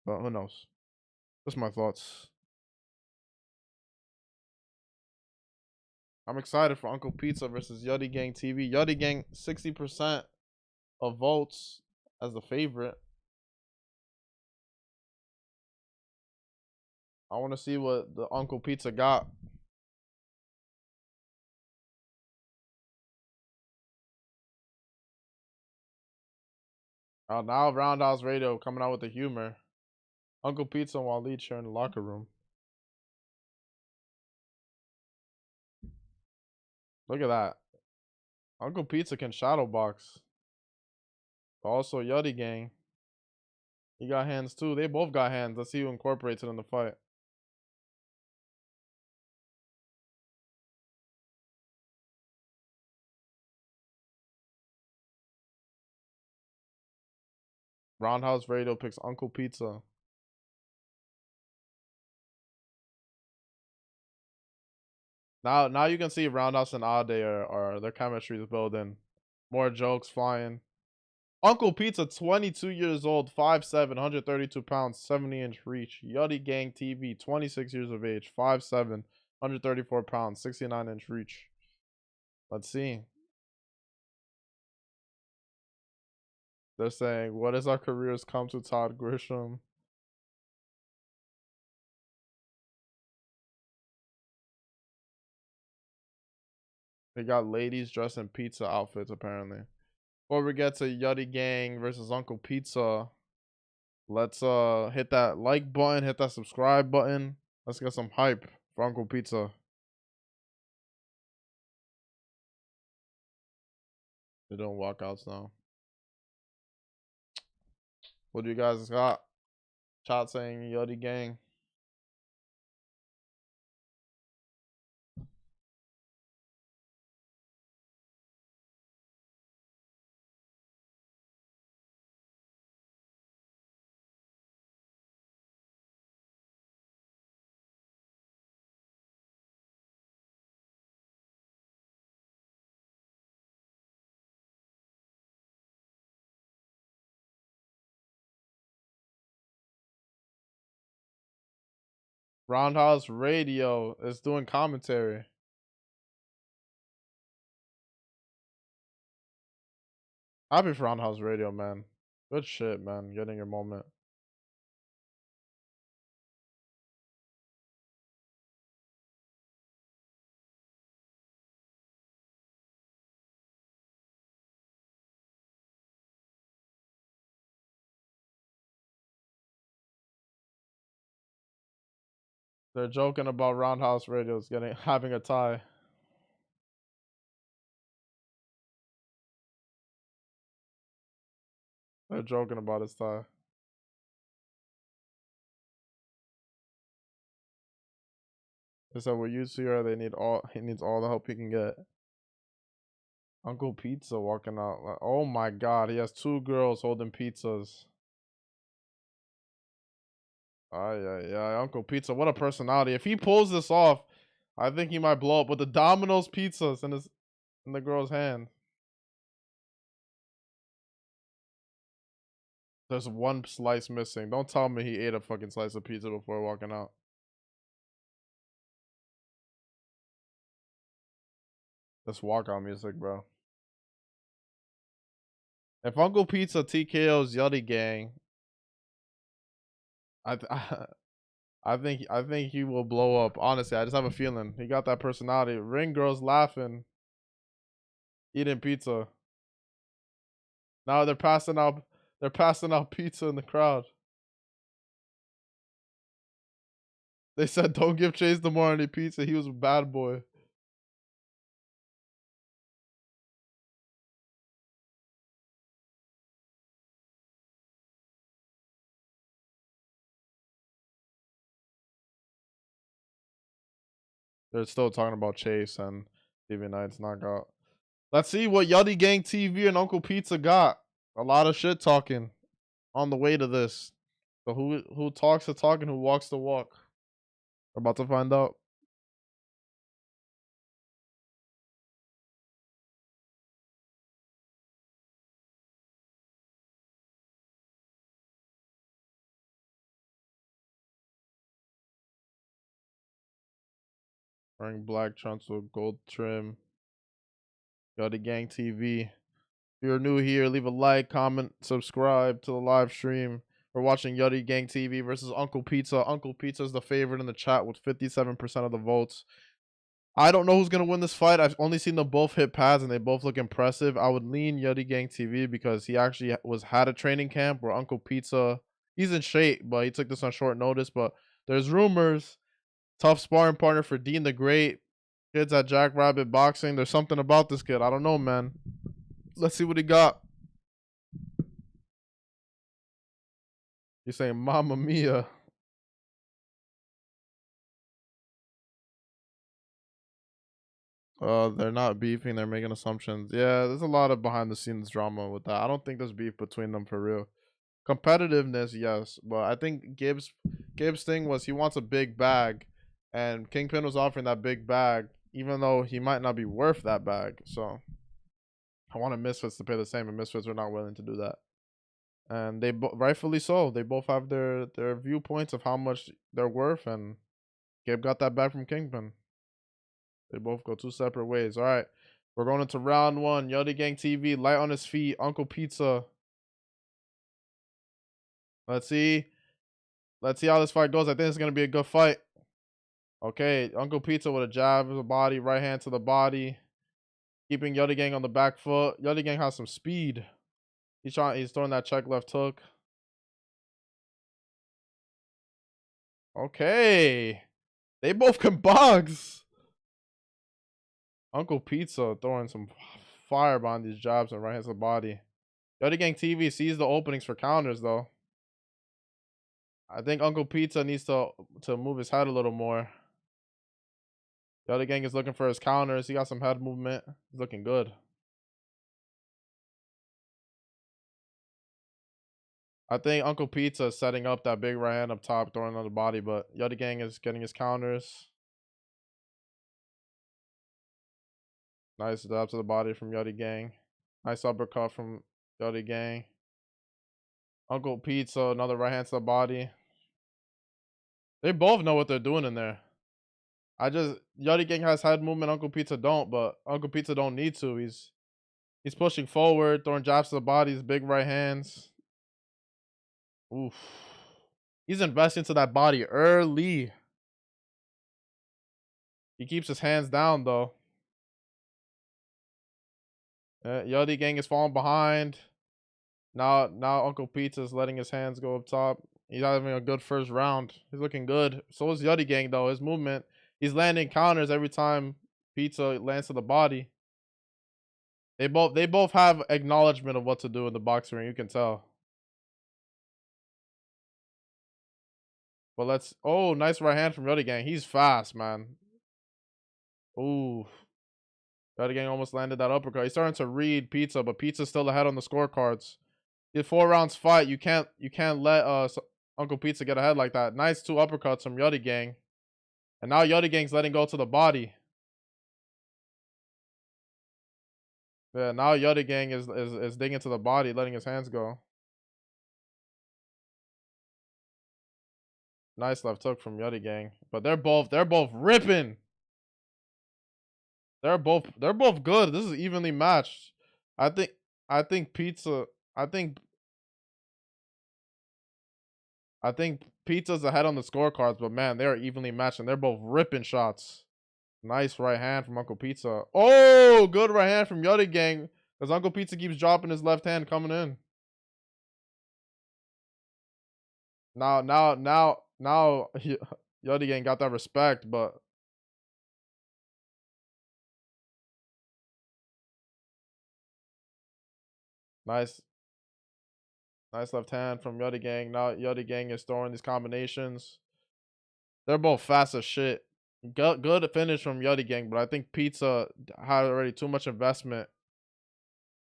But who knows? Just my thoughts. I'm excited for Uncle Pizza versus Yeti Gang TV. Yeti Gang 60% of votes as the favorite. I want to see what the Uncle Pizza got. Now Roundhouse Radio coming out with the humor. Uncle Pizza and Walid sharing the locker room. Look at that. Uncle Pizza can shadow box. Also, Yeti Gang. He got hands too. They both got hands. Let's see who incorporates it in the fight. Roundhouse Radio picks Uncle Pizza. Now you can see Roundhouse and Ade are their chemistry is building. More jokes flying. Uncle Pizza, 22 years old, 5'7", 132 pounds, 70-inch reach. Yeti Gang TV, 26 years of age, 5'7", 134 pounds, 69-inch reach. Let's see. They're saying, what is our careers come to Todd Grisham? They got ladies dressed in pizza outfits, apparently. Before we get to Yeti Gang versus Uncle Pizza, let's hit that like button, hit that subscribe button. Let's get some hype for Uncle Pizza. They're doing walkouts now. What do you guys got? Chat saying Yeti Gang. Roundhouse Radio is doing commentary. Happy for Roundhouse Radio, man. Good shit, man. Getting your moment. They're joking about Roundhouse Radio's having a tie. They're joking about his tie. They said with you here, he needs all the help he can get. Uncle Pizza walking out. Like, oh my god, he has two girls holding pizzas. Yeah, Uncle Pizza, what a personality. If he pulls this off, I think he might blow up with the Domino's pizzas in the girl's hand. There's one slice missing. Don't tell me he ate a fucking slice of pizza before walking out. That's walkout music, bro. If Uncle Pizza TKO's Yeti Gang, I I think he will blow up. Honestly, I just have a feeling he got that personality. Ring girls laughing, eating pizza. Now they're passing out. They're passing out pizza in the crowd. They said, "Don't give Chase the more any pizza. He was a bad boy." They're still talking about Chase and TV Knight's knockout. Let's see what Yeti Gang TV and Uncle Pizza got. A lot of shit talking on the way to this. So who talks the talk and who walks the walk? We're about to find out. Wearing black trunks with gold trim. Yeti Gang TV. If you're new here, leave a like, comment, subscribe to the live stream. We're watching Yeti Gang TV versus Uncle Pizza. Uncle Pizza is the favorite in the chat with 57% of the votes. I don't know who's going to win this fight. I've only seen them both hit pads and they both look impressive. I would lean Yeti Gang TV because he actually had a training camp where Uncle Pizza, he's in shape, but he took this on short notice. But there's rumors, tough sparring partner for Dean the Great, kids at Jackrabbit Boxing. There's something about this kid. I don't know, man. Let's see what he got. You're saying Mamma Mia. They're not beefing. They're making assumptions. Yeah, there's a lot of behind the scenes drama with that. I don't think there's beef between them for real. Competitiveness, yes, but I think Gibbs' thing was he wants a big bag, and Kingpin was offering that big bag, even though he might not be worth that bag. So I wanted Misfits to pay the same, and Misfits are not willing to do that. And they rightfully so. They both have their viewpoints of how much they're worth, and Gabe got that back from Kingpin. They both go two separate ways. All right, we're going into round one. Yeti Gang TV, light on his feet. Uncle Pizza. Let's see. Let's see how this fight goes. I think it's gonna be a good fight. Okay, Uncle Pizza with a jab to the body, right hand to the body, keeping Yeti Gang on the back foot. Yeti Gang has some speed. He's throwing that check left hook. Okay, they both can box. Uncle Pizza throwing some fire behind these jabs and right hands to the body. Yeti Gang TV sees the openings for counters though. I think Uncle Pizza needs to move his head a little more. Yeti Gang is looking for his counters. He got some head movement. He's looking good. I think Uncle Pizza is setting up that big right hand up top, throwing on the body, but Yeti Gang is getting his counters. Nice jab to the body from Yeti Gang. Nice uppercut from Yeti Gang. Uncle Pizza, another right hand to the body. They both know what they're doing in there. Yeti Gang has head movement, Uncle Pizza don't, but Uncle Pizza don't need to. He's pushing forward, throwing jabs to the body, his big right hands. Oof. He's investing to that body early. He keeps his hands down though. Yeti Gang is falling behind. Now Uncle Pizza is letting his hands go up top. He's having a good first round. He's looking good. So is Yeti Gang though. His movement. He's landing counters every time Pizza lands to the body. They both have acknowledgement of what to do in the boxing ring. You can tell. But nice right hand from Yeti Gang. He's fast, man. Ooh. Yeti Gang almost landed that uppercut. He's starting to read Pizza, but Pizza's still ahead on the scorecards. In 4 rounds fight, you can't let Uncle Pizza get ahead like that. Nice 2 uppercuts from Yeti Gang. And now Yeti Gang's letting go to the body. Yeah, now Yeti Gang is digging to the body, letting his hands go. Nice left hook from Yeti Gang. But they're both ripping. They're both good. This is evenly matched. I think Pizza I think Pizza's ahead on the scorecards, but man, they are evenly matched and they're both ripping shots. Nice right hand from Uncle Pizza. Oh, good right hand from Yeti Gang. Because Uncle Pizza keeps dropping his left hand coming in. Now, Yeti Gang got that respect, but nice left hand from Yeti Gang. Now Yeti Gang is throwing these combinations. They're both fast as shit. Good finish from Yeti Gang, but I think Pizza had already too much investment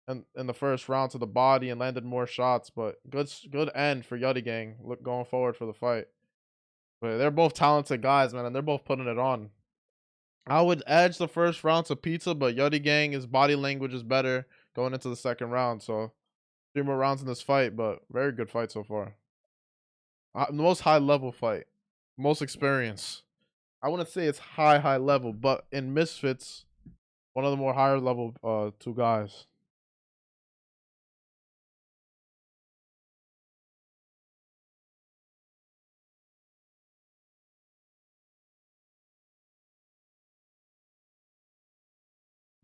in the first round to the body and landed more shots. But good end for Yeti Gang. Going forward for the fight. But they're both talented guys, man, and they're both putting it on. I would edge the first round to Pizza, but Yeti Gang, his body language is better going into the second round. So 3 more rounds in this fight, but very good fight so far. Most high level fight, most experience. I wouldn't say it's high level, but in Misfits, one of the more higher level 2 guys.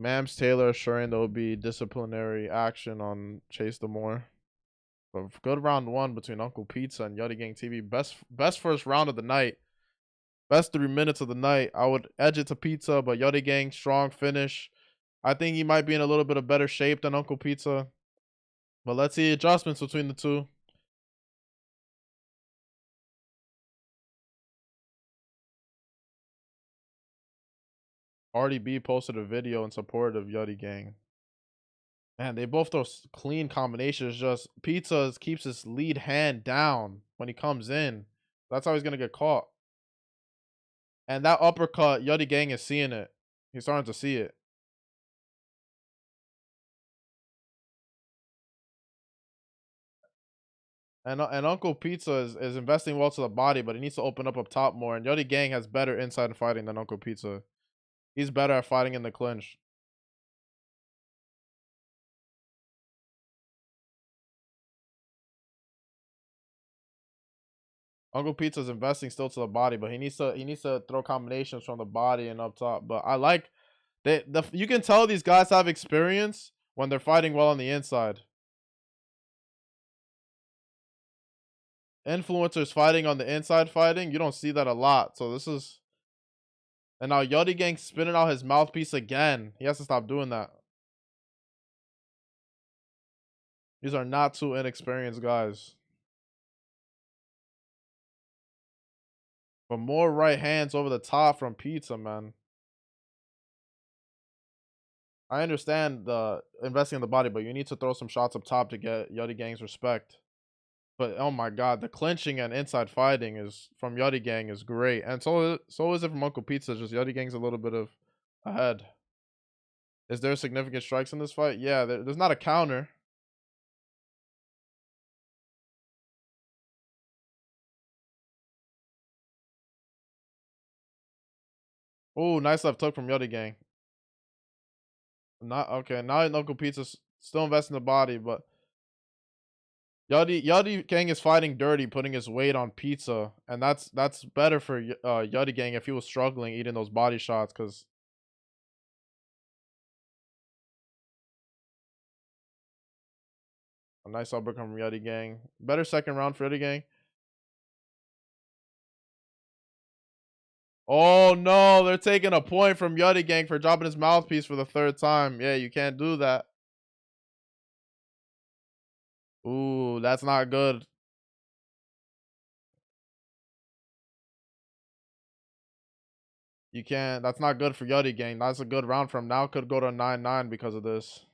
Mams Taylor assuring there will be disciplinary action on Chase Demore. But good round 1 between Uncle Pizza and Yeti Gang TV. Best first round of the night. Best 3 minutes of the night. I would edge it to Pizza, but Yeti Gang, strong finish. I think he might be in a little bit of better shape than Uncle Pizza. But let's see adjustments between the two. RDB posted a video in support of Yeti Gang. Man, they both throw clean combinations. Just Pizza keeps his lead hand down when he comes in. That's how he's gonna get caught. And that uppercut, Yeti Gang is seeing it. He's starting to see it. And Uncle Pizza is investing well to the body, but he needs to open up top more. And Yeti Gang has better inside fighting than Uncle Pizza. He's better at fighting in the clinch. Uncle Pizza's investing still to the body, but he needs to throw combinations from the body and up top. But I like you can tell these guys have experience when they're fighting well on the inside. Influencers fighting on the inside fighting, you don't see that a lot. So this is, and now Yodi Gang spinning out his mouthpiece again. He has to stop doing that. These are not two inexperienced guys. But more right hands over the top from Pizza, man. I understand the investing in the body, but you need to throw some shots up top to get Yodi Gang's respect. But oh my god, the clinching and inside fighting is from Yeti Gang is great, and so is it from Uncle Pizza. Just Yeti Gang's a little bit of ahead. Is there significant strikes in this fight? Yeah, there's not a counter. Oh, nice left hook from Yeti Gang. Not okay. Now Uncle Pizza's still investing the body, but Yeti Gang is fighting dirty, putting his weight on Pizza, and that's better for Yeti Gang if he was struggling eating those body shots, because. A nice uppercut from Yeti Gang. Better second round for Yeti Gang. Oh no, they're taking a point from Yeti Gang for dropping his mouthpiece for the third time. Yeah, you can't do that. Ooh, that's not good. You can't. That's not good for Yeti Gang. That's a good round from now. Could go to 9-9 because of this.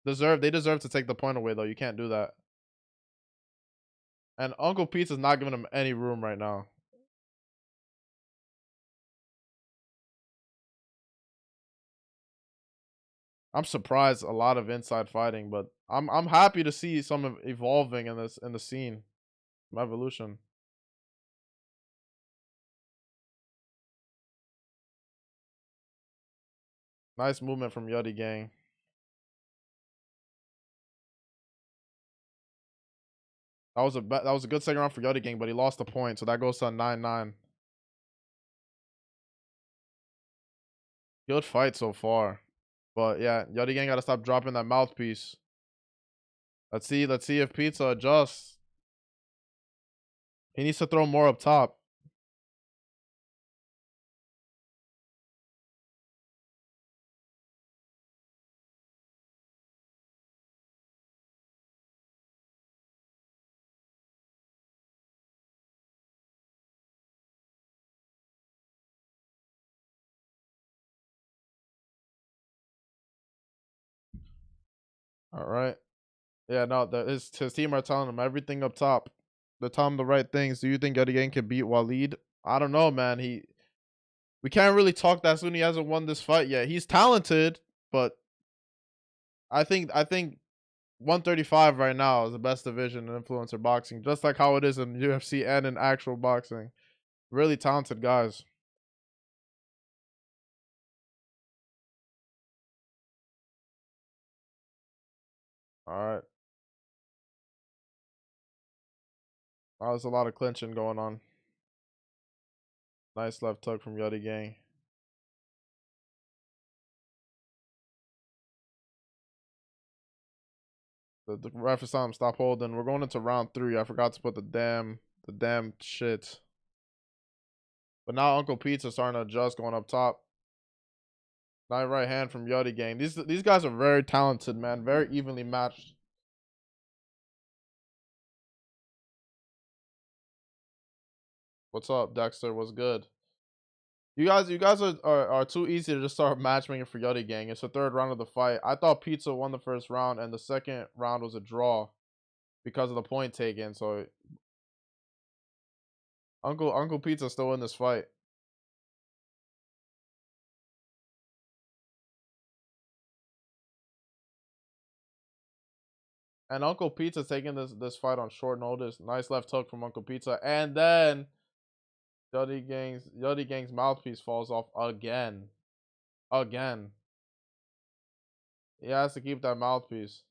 They deserve to take the point away though. You can't do that. And Uncle Pizza's not giving him any room right now. I'm surprised a lot of inside fighting, but I'm happy to see some evolving in the scene. Evolution. Nice movement from Yeti Gang. That was a good second round for Yeti Gang, but he lost the point, so that goes to 9-9. Good fight so far. But yeah, Yeti Gang gotta stop dropping that mouthpiece. Let's see if Pizza adjusts. He needs to throw more up top. All right. Yeah, no, his team are telling him everything up top. They're telling him the right things. Do you think Yeti Gang can beat Walid? I don't know, man. We can't really talk that soon. He hasn't won this fight yet. He's talented, but I think 135 right now is the best division in influencer boxing, just like how it is in UFC and in actual boxing. Really talented guys. All right. Oh, there's a lot of clinching going on. Nice left hook from Yeti Gang. The ref is telling him stop holding. We're going into round 3. I forgot to put the damn shit. But now Uncle Pizza's starting to adjust, going up top. Nice right hand from Yeti Gang. These guys are very talented, man. Very evenly matched. What's up, Dexter? What's good? You guys are too easy to just start matchmaking for Yeti Gang. It's the third round of the fight. I thought Pizza won the first round, and the second round was a draw because of the point taken. So Uncle Pizza's still in this fight. And Uncle Pizza's taking this fight on short notice. Nice left hook from Uncle Pizza. And then Yeti Gang's mouthpiece falls off again. Again. He has to keep that mouthpiece.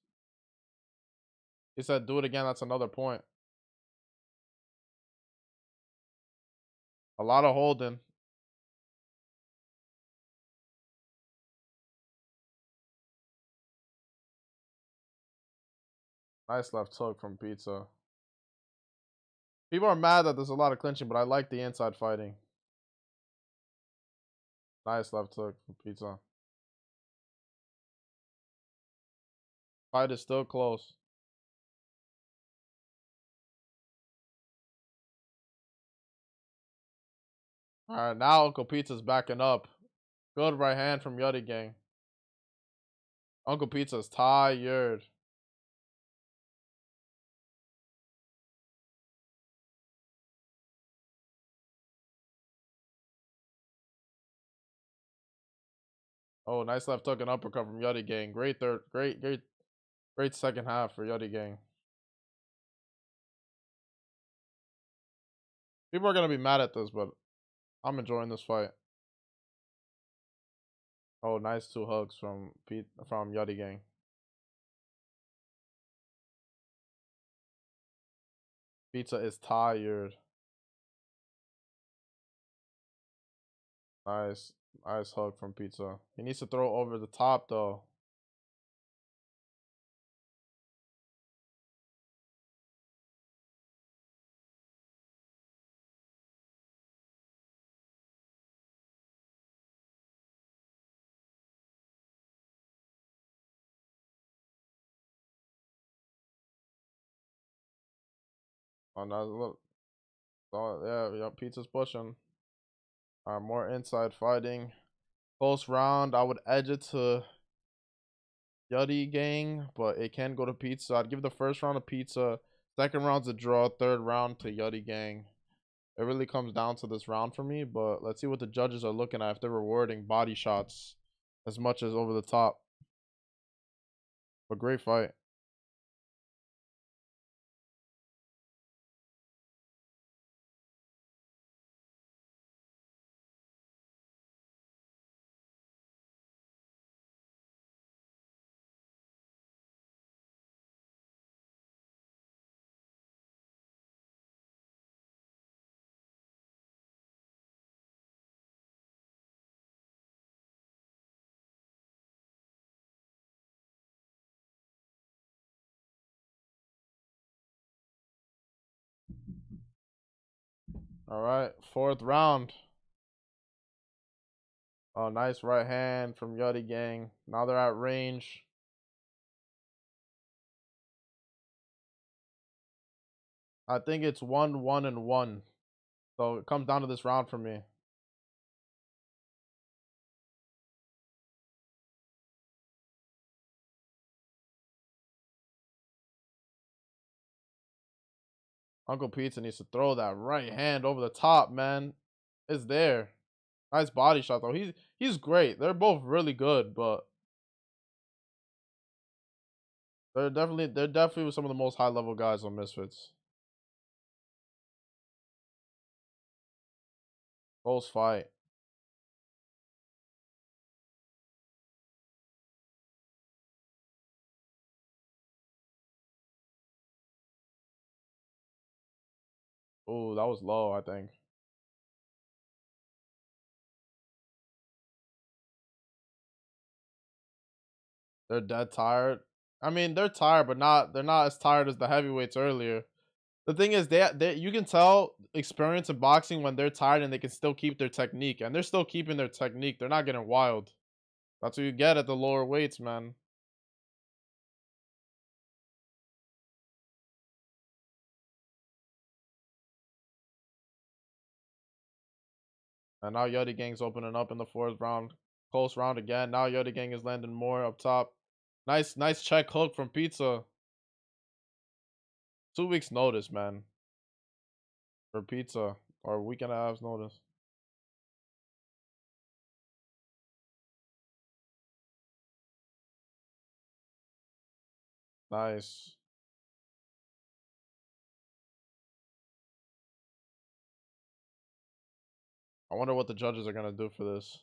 He said do it again, that's another point. A lot of holding. Nice left hook from Pizza. People are mad that there's a lot of clinching, but I like the inside fighting. Nice left hook from Pizza. Fight is still close. Alright, now Uncle Pizza's backing up. Good right hand from Yeti Gang. Uncle Pizza's tired. Oh, nice left hook and uppercut from Yeti Gang. Great third, great second half for Yeti Gang. People are gonna be mad at this, but I'm enjoying this fight. Oh, nice two hooks from Yeti Gang. Pizza is tired. Nice, nice hook from Pizza. He needs to throw over the top though. Oh, nice look. Oh, yeah, Pizza's pushing. More inside fighting. Close round. I would edge it to Yeti Gang, but it can go to Pizza. I'd give the first round to Pizza. Second round's a draw. Third round to Yeti Gang. It really comes down to this round for me, but let's see what the judges are looking at if they're rewarding body shots as much as over the top. But great fight. All right, fourth round. Oh, nice right hand from Yeti Gang. Now they're at range. I think it's 1-1-1. So it comes down to this round for me. Uncle Pizza needs to throw that right hand over the top, man. It's there. Nice body shot though. He's great. They're both really good, but they're definitely some of the most high level guys on Misfits. Close fight. Ooh, that was low, I think. They're dead tired. I mean, they're tired, but they're not as tired as the heavyweights earlier. The thing is, they you can tell experience in boxing when they're tired and they can still keep their technique, and they're still keeping their technique. They're not getting wild. That's what you get at the lower weights, man. And now Yeti Gang's opening up in the 4th round. Close round again. Now Yeti Gang is landing more up top. Nice check hook from Pizza. 2 weeks notice, man. For Pizza. Or a week and a half's notice. Nice. I wonder what the judges are gonna do for this.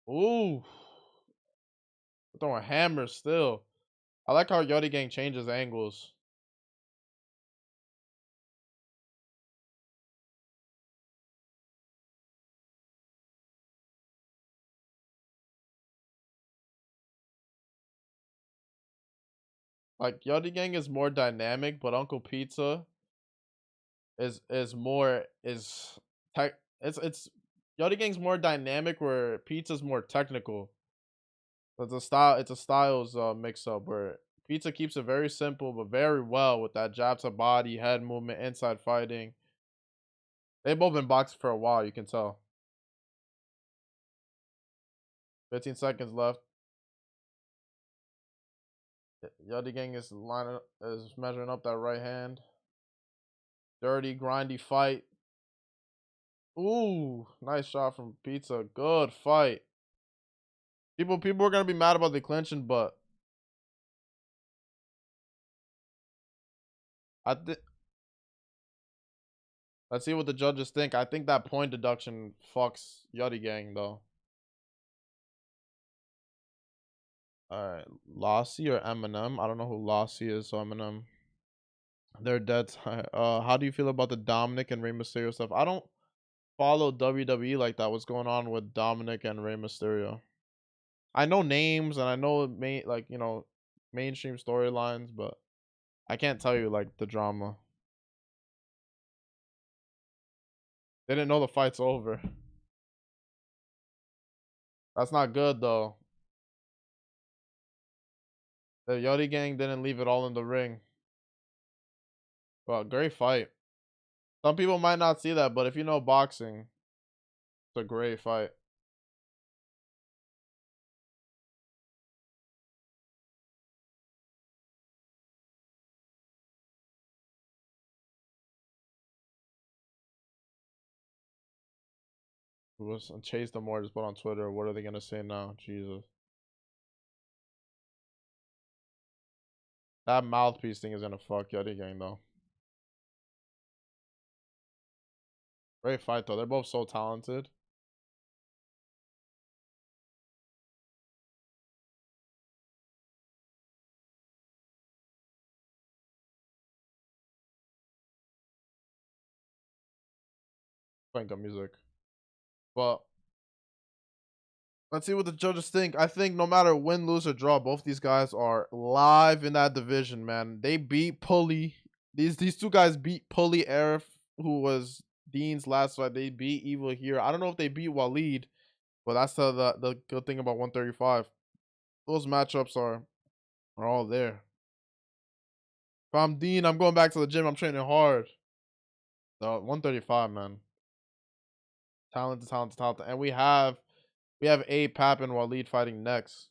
Ooh. Throwing hammers still. I like how Yeti Gang changes angles. Like Yeti Gang is more dynamic, but Uncle Pizza is more is tech. It's Yeti Gang's more dynamic, where Pizza's more technical. It's a style. It's a styles mix up where Pizza keeps it very simple but very well with that jab to body, head movement, inside fighting. They've both been boxing for a while. You can tell. 15 seconds left. Yeti Gang is measuring up that right hand. Dirty, grindy fight. Ooh, nice shot from Pizza. Good fight. People are gonna be mad about the clinching, but I think let's see what the judges think. I think that point deduction fucks Yeti Gang though. Alright, Lassie or Eminem? I don't know who Lassie is, so Eminem. They're dead. How do you feel about the Dominic and Rey Mysterio stuff? I don't follow WWE like that. What's going on with Dominic and Rey Mysterio? I know names and I know mainstream storylines, but I can't tell you like the drama. They didn't know the fight's over. That's not good though. The Yeti Gang didn't leave it all in the ring. Well, great fight. Some people might not see that, but if you know boxing, it's a great fight. It was Chase the more just put on Twitter. What are they gonna say now? Jesus. That mouthpiece thing is gonna fuck Yeti Gang though. Great fight though. They're both so talented. Playing good music. But let's see what the judges think. I think no matter win, lose, or draw, both these guys are live in that division, man. They beat Pulley. These two guys beat Pulley Arif, who was Dean's last fight. They beat Evil here. I don't know if they beat Walid, but that's the good thing about 135. Those matchups are all there. If I'm Dean, I'm going back to the gym. I'm training hard. 135, man. Talented. And we have Ipap and Walid fighting next.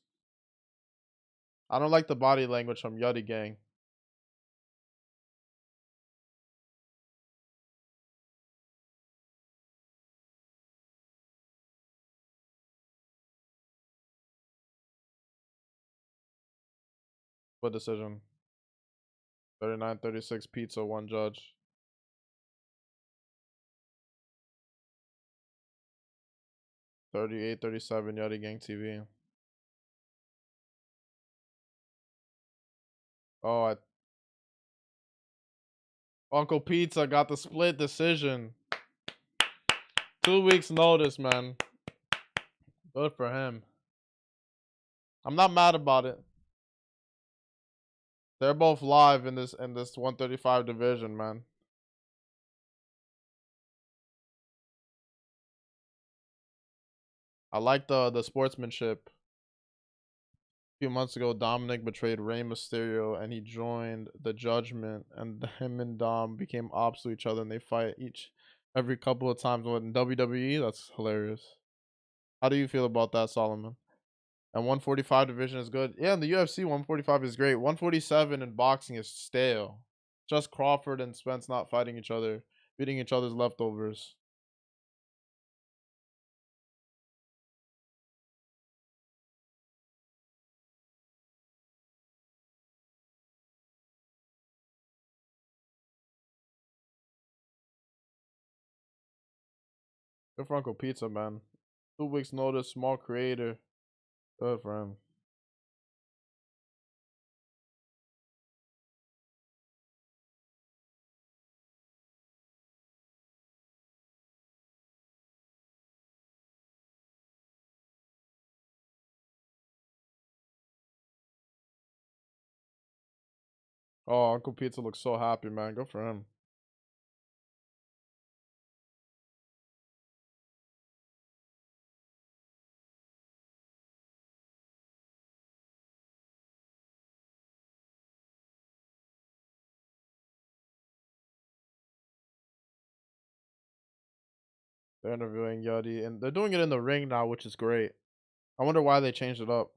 I don't like the body language from Yeti Gang. Split decision. 39-36 Pizza, one judge. 38-37 Yeti Gang TV. Oh, Uncle Pizza got the split decision. 2 weeks notice, man. Good for him. I'm not mad about it. They're both live in this 135 division, man. I like the sportsmanship. A few months ago, Dominic betrayed Rey Mysterio and he joined the Judgment, and him and Dom became ops to each other and they fight every couple of times in WWE. That's hilarious. How do you feel about that, Solomon? And 145 division is good. Yeah, in the UFC, 145 is great. 147 in boxing is stale. Just Crawford and Spence not fighting each other, beating each other's leftovers. Good for Uncle Pizza, man. 2 weeks notice, small creator. Good for him. Oh, Uncle Pizza looks so happy, man. Good for him. They're interviewing Yeti, and they're doing it in the ring now, which is great. I wonder why they changed it up.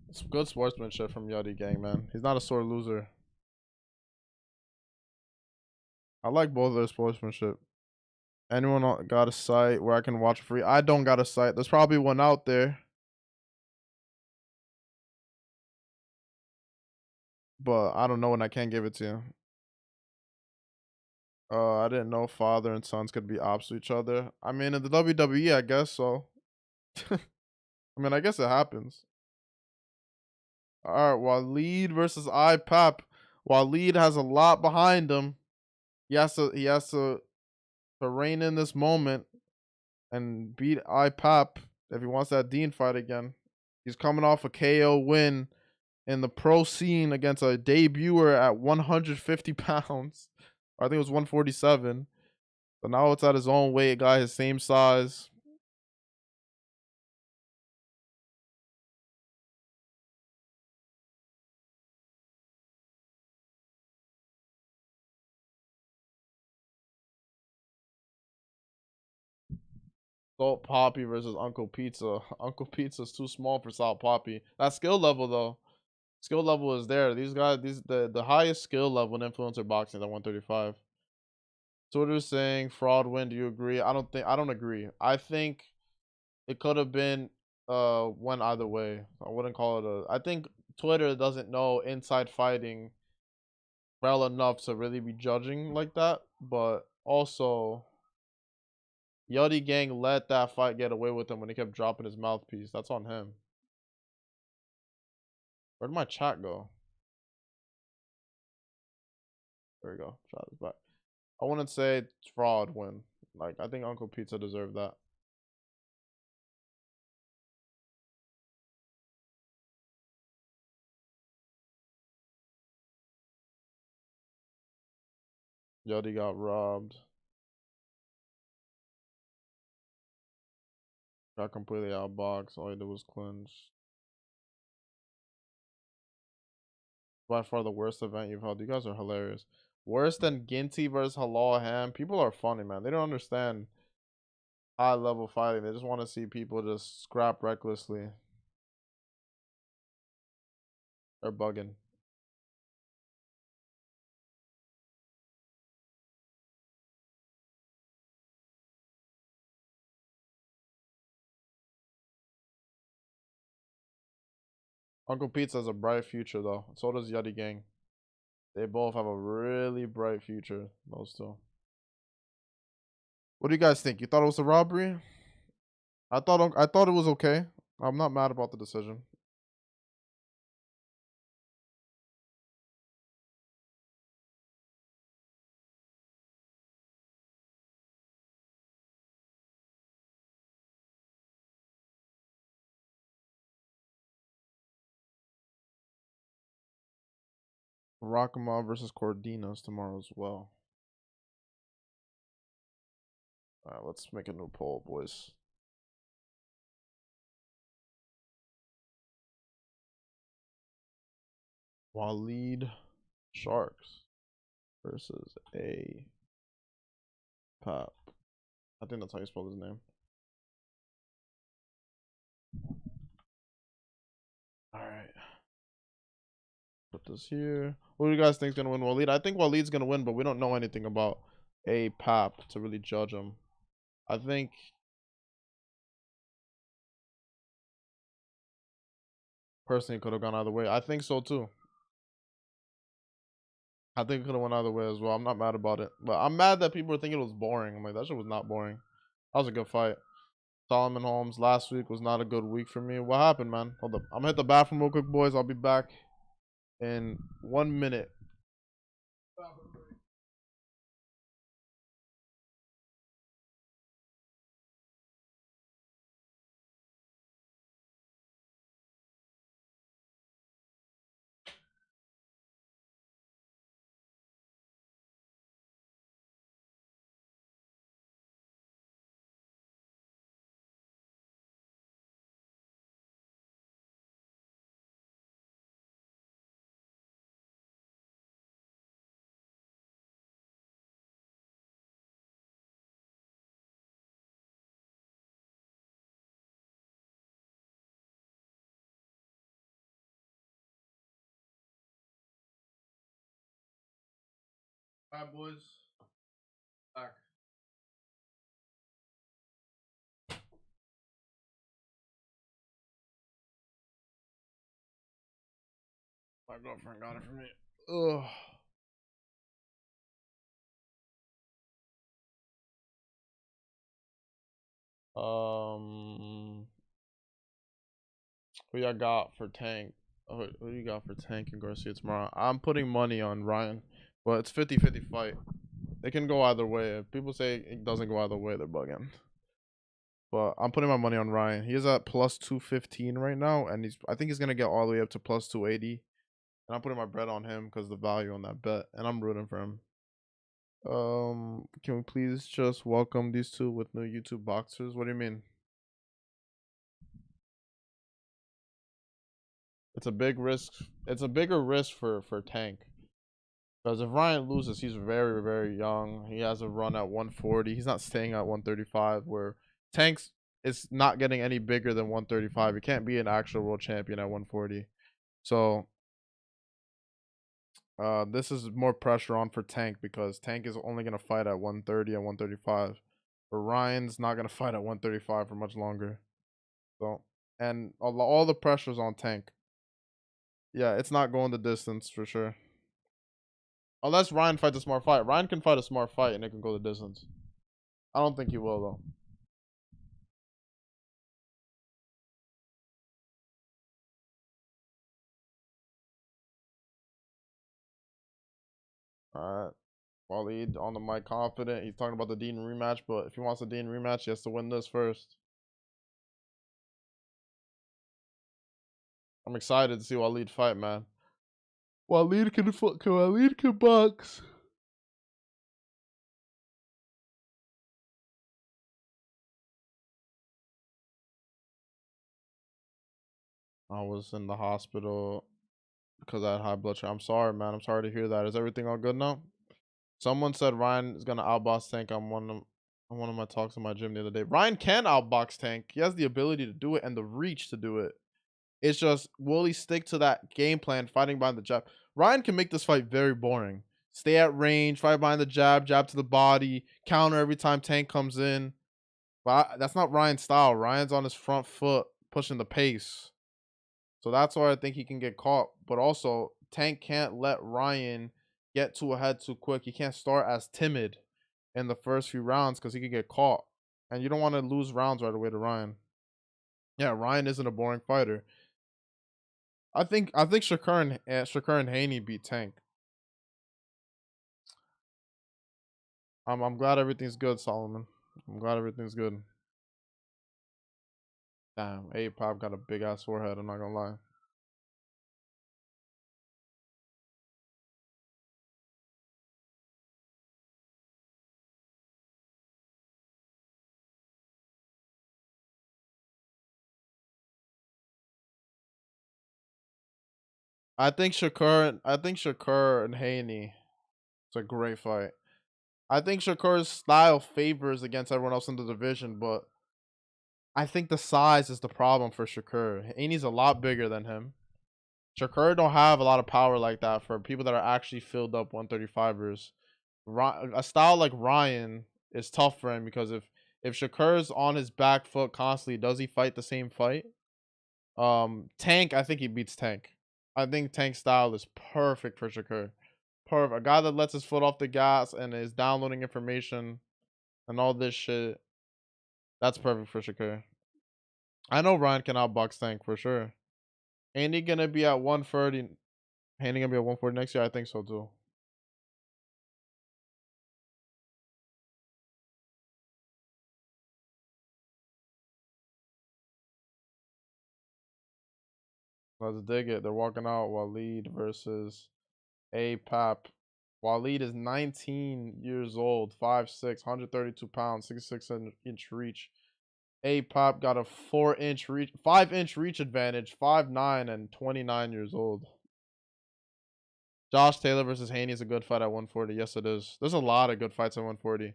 It's good sportsmanship from Yeti gang, man. He's not a sore loser. I like both of their sportsmanship. Anyone got a site where I can watch free? I don't got a site. There's probably one out there, but I don't know when I can't give it to you. I didn't know father and sons could be ops to each other. I mean, in the WWE, I guess so. I mean, I guess it happens. All right, Walid versus Ipap. Walid has a lot behind him. He has to rein in this moment and beat Ipap if he wants that Dean fight again. He's coming off a KO win in the pro scene against a debuter at 150 pounds. I think it was 147. So now it's at his own weight, a guy his same size. Salt Poppy versus Uncle Pizza. Uncle Pizza's too small for Salt Poppy. That skill level though. Skill level is there. These guys, the highest skill level in influencer boxing at 135. Twitter's saying fraud win. Do you agree? I don't agree. I think it could have been went either way. I wouldn't call it a I think Twitter doesn't know inside fighting well enough to really be judging like that. But also Yachty Gang let that fight get away with him when he kept dropping his mouthpiece. That's on him. Where'd my chat go? There we go. Chat is back. I wouldn't say fraud win. Like I think Uncle Pizza deserved that. Yachty got robbed. Got completely outboxed. All he did was clinch. By far the worst event you've held. You guys are hilarious. Worse than Ginty versus Halal Ham. People are funny, man. They don't understand high level fighting. They just want to see people just scrap recklessly. They're bugging. Uncle Pizza has a bright future though. So does Yeti Gang. They both have a really bright future. Those two. What do you guys think? You thought it was a robbery? I thought it was okay. I'm not mad about the decision. Rakama versus Cordinas tomorrow as well. All right, let's make a new poll, boys. Walid Sharks versus Ipap. I think that's how you spell his name. All right. Put this here. Who do you guys think is gonna win, Walid? I think Walid's gonna win, but we don't know anything about Ipap to really judge him. I think personally could have gone either way. I think so too. I think it could have went either way as well. I'm not mad about it, but I'm mad that people are thinking it was boring. I'm like, that shit was not boring. That was a good fight. Solomon Holmes last week was not a good week for me. What happened, man? Hold up. I'm gonna hit the bathroom real quick, boys. I'll be back in 1 minute. All right, boys. Back. My girlfriend got it for me. Ugh. Who y'all got for Tank? Who you got for Tank and Garcia tomorrow? I'm putting money on Ryan. Well, it's 50-50 fight. It can go either way. If people say it doesn't go either way, they're bugging. But I'm putting my money on Ryan. He is at plus 215 right now, and I think he's gonna get all the way up to plus 280. And I'm putting my bet on him because the value on that bet, and I'm rooting for him. Can we please just welcome these two with new YouTube boxers? What do you mean? It's a big risk. It's a bigger risk for Tank. Because if Ryan loses, he's very, very young. He has a run at 140. He's not staying at 135, where Tank's is not getting any bigger than 135. He can't be an actual world champion at 140. So this is more pressure on for Tank because Tank is only going to fight at 130 and 135. But Ryan's not going to fight at 135 for much longer. So, and all the pressure's on Tank. Yeah, it's not going the distance for sure. Unless Ryan fights a smart fight. Ryan can fight a smart fight and it can go the distance. I don't think he will, though. Alright. Walid on the mic confident. He's talking about the Dean rematch, but if he wants a Dean rematch, he has to win this first. I'm excited to see Walid fight, man. Walid can box. I was in the hospital because I had high blood sugar. I'm sorry, man. I'm sorry to hear that. Is everything all good now? Someone said Ryan is gonna outbox Tank on one of my talks in my gym the other day. Ryan can outbox Tank. He has the ability to do it and the reach to do it. It's just, will he stick to that game plan, fighting behind the jab? Ryan can make this fight very boring. Stay at range, fight behind the jab, jab to the body, counter every time Tank comes in. But that's not Ryan's style. Ryan's on his front foot, pushing the pace. So that's why I think he can get caught. But also, Tank can't let Ryan get too ahead too quick. He can't start as timid in the first few rounds because he could get caught. And you don't want to lose rounds right away to Ryan. Yeah, Ryan isn't a boring fighter. I think Shakur and Haney beat Tank. I'm glad everything's good, Solomon. I'm glad everything's good. Damn, Ipap got a big ass forehead. I'm not gonna lie. Shakur and Haney. It's a great fight. I think Shakur's style favors against everyone else in the division, but I think the size is the problem for Shakur. Haney's a lot bigger than him. Shakur don't have a lot of power like that for people that are actually filled up 135ers. A style like Ryan is tough for him because if Shakur's on his back foot constantly, does he fight the same fight? Tank, I think he beats Tank. I think Tank's style is perfect for Shakur. Perfect. A guy that lets his foot off the gas and is downloading information and all this shit. That's perfect for Shakur. I know Ryan can outbox Tank for sure. Ain't he gonna be at 130? Ain't he gonna be at 140 next year? I think so too. Let's dig it. They're walking out Walid versus Ipap. Walid is 19 years old, 5'6", 132 pounds, 66-inch reach. Ipap got a 4-inch reach, 5-inch reach advantage, 5'9", and 29 years old. Josh Taylor versus Haney is a good fight at 140. Yes, it is. There's a lot of good fights at 140.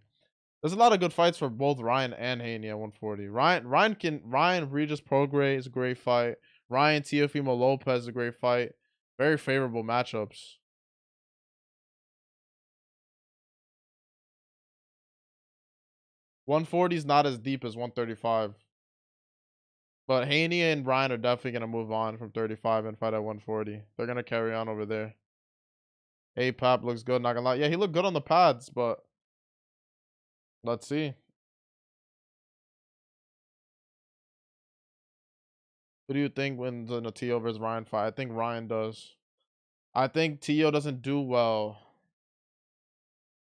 There's a lot of good fights for both Ryan and Haney at 140. Ryan Regis Prograis is a great fight. Ryan Teofimo Lopez is a great fight. Very favorable matchups. 140 is not as deep as 135. But Haney and Ryan are definitely going to move on from 35 and fight at 140. They're going to carry on over there. Ipap looks good, not going to lie. Yeah, he looked good on the pads, but let's see. Who do you think wins in a Tio versus Ryan fight? I think Ryan does. I think Tio doesn't do well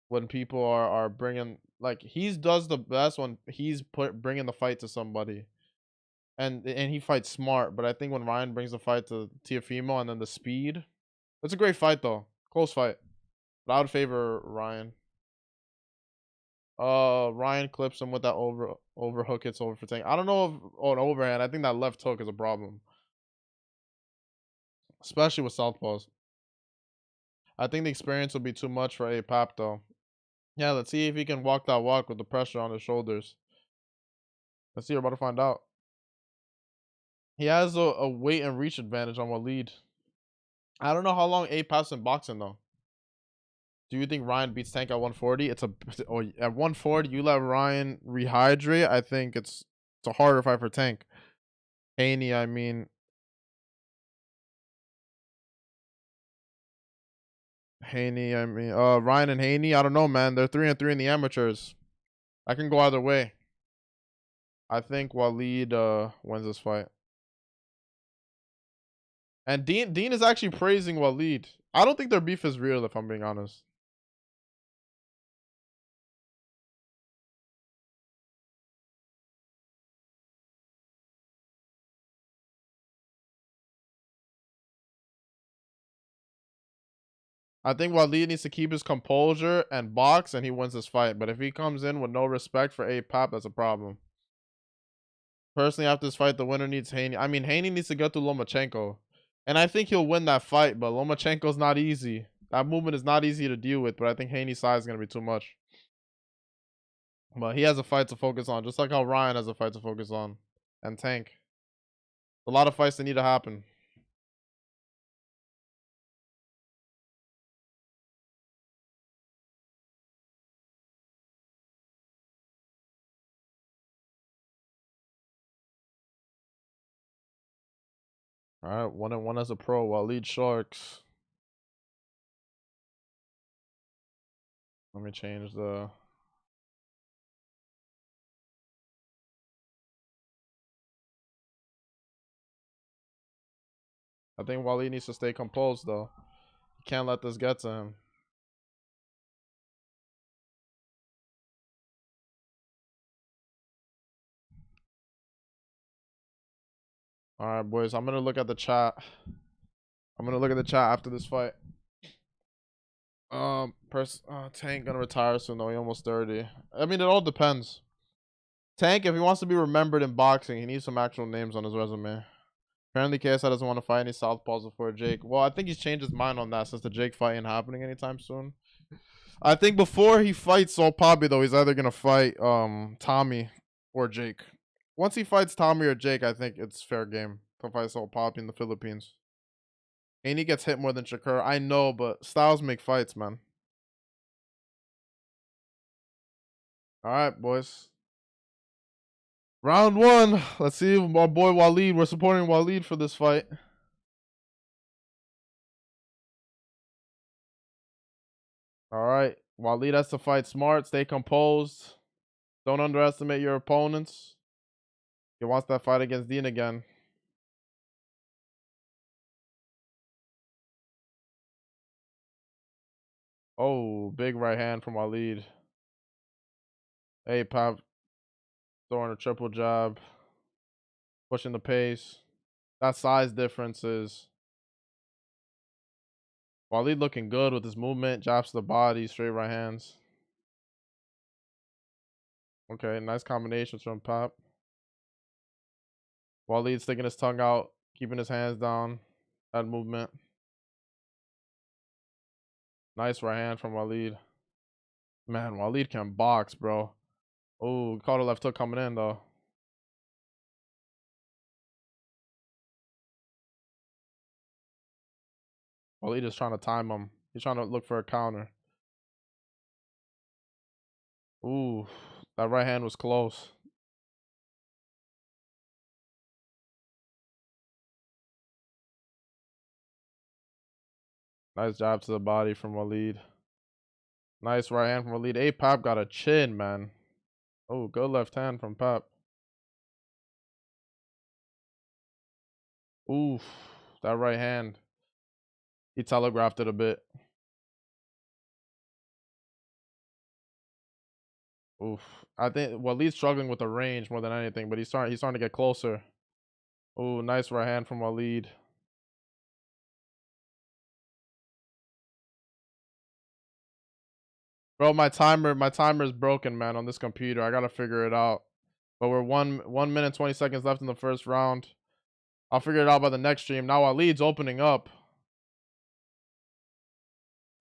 when people are bringing, like, he does the best when he's bringing the fight to somebody. And he fights smart, but I think when Ryan brings the fight to Teofimo and then the speed, it's a great fight though. Close fight. But I would favor Ryan. Ryan clips him with that overhook, hits over for Tank. I don't know if an overhand. I think that left hook is a problem, especially with southpaws. I think the experience will be too much for Ipap though. Yeah, let's see if he can walk that walk with the pressure on his shoulders. Let's see. We're about to find out. He has a weight and reach advantage on Walid. I don't know how long Ipap's in boxing though. Do you think Ryan beats Tank at 140? At 140 you let Ryan rehydrate. I think it's a harder fight for Tank. Haney, I mean Ryan and Haney. I don't know, man. They're 3-3 in the amateurs. I can go either way. I think Walid wins this fight. And Dean is actually praising Walid. I don't think their beef is real, if I'm being honest. I think Walid needs to keep his composure and box, and he wins this fight. But if he comes in with no respect for Ipap, that's a problem. Personally, after this fight, the winner needs Haney. I mean, Haney needs to go through Lomachenko. And I think he'll win that fight, but Lomachenko's not easy. That movement is not easy to deal with, but I think Haney's size is going to be too much. But he has a fight to focus on, just like how Ryan has a fight to focus on. And Tank. A lot of fights that need to happen. All right, 1-1 as a pro. Walid Sharks. Let me change the. I think Walid needs to stay composed, though. He can't let this get to him. All right, boys. I'm going to look at the chat. I'm going to look at the chat after this fight. Tank gonna retire soon though. He almost 30. I mean, it all depends. Tank, if he wants to be remembered in boxing, he needs some actual names on his resume. Apparently, KSI doesn't want to fight any southpaws before Jake. Well, I think he's changed his mind on that since the Jake fight ain't happening anytime soon. I think before he fights Soul Poppy, though, he's either gonna fight Tommy or Jake. Once he fights Tommy or Jake, I think it's fair game to fight Soul Poppy in the Philippines. And he gets hit more than Shakur. I know, but styles make fights, man. All right, boys. Round 1. Let's see our boy Walid. We're supporting Walid for this fight. All right. Walid has to fight smart. Stay composed. Don't underestimate your opponents. He wants that fight against Dean again. Oh, big right hand from Walid. Ipap throwing a triple jab. Pushing the pace. That size difference is... Walid looking good with his movement. Jabs to the body. Straight right hands. Okay, nice combinations from Pap. Walid sticking his tongue out. Keeping his hands down. That movement. Nice right hand from Walid. Man, Walid can box, bro. Oh, caught a left hook coming in, though. Walid is trying to time him. He's trying to look for a counter. Ooh, that right hand was close. Nice jab to the body from Walid. Nice right hand from Walid. Ipap got a chin, man. Oh, good left hand from Pap. Oof, that right hand. He telegraphed it a bit. Oof. I think Walid's struggling with the range more than anything, but he's starting to get closer. Oh, nice right hand from Walid. Bro, my timer's broken, man, on this computer. I gotta figure it out. But we're 1 minute 20 seconds left in the first round. I'll figure it out by the next stream. Now Walid's opening up.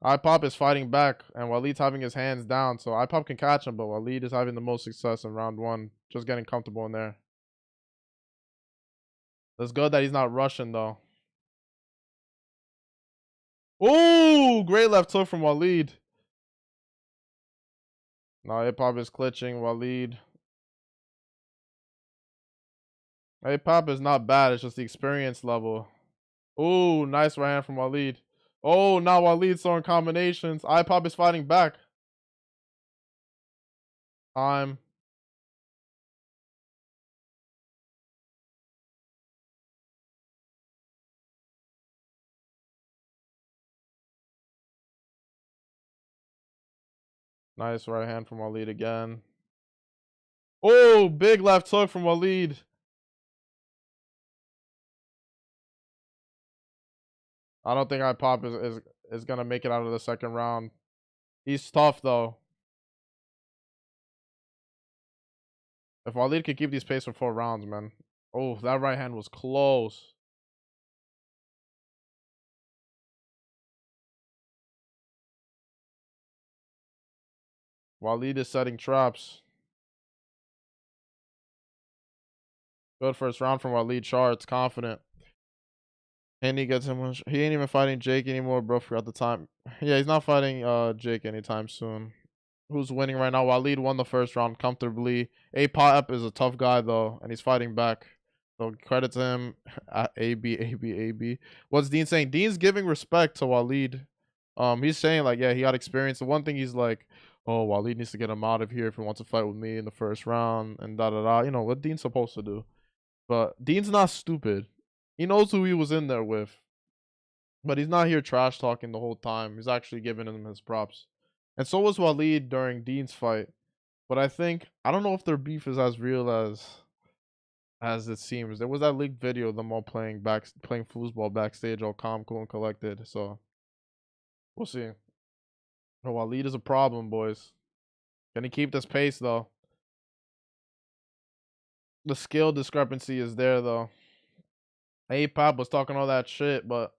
Ipap is fighting back, and Walid's having his hands down, so Ipap can catch him, but Walid is having the most success in round 1. Just getting comfortable in there. It's good that he's not rushing, though. Ooh, great left hook from Walid. Now Ipap is clutching Walid. Ipap is not bad. It's just the experience level. Ooh, nice right hand from Walid. Oh, now Walid's throwing combinations. Ipap is fighting back. Time. Nice right hand from Walid again. Oh, big left hook from Walid. I don't think Ipap is gonna make it out of the second round. He's tough though. If Walid could keep these pace for 4 rounds, man. Oh, that right hand was close. Walid is setting traps. Good first round from Walid. Charts, confident. And he gets him. He ain't even fighting Jake anymore, bro. Forgot the time. Yeah, he's not fighting Jake anytime soon. Who's winning right now? Walid won the first round comfortably. Ipap is a tough guy though, and he's fighting back. So credit to him. AB. What's Dean saying? Dean's giving respect to Walid. He's saying like, yeah, he got experience. The one thing he's like, oh, Walid needs to get him out of here if he wants to fight with me in the first round and da da da. You know what Dean's supposed to do. But Dean's not stupid. He knows who he was in there with. But he's not here trash talking the whole time. He's actually giving him his props. And so was Walid during Dean's fight. But I don't know if their beef is as real as it seems. There was that leaked video of them all playing foosball backstage, all calm, cool, and collected. So we'll see. But Walid is a problem, boys. Can he keep this pace though? The skill discrepancy is there though. Ipap was talking all that shit, but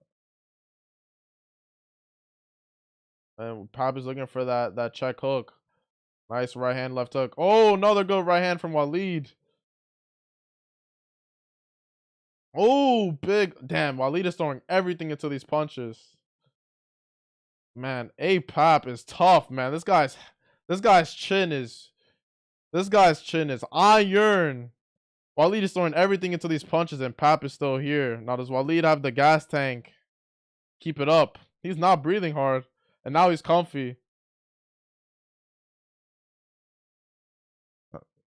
and Pop is looking for that check hook. Nice right hand, left hook. Oh, another good right hand from Walid. Oh, big. Damn, Walid is throwing everything into these punches. Man, Ipap is tough, man. This guy's chin is iron. Walid is throwing everything into these punches, and Pap is still here. Now, does Walid have the gas tank? Keep it up. He's not breathing hard, and now he's comfy.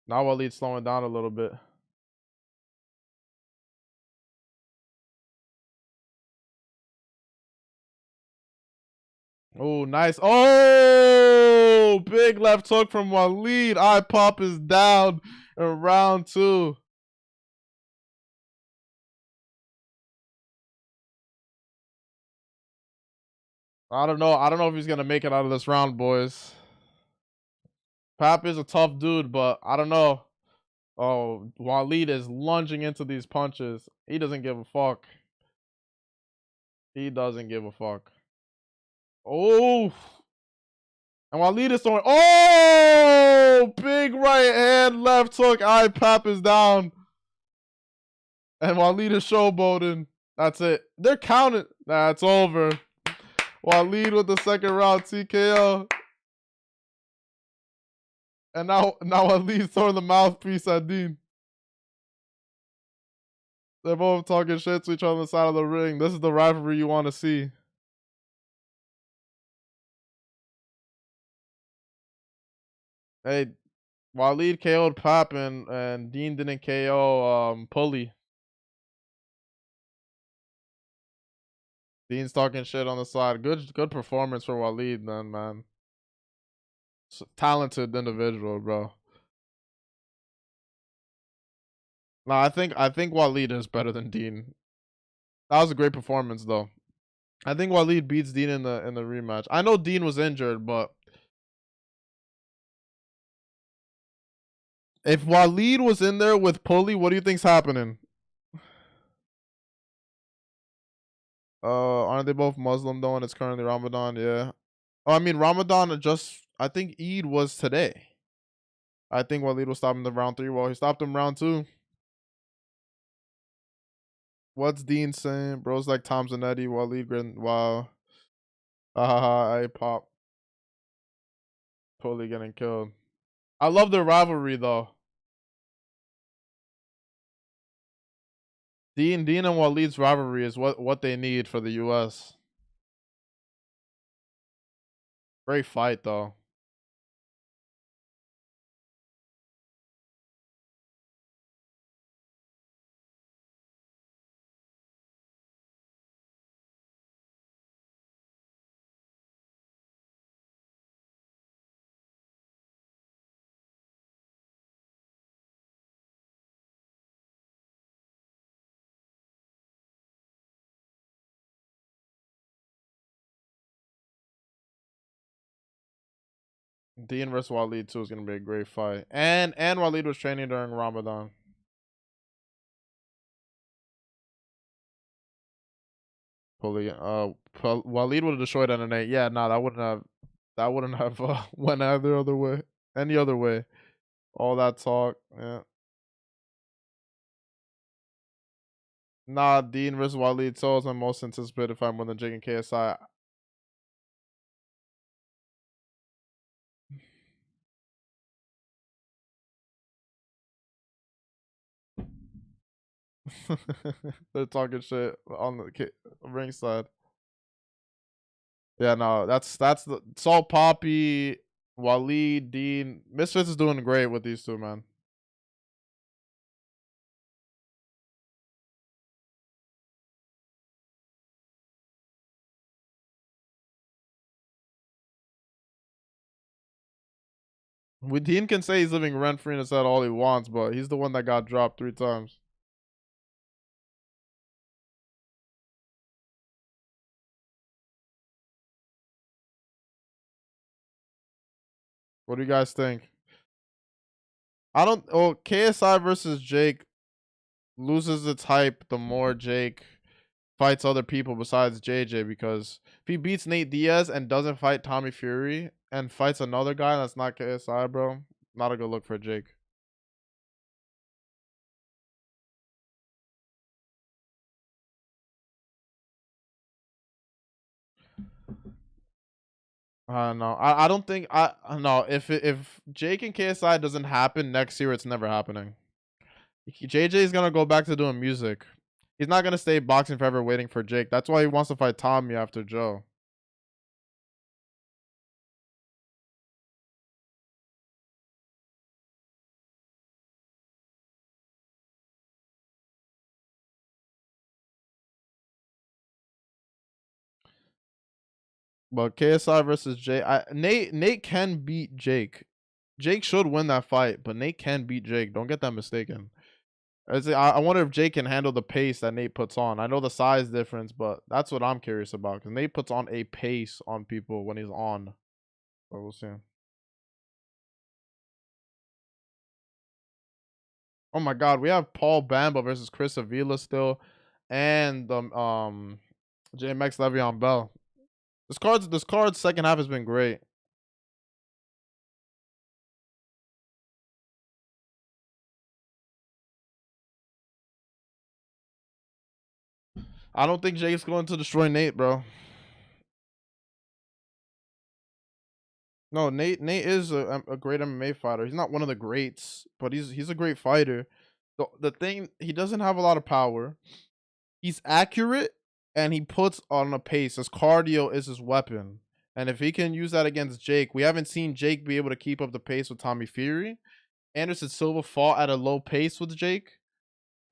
Now Walid's slowing down a little bit. Oh, nice. Oh, big left hook from Walid. Ipap is down in round 2. I don't know. I don't know if he's going to make it out of this round, boys. Pap is a tough dude, but I don't know. Oh, Walid is lunging into these punches. He doesn't give a fuck. He doesn't give a fuck. Oh. And Walid is throwing. Oh! Big right hand, left hook. Ipap is down. And Walid is showboating. That's it. They're counting. That's over. Walid with the second round TKO. And now Walid's throwing the mouthpiece at Dean. They're both talking shit to each other on the side of the ring. This is the rivalry you want to see. Hey, Walid KO'd Pap and Dean didn't KO Pulley. Dean's talking shit on the side. Good performance for Walid then, man. Talented individual, bro. No, I think Walid is better than Dean. That was a great performance though. I think Walid beats Dean in the rematch. I know Dean was injured, but if Walid was in there with Pulley, what do you think's happening? Aren't they both Muslim though? And it's currently Ramadan. Yeah. Oh, I mean Ramadan just. I think Eid was today. I think Walid will stop him in round 3. Well, he stopped him round 2. What's Dean saying? Bro's like Tom Zanetti. Walid grin. Wow. I pop. Pulley getting killed. I love their rivalry though. Dean and Walid's rivalry is what they need for the US. Great fight though. Dean versus Walid too is gonna be a great fight. And Walid was training during Ramadan. Pulley, Walid would have destroyed NNA. Yeah, nah, that wouldn't have went either other way. Any other way. All that talk, yeah. Nah, Dean versus Walid. So is my most anticipated fight more than Jake and KSI. They're talking shit on the ringside. Yeah, no, that's the Salt Poppy, Walid, Dean. Misfits is doing great with these two, man. Dean can say he's living rent free in his head all he wants, but he's the one that got dropped 3 times. What do you guys think? I don't. Oh, KSI versus Jake. loses its hype the more Jake fights other people besides JJ, because if he beats Nate Diaz and doesn't fight Tommy Fury and fights another guy that's not KSI, bro, not a good look for Jake. No, I don't think no. If Jake and KSI doesn't happen next year, it's never happening. JJ is gonna go back to doing music. He's not gonna stay boxing forever waiting for Jake. That's why he wants to fight Tommy after Joe. But KSI versus Jake, Nate can beat Jake. Jake should win that fight, but Nate can beat Jake. Don't get that mistaken. I wonder if Jake can handle the pace that Nate puts on. I know the size difference, but that's what I'm curious about, because Nate puts on a pace on people when he's on. But we'll see. Oh my God, we have Paul Bamba versus Chris Avila still, and JMX Leveon Bell. This card's second half has been great. I don't think Jake's going to destroy Nate, bro. No, Nate is a great MMA fighter. He's not one of the greats, but he's a great fighter. The thing, he doesn't have a lot of power. He's accurate and he puts on a pace. His cardio is his weapon. And if he can use that against Jake, we haven't seen Jake be able to keep up the pace with Tommy Fury. Anderson Silva fought at a low pace with Jake,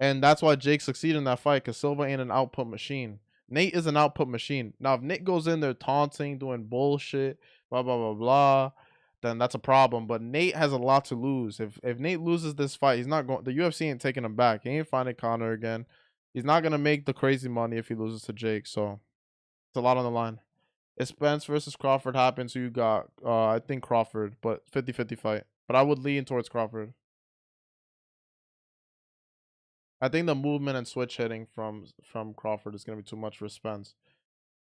and that's why Jake succeeded in that fight, because Silva ain't an output machine. Nate is an output machine. Now, if Nick goes in there taunting, doing bullshit, blah blah blah blah, then that's a problem. But Nate has a lot to lose. If Nate loses this fight, he's not going. The UFC ain't taking him back. He ain't finding Connor again. He's not gonna make the crazy money if he loses to Jake. So it's a lot on the line. If Spence versus Crawford happens, so you got I think Crawford, but 50-50 fight. But I would lean towards Crawford. I think the movement and switch hitting from Crawford is gonna be too much for Spence.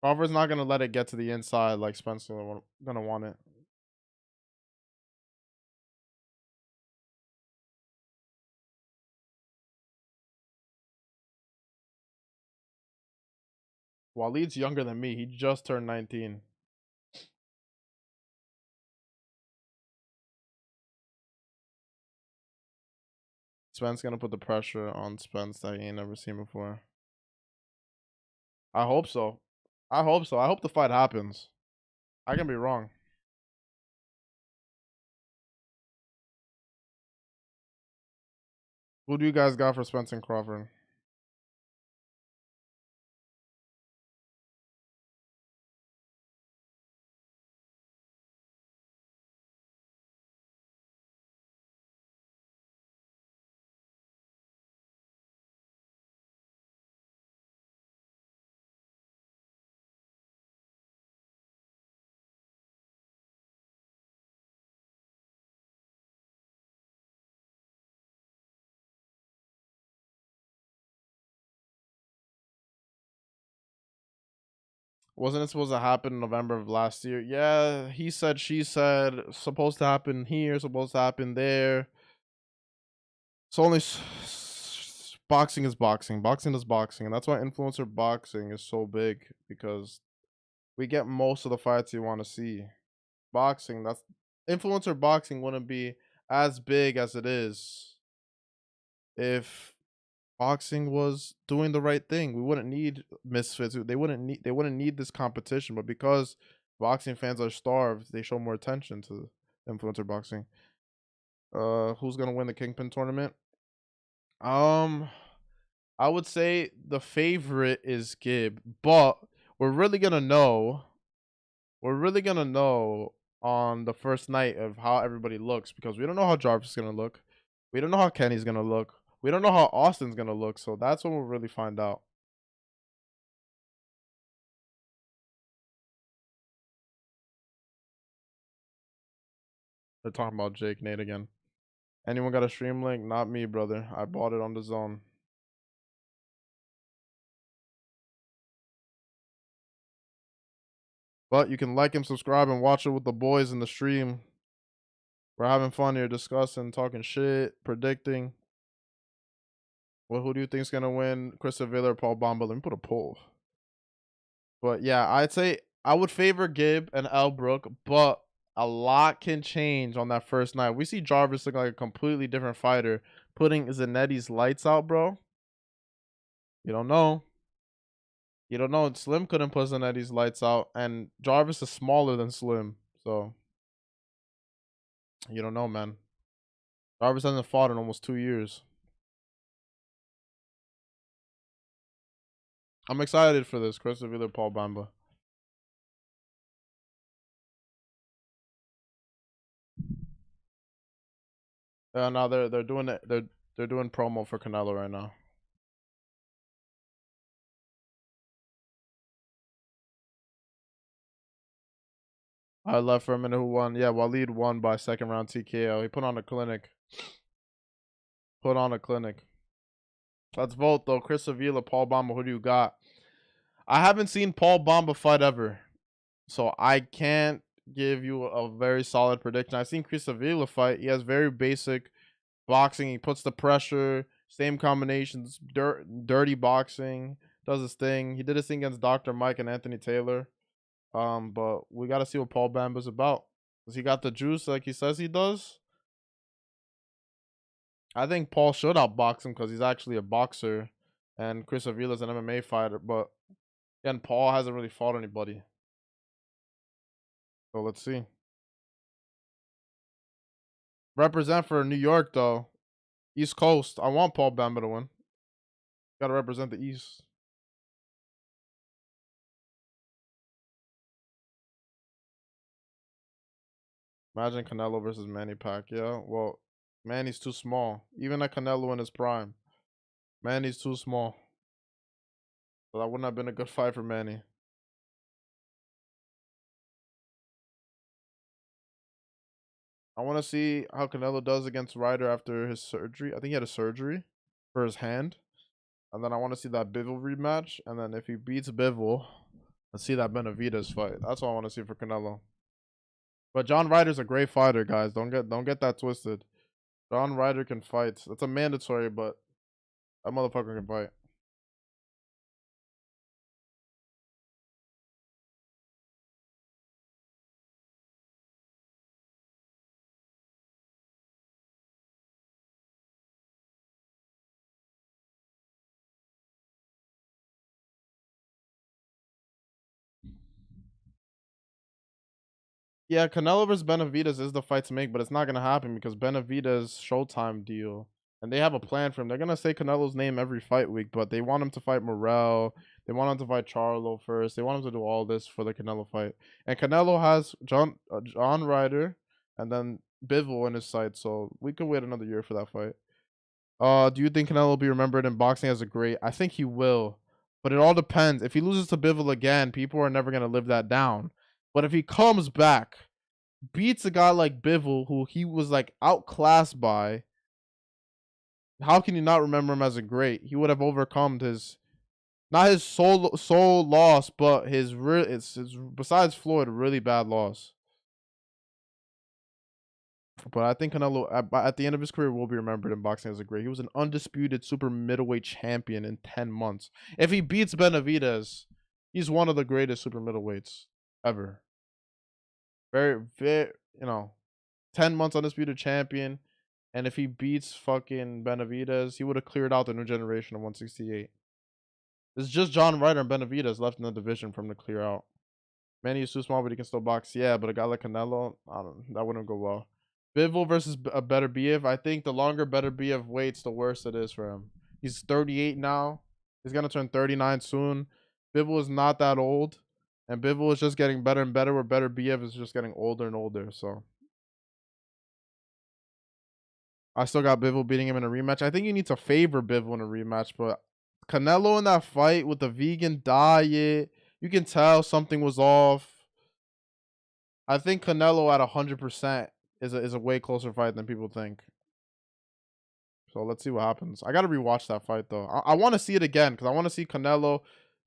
Crawford's not gonna let it get to the inside like Spence gonna want it. Walid's younger than me. He just turned 19. Spence gonna put the pressure on Spence that he ain't never seen before. I hope so. I hope so. I hope the fight happens. I can be wrong. Who do you guys got for Spence and Crawford? Wasn't it supposed to happen in November of last year? Yeah, he said, she said, supposed to happen here, supposed to happen there. It's only boxing is boxing. Boxing is boxing, and that's why influencer boxing is so big, because we get most of the fights you want to see. Boxing, that's influencer boxing wouldn't be as big as it is if boxing was doing the right thing. We wouldn't need Misfits. They wouldn't need this competition, but because boxing fans are starved, they show more attention to influencer boxing. Who's gonna win the Kingpin tournament? Um, I would say the favorite is Gib, but we're really gonna know. We're really gonna know on the first night of how everybody looks, because we don't know how Jarvis is gonna look. We don't know how Kenny's gonna look. We don't know how Austin's gonna look. So that's when we'll really find out. They're talking about Jake Nate again. Anyone got a stream link? Not me, brother. I bought it on the zone. But you can like and subscribe and watch it with the boys in the stream. We're having fun here, discussing, talking shit, predicting. Well, who do you think's gonna win? Chris Avila or Paul Bamba? Let me put a poll. But yeah, I'd say I would favor Gibb and Elbrook, but a lot can change on that first night. We see Jarvis looking like a completely different fighter, putting Zanetti's lights out, bro. You don't know. You don't know. Slim couldn't put Zanetti's lights out, and Jarvis is smaller than Slim, so you don't know, man. Jarvis hasn't fought in almost 2 years. I'm excited for this. Chris Avila, Paul Bamba. No, they're doing it. They're doing promo for Canelo right now. I left for a minute. Who won? Yeah, Walid won by second round TKO. He put on a clinic. Put on a clinic. Let's vote though. Chris Avila, Paul Bamba. Who do you got? I haven't seen Paul Bamba fight ever, so I can't give you a very solid prediction. I've seen Chris Avila fight. He has very basic boxing. He puts the pressure, same combinations, dirty boxing. Does his thing. He did his thing against Dr. Mike and Anthony Taylor. But we got to see what Paul Bamba's about. Does he got the juice like he says he does? I think Paul should outbox him because he's actually a boxer, and Chris Avila's an MMA fighter. But again, Paul hasn't really fought anybody. So let's see. Represent for New York though, East Coast. I want Paul Bamba to win. Got to represent the East. Imagine Canelo versus Manny Pacquiao. Well, Manny's too small. Even at Canelo in his prime, Manny's too small. So that wouldn't have been a good fight for Manny. I want to see how Canelo does against Ryder after his surgery. I think he had a surgery for his hand. And then I want to see that Bivol rematch. And then if he beats Bivol, let's see that Benavidez fight. That's what I want to see for Canelo. But John Ryder's a great fighter, guys. Don't get that twisted. John Ryder can fight. That's a mandatory, but that motherfucker can fight. Yeah, Canelo versus Benavidez is the fight to make, but it's not gonna happen because Benavidez Showtime deal, and they have a plan for him. They're gonna say Canelo's name every fight week, but they want him to fight Morel. They want him to fight Charlo first. They want him to do all this for the Canelo fight. And Canelo has John Ryder, and then Bivol in his sight, so we could wait another year for that fight. Do you think Canelo will be remembered in boxing as a great? I think he will, but it all depends. If he loses to Bivol again, people are never gonna live that down. But if he comes back, beats a guy like Bivol, who he was like outclassed by, how can you not remember him as a great? He would have overcome his, not his soul loss, but his besides Floyd, a really bad loss. But I think Canelo at the end of his career will be remembered in boxing as a great. He was an undisputed super middleweight champion in 10 months. If he beats Benavidez, he's one of the greatest super middleweights ever. Very, very, 10 months undisputed champion. And if he beats fucking Benavidez, he would have cleared out the new generation of 168. It's just John Ryder and Benavidez left in the division from to clear out. Manny is too small, but he can still box. Yeah, but a guy like Canelo, that wouldn't go well. Bivol versus a better Biev. I think the longer better Biev waits, the worse it is for him. He's 38 now. He's gonna turn 39 soon. Bivol is not that old, and Bivol is just getting better and better. Where better Biev is just getting older and older. So I still got Bivol beating him in a rematch. I think you need to favor Bivol in a rematch, but Canelo in that fight with the vegan diet, you can tell something was off. I think Canelo at 100% is a way closer fight than people think. So let's see what happens. I got to rewatch that fight though. I want to see it again because I want to see Canelo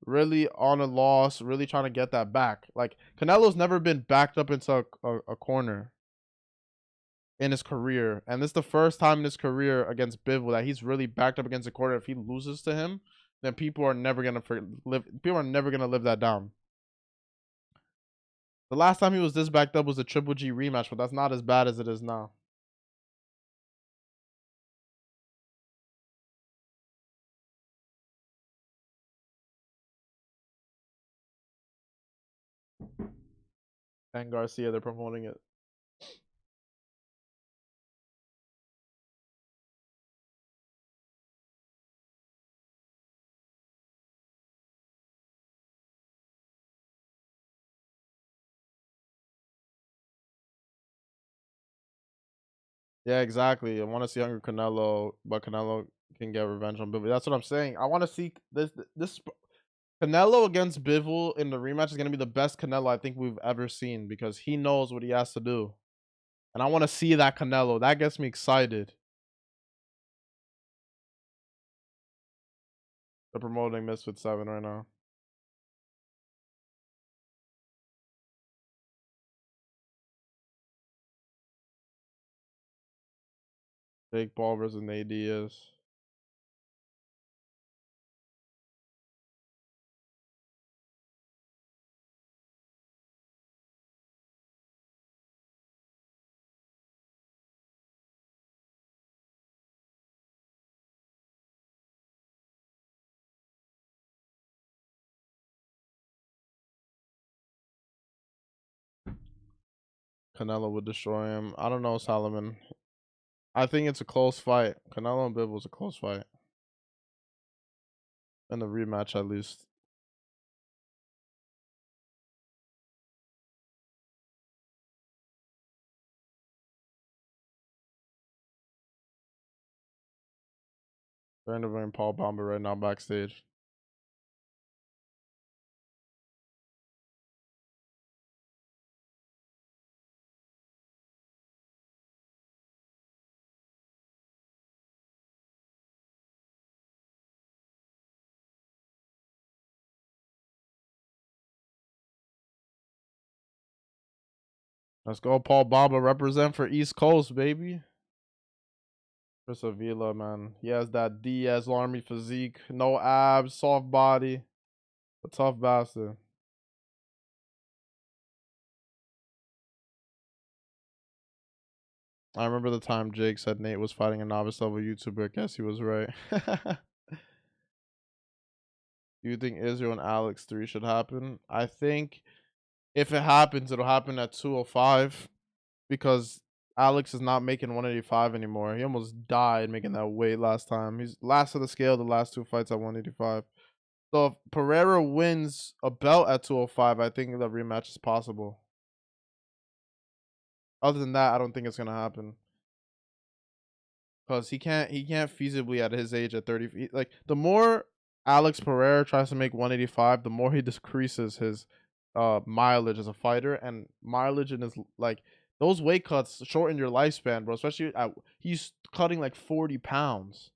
really on a loss, really trying to get that back. Like Canelo's never been backed up into a corner in his career, and this is the first time in his career against Bivol that he's really backed up against a corner. If he loses to him, then people are never gonna live. People are never gonna live that down. The last time he was this backed up was a Triple G rematch, but that's not as bad as it is now. And Garcia, they're promoting it. Yeah, exactly. I want to see younger Canelo, but Canelo can get revenge on Bivol. That's what I'm saying. I want to see this Canelo against Bivol in the rematch is gonna be the best Canelo I think we've ever seen because he knows what he has to do, and I want to see that Canelo. That gets me excited. They're promoting Misfits 7 right now. Jake Paul versus Nate Diaz. Canelo would destroy him. I don't know, Solomon. I think it's a close fight. Canelo and Bivol's a close fight. In the rematch, at least. They're interviewing Paul Bamba right now backstage. Let's go, Paul Bamba. Represent for East Coast, baby. Chris Avila, man. He has that Diaz Army physique. No abs, soft body. A tough bastard. I remember the time Jake said Nate was fighting a novice level YouTuber. I guess he was right. Do you think Israel and Alex 3 should happen? I think if it happens, it'll happen at 205 because Alex is not making 185 anymore. He almost died making that weight last time. He's last of the scale the last two fights at 185. So if Pereira wins a belt at 205, I think the rematch is possible. Other than that, I don't think it's gonna happen. Because he can't feasibly at his age at 30. Like the more Alex Pereira tries to make 185, the more he decreases his mileage as a fighter, and mileage in his like those weight cuts shorten your lifespan, bro. Especially he's cutting like 40 pounds.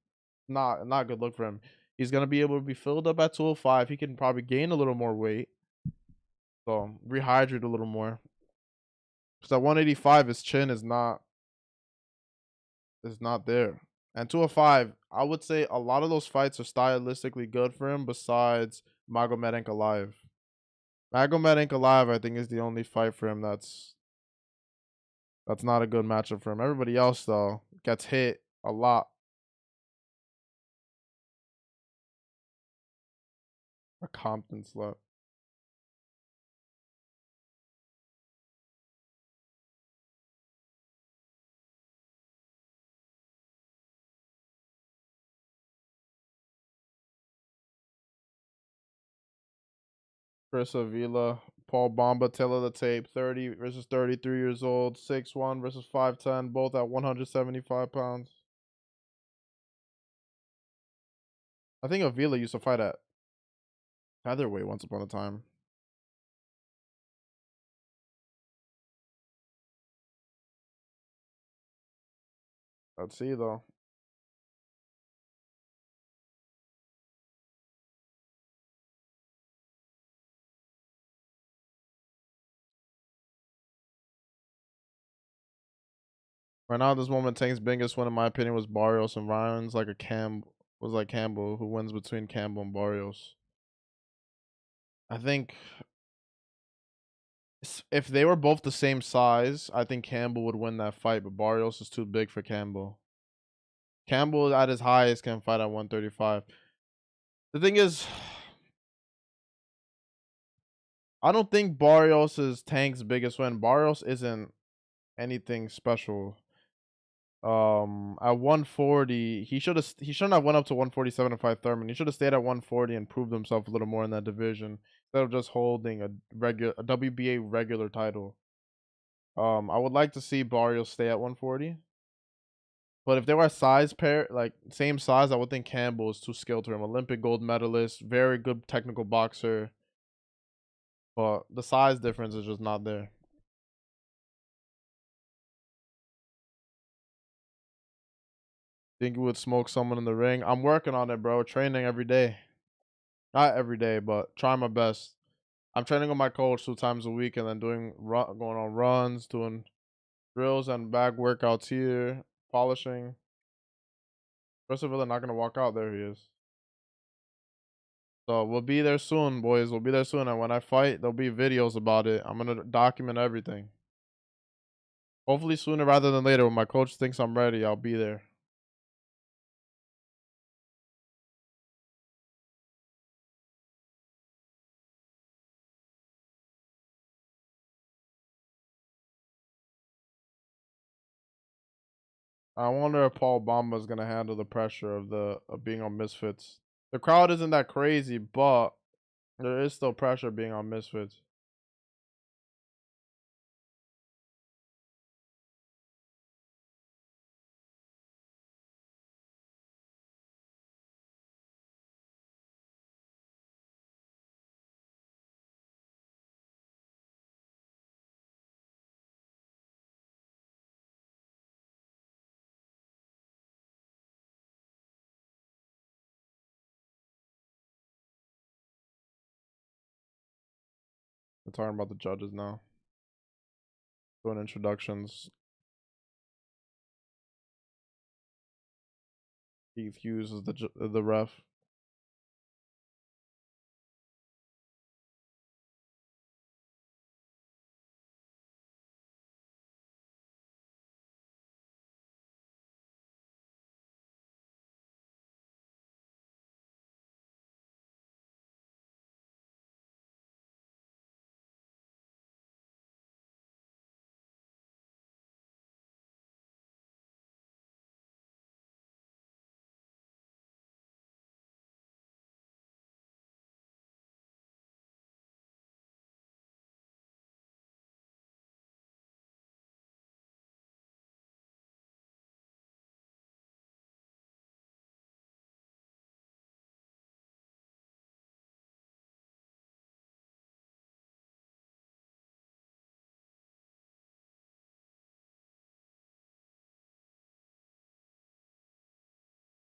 Not good look for him. He's gonna be able to be filled up at 205. He can probably gain a little more weight. So rehydrate a little more. Because at 185, his chin is not there. And 205, I would say a lot of those fights are stylistically good for him besides Magomed Ankalaev. Magomed Ankalaev, I think, is the only fight for him that's not a good matchup for him. Everybody else, though, gets hit a lot. A Compton slut. Chris Avila, Paul Bamba, tail of the tape, 30 versus 33 years old, 6'1 versus 5'10, both at 175 pounds. I think Avila used to fight at featherweight once upon a time. Let's see, though. Right now, at this moment, Tank's biggest win, in my opinion, was Barrios and Ryan's like a was like Campbell, who wins between Campbell and Barrios. I think if they were both the same size, I think Campbell would win that fight, but Barrios is too big for Campbell. Campbell at his highest can fight at 135. The thing is, I don't think Barrios is Tank's biggest win. Barrios isn't anything special. At 140, he shouldn't have went up to 147 to fight Thurman. He should have stayed at 140 and proved himself a little more in that division instead of just holding a WBA regular title. I would like to see Barrios stay at 140. But if they were a size pair, like same size, I would think Campbell is too skilled for him. Olympic gold medalist, very good technical boxer. But the size difference is just not there. Think you would smoke someone in the ring? I'm working on it, bro. Training every day. Not every day, but trying my best. I'm training with my coach 2 times a week and then going on runs, doing drills and bag workouts here, polishing. Chris Avila not gonna walk out. There he is. So we'll be there soon, boys. We'll be there soon. And when I fight, there'll be videos about it. I'm gonna document everything. Hopefully sooner rather than later. When my coach thinks I'm ready, I'll be there. I wonder if Paul Bamba is gonna handle the pressure of being on Misfits. The crowd isn't that crazy, but there is still pressure being on Misfits. We're talking about the judges now. Doing introductions. Keith Hughes is the ref.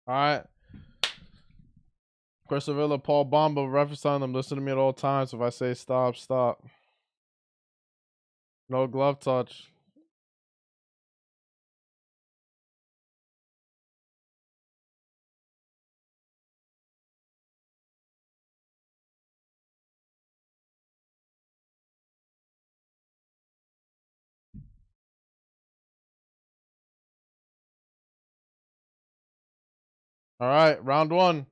All right. Chris Avila, Paul Bamba, reference on them. Listen to me at all times. If I say stop, stop. No glove touch. All right, round one.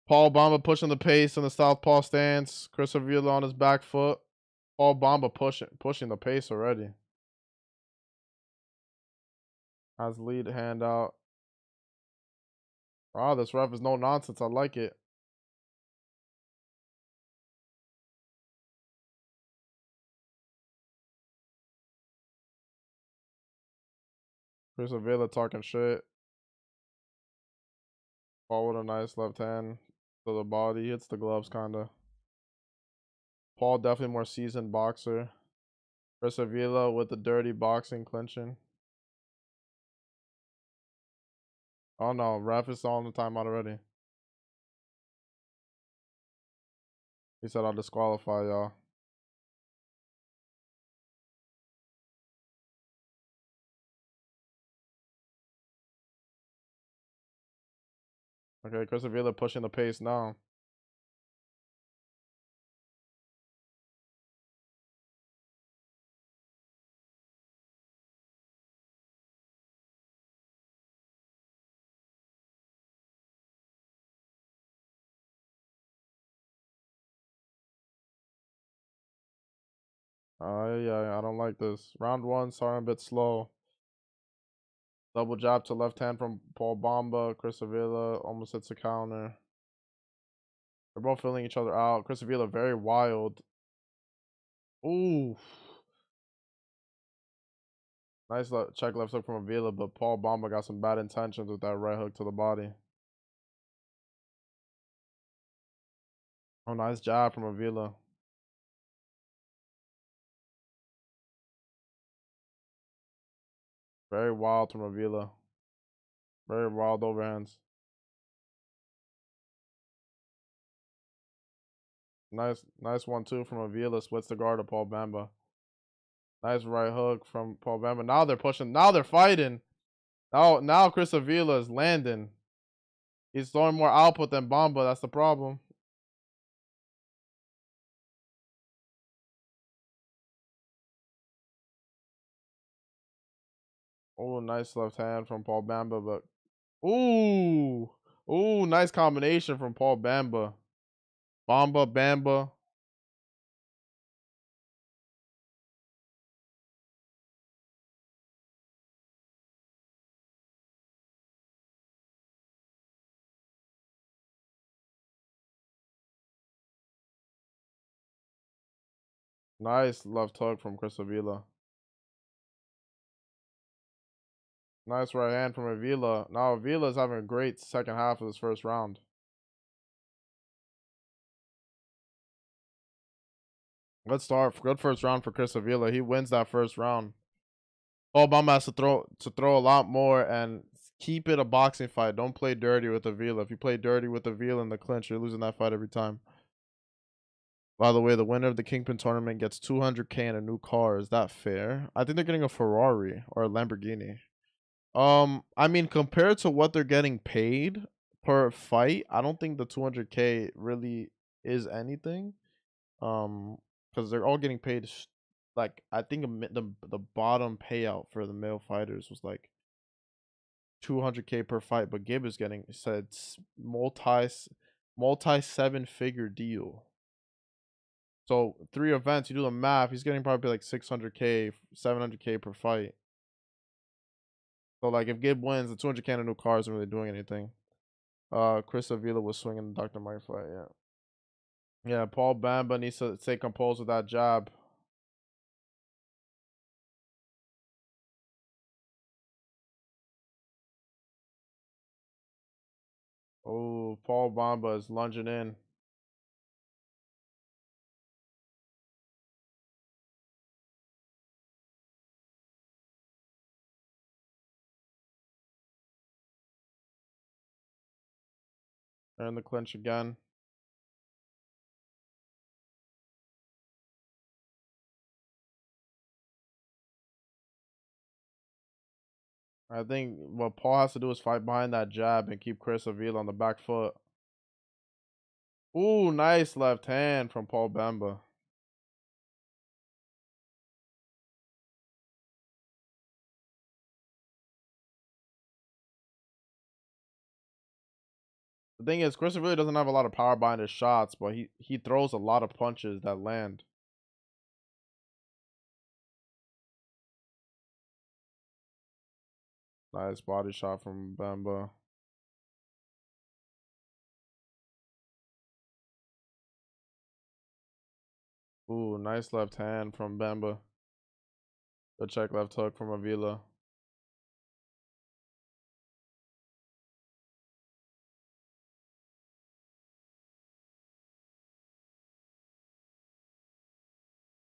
Paul Bamba pushing the pace in the southpaw stance. Chris Avila on his back foot. Paul Bamba pushing the pace already. Has lead hand out. Wow, this ref is no nonsense. I like it. Chris Avila talking shit. Paul with a nice left hand to the body. Hits the gloves, kinda. Paul definitely more seasoned boxer. Chris Avila with the dirty boxing clinching. Oh no, ref is on the timeout already. He said I'll disqualify y'all. Okay, Chris Avila pushing the pace now. Yeah, I don't like this. Round one, starting a bit slow. Double jab to left hand from Paul Bamba. Chris Avila almost hits a counter. They're both filling each other out. Chris Avila very wild. Ooh. Nice check left hook from Avila, but Paul Bamba got some bad intentions with that right hook to the body. Oh, nice jab from Avila. Very wild from Avila. Very wild overhands. Nice 1-2 from Avila. Splits the guard of Paul Bamba. Nice right hook from Paul Bamba. Now they're pushing. Now they're fighting. Now Chris Avila is landing. He's throwing more output than Bamba. That's the problem. Oh, nice left hand from Paul Bamba, but ooh, nice combination from Paul Bamba. Bamba. Nice left hook from Chris Avila. Nice right hand from Avila. Now Avila's having a great second half of this first round. Good start. Good first round for Chris Avila. He wins that first round. Paul Bamba has to throw a lot more and keep it a boxing fight. Don't play dirty with Avila. If you play dirty with Avila in the clinch, you're losing that fight every time. By the way, the winner of the Kingpin tournament gets 200K and a new car. Is that fair? I think they're getting a Ferrari or a Lamborghini. I mean, compared to what they're getting paid per fight, I don't think the 200K really is anything. Because they're all getting paid. Like I think the bottom payout for the male fighters was like 200K per fight, but Gib is getting said multi 7-figure deal. So 3 events, you do the math, he's getting probably like 600K, 700K per fight. So like if Gib wins, the 200K in a new car isn't really doing anything. Chris Avila was swinging the Dr. Mike fight, yeah. Yeah, Paul Bamba needs to stay composed with that jab. Oh, Paul Bamba is lunging in. They're in the clinch again. I think what Paul has to do is fight behind that jab and keep Chris Avila on the back foot. Ooh, nice left hand from Paul Bamba. The thing is, Chris really doesn't have a lot of power behind his shots, but he throws a lot of punches that land. Nice body shot from Bamba. Ooh, nice left hand from Bamba. Good check left hook from Avila.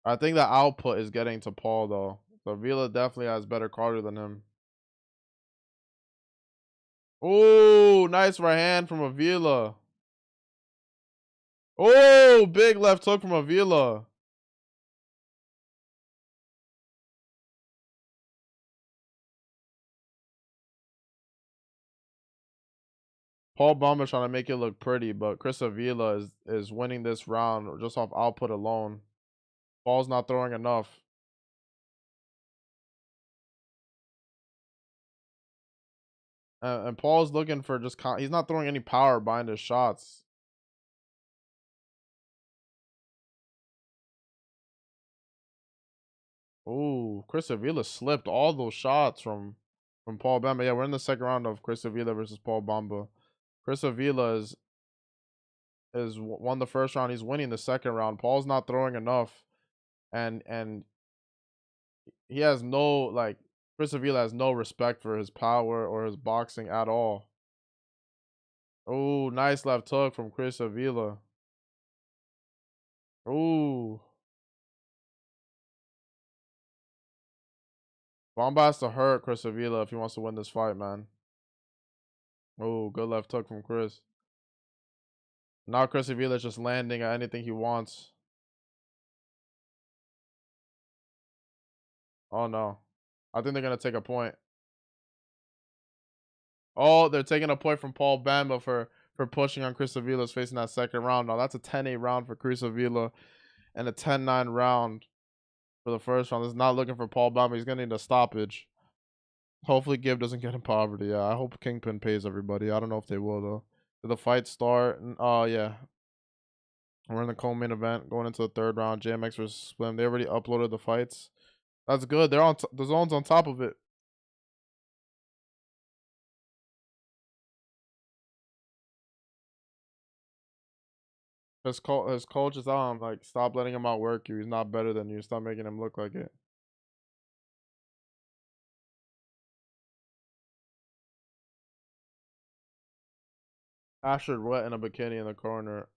I think the output is getting to Paul though. So Avila definitely has better cardio than him. Ooh, nice right hand from Avila. Oh, big left hook from Avila. Paul Bamba trying to make it look pretty, but Chris Avila is winning this round just off output alone. Paul's not throwing enough. And Paul's looking for just he's not throwing any power behind his shots. Ooh, Chris Avila slipped all those shots from Paul Bamba. Yeah, we're in the second round of Chris Avila versus Paul Bamba. Chris Avila is won the first round. He's winning the second round. Paul's not throwing enough, and he has no like. Chris Avila has no respect for his power or his boxing at all. Oh, nice left hook from Chris Avila. Ooh. Bamba has to hurt Chris Avila if he wants to win this fight, man. Oh, good left hook from Chris. Now Chris Avila's just landing at anything he wants. Oh, no. I think they're going to take a point. Oh, they're taking a point from Paul Bamba for pushing on Chris Avila's face in that second round. Now, that's a 10-8 round for Chris Avila and a 10-9 round for the first round. This is not looking for Paul Bamba. He's going to need a stoppage. Hopefully, Gibb doesn't get in poverty. Yeah, I hope Kingpin pays everybody. I don't know if they will, though. Did the fight start? Oh, yeah. We're in the co-main event going into the third round. JMX versus Slim. They already uploaded the fights. That's good. They're on the zone's on top of it. His coach is on like, stop letting him outwork you. He's not better than you. Stop making him look like it. Ashford wet in a bikini in the corner.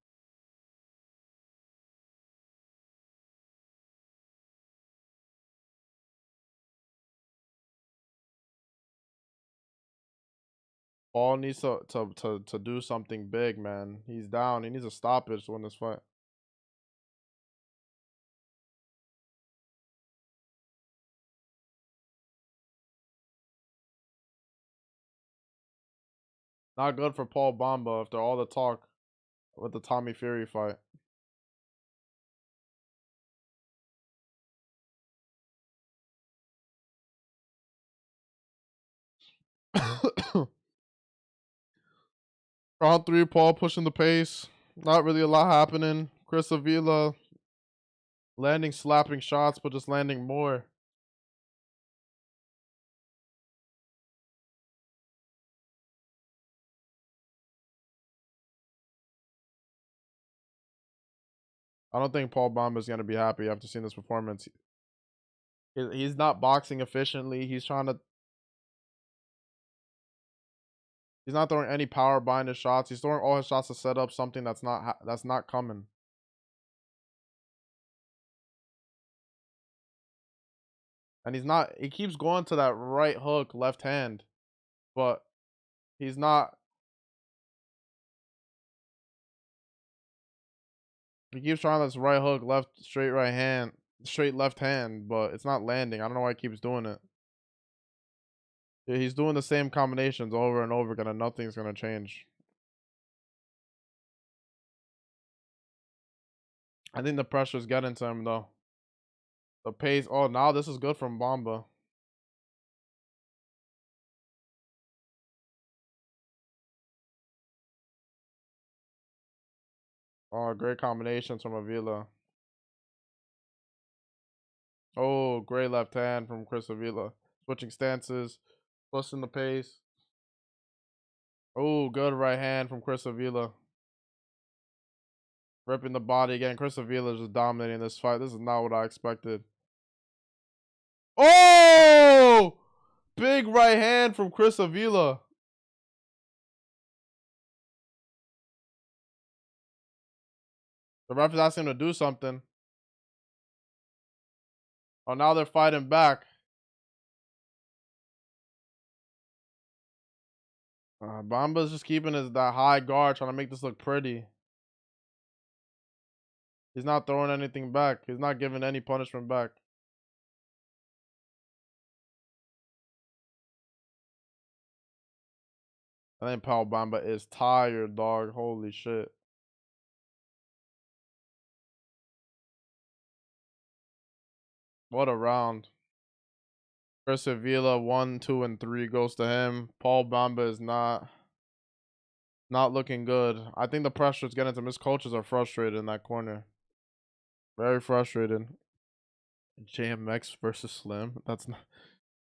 Paul needs to do something big, man. He's down. He needs a stoppage to win this fight. Not good for Paul Bamba after all the talk with the Tommy Fury fight. Round 3, Paul pushing the pace. Not really a lot happening. Chris Avila landing slapping shots, but just landing more. I don't think Paul Bamba is going to be happy after seeing this performance. He's not boxing efficiently. He's not throwing any power behind his shots. He's throwing all his shots to set up something that's not coming. And he keeps going to that right hook left hand, but he's not. He keeps trying this right hook straight left hand, but it's not landing. I don't know why he keeps doing it. He's doing the same combinations over and over again, and nothing's gonna change. I think the pressure's getting to him though. The pace. Oh, now this is good from Bamba. Oh, great combinations from Avila. Oh, great left hand from Chris Avila. Switching stances, pushing the pace. Oh, good right hand from Chris Avila. Ripping the body again. Chris Avila is just dominating this fight. This is not what I expected. Oh! Big right hand from Chris Avila. The ref is asking him to do something. Oh, now they're fighting back. Bamba's just keeping that high guard, trying to make this look pretty. He's not throwing anything back. He's not giving any punishment back. I think Paul Bamba is tired, dog. Holy shit. What a round. Chris Avila 1, 2, and 3 goes to him. Paul Bamba is not looking good. I think the pressure is getting to him. His coaches are frustrated in that corner. Very frustrated. JMX versus Slim. That's not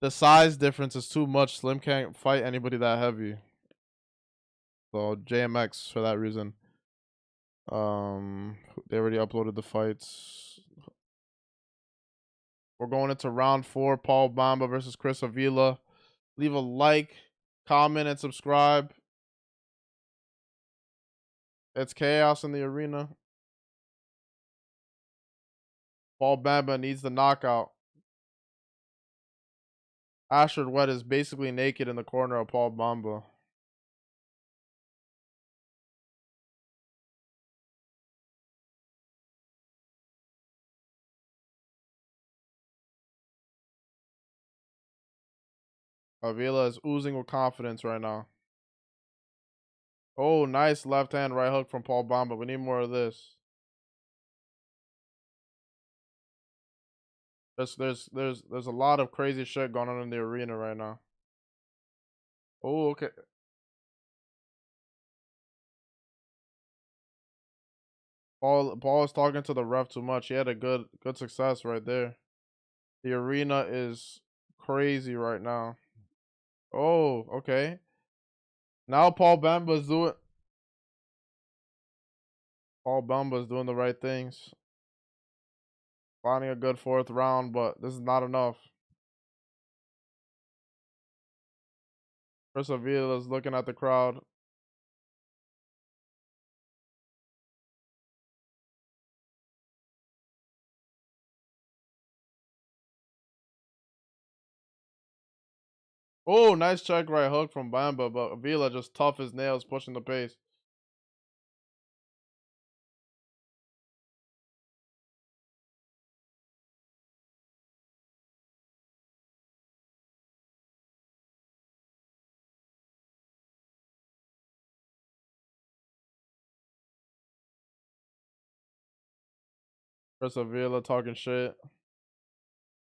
the size difference is too much. Slim can't fight anybody that heavy. So JMX for that reason. They already uploaded the fights. We're going into round 4. Paul Bamba versus Chris Avila. Leave a like, comment, and subscribe. It's chaos in the arena. Paul Bamba needs the knockout. Ashford Wett is basically naked in the corner of Paul Bamba. Avila is oozing with confidence right now. Oh, nice left hand right hook from Paul Bamba. We need more of this. There's a lot of crazy shit going on in the arena right now. Oh, okay. Paul is talking to the ref too much. He had a good success right there. The arena is crazy right now. Oh, okay. Now Paul Bamba's doing the right things. Finding a good 4th round, but this is not enough. Chris Avila is looking at the crowd. Oh, nice check right hook from Bamba, but Avila just tough as nails, pushing the pace. Chris Avila talking shit.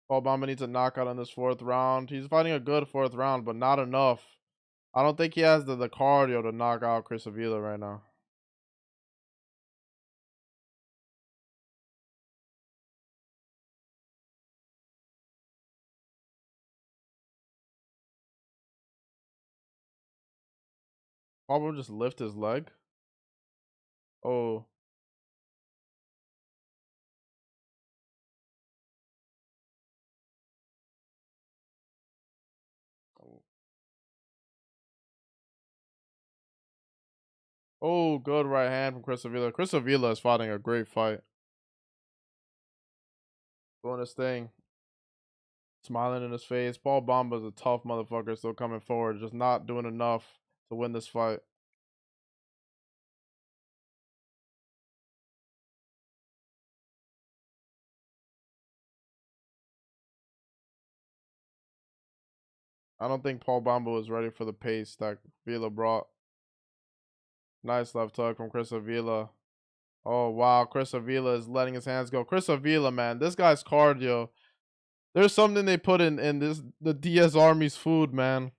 Paul Bamba needs a knockout in this 4th round. He's fighting a good 4th round, but not enough. I don't think he has the cardio to knock out Chris Avila right now. Paul Bamba just lift his leg. Oh. Oh, good right hand from Chris Avila. Chris Avila is fighting a great fight. Doing his thing. Smiling in his face. Paul Bamba is a tough motherfucker still coming forward. Just not doing enough to win this fight. I don't think Paul Bamba was ready for the pace that Avila brought. Nice left hook from Chris Avila. Oh, wow. Chris Avila is letting his hands go. Chris Avila, man. This guy's cardio. There's something they put in the DS Army's food, man.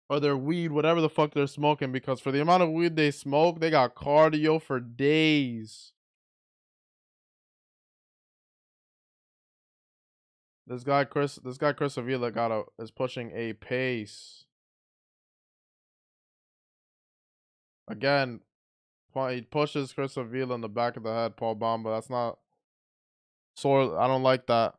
Or their weed, whatever the fuck they're smoking. Because for the amount of weed they smoke, they got cardio for days. This guy Chris Avila is pushing a pace. Again, he pushes Chris Avila in the back of the head, Paul Bamba. That's not sore. I don't like that.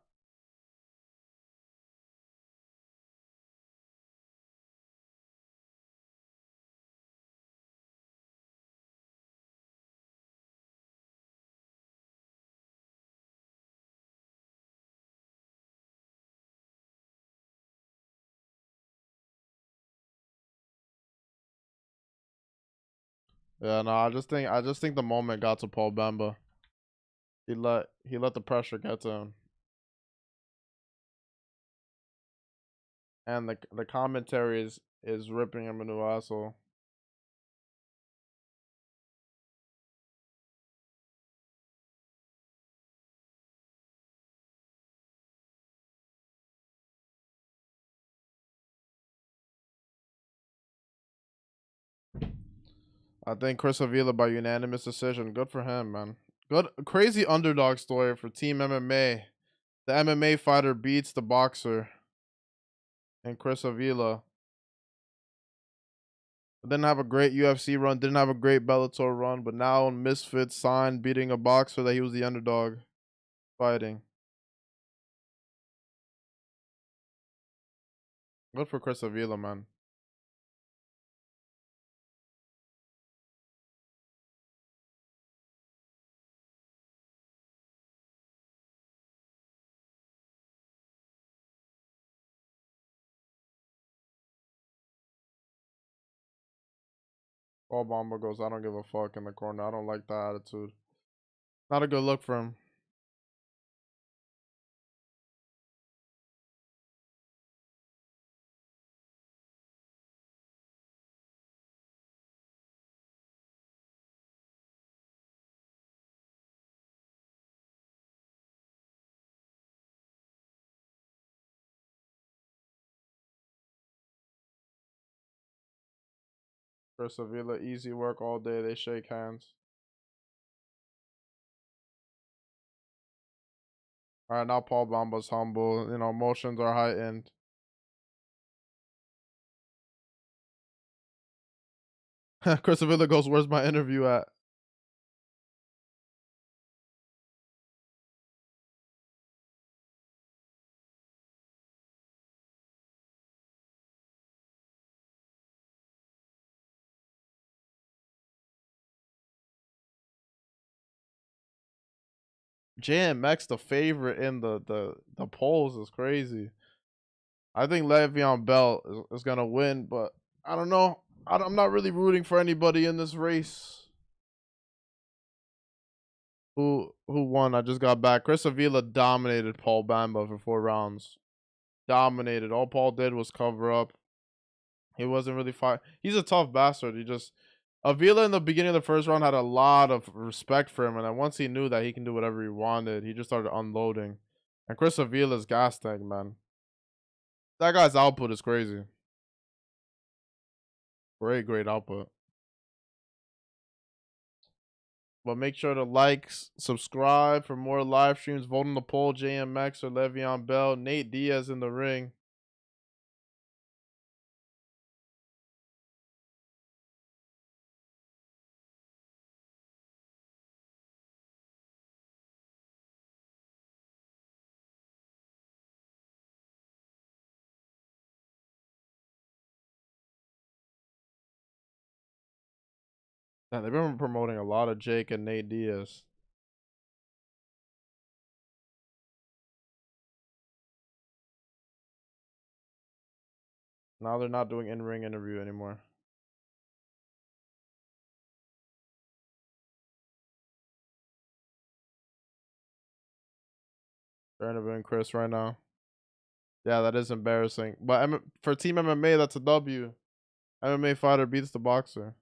Yeah, no, I just think the moment got to Paul Bamba. He let the pressure get to him. And the commentary is ripping him a new asshole. I think Chris Avila by unanimous decision. Good for him, man. Good, crazy underdog story for Team MMA. The MMA fighter beats the boxer and Chris Avila. Didn't have a great UFC run, didn't have a great Bellator run, but now Misfits signed beating a boxer that he was the underdog fighting. Good for Chris Avila, man. All Bamba goes, I don't give a fuck in the corner. I don't like that attitude. Not a good look for him. Chris Avila, easy work all day. They shake hands. All right, now Paul Bamba's humble. You know, emotions are heightened. Chris Avila goes, where's my interview at? JMX, the favorite in the polls, is crazy. I think Leveon Bell is gonna win, but I don't know. I'm not really rooting for anybody in this race. Who won? I just got back. Chris Avila dominated Paul Bamba for 4 rounds. Dominated. All Paul did was cover up. He wasn't really fight. He's a tough bastard. He just Avila in the beginning of the first round had a lot of respect for him, and then once he knew that he can do whatever he wanted, he just started unloading. And Chris Avila's gas tank, man. That guy's output is crazy. Great output. But make sure to like, subscribe for more live streams. Vote on the poll, JMX or Leveon Bell. Nate Diaz in the ring. Man, they've been promoting a lot of Jake and Nate Diaz. Now they're not doing in-ring interview anymore. They're interviewing Chris right now. Yeah, that is embarrassing. But for Team MMA, that's a W. MMA fighter beats the boxer.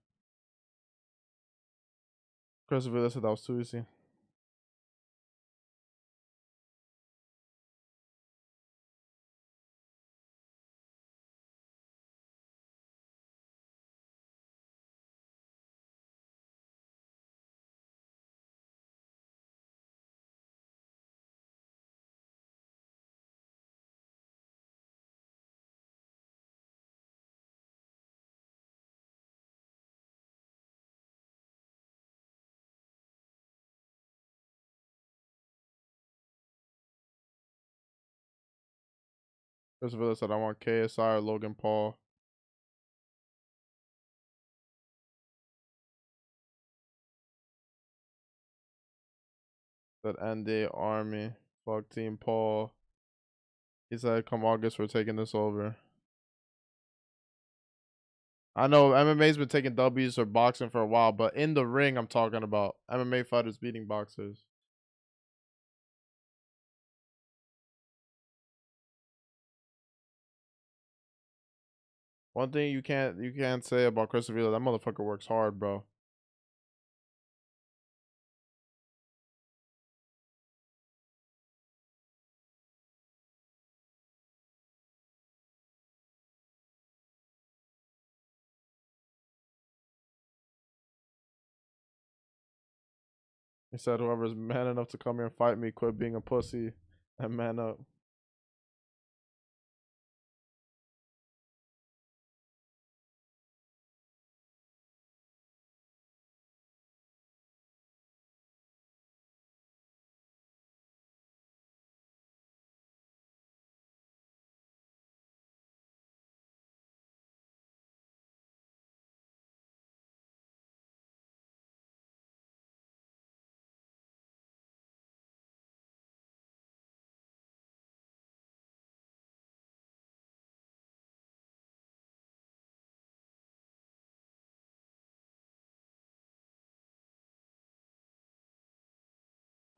Chris Avila said that was too easy. Chris Avila said, I want KSI or Logan Paul. Said ND Army. Fuck Team Paul. He said, come August, we're taking this over. I know MMA's been taking W's for boxing for a while, but in the ring, I'm talking about MMA fighters beating boxers. One thing you can't say about Chris Avila, that motherfucker works hard, bro. He said, "Whoever's man enough to come here and fight me, quit being a pussy and man up."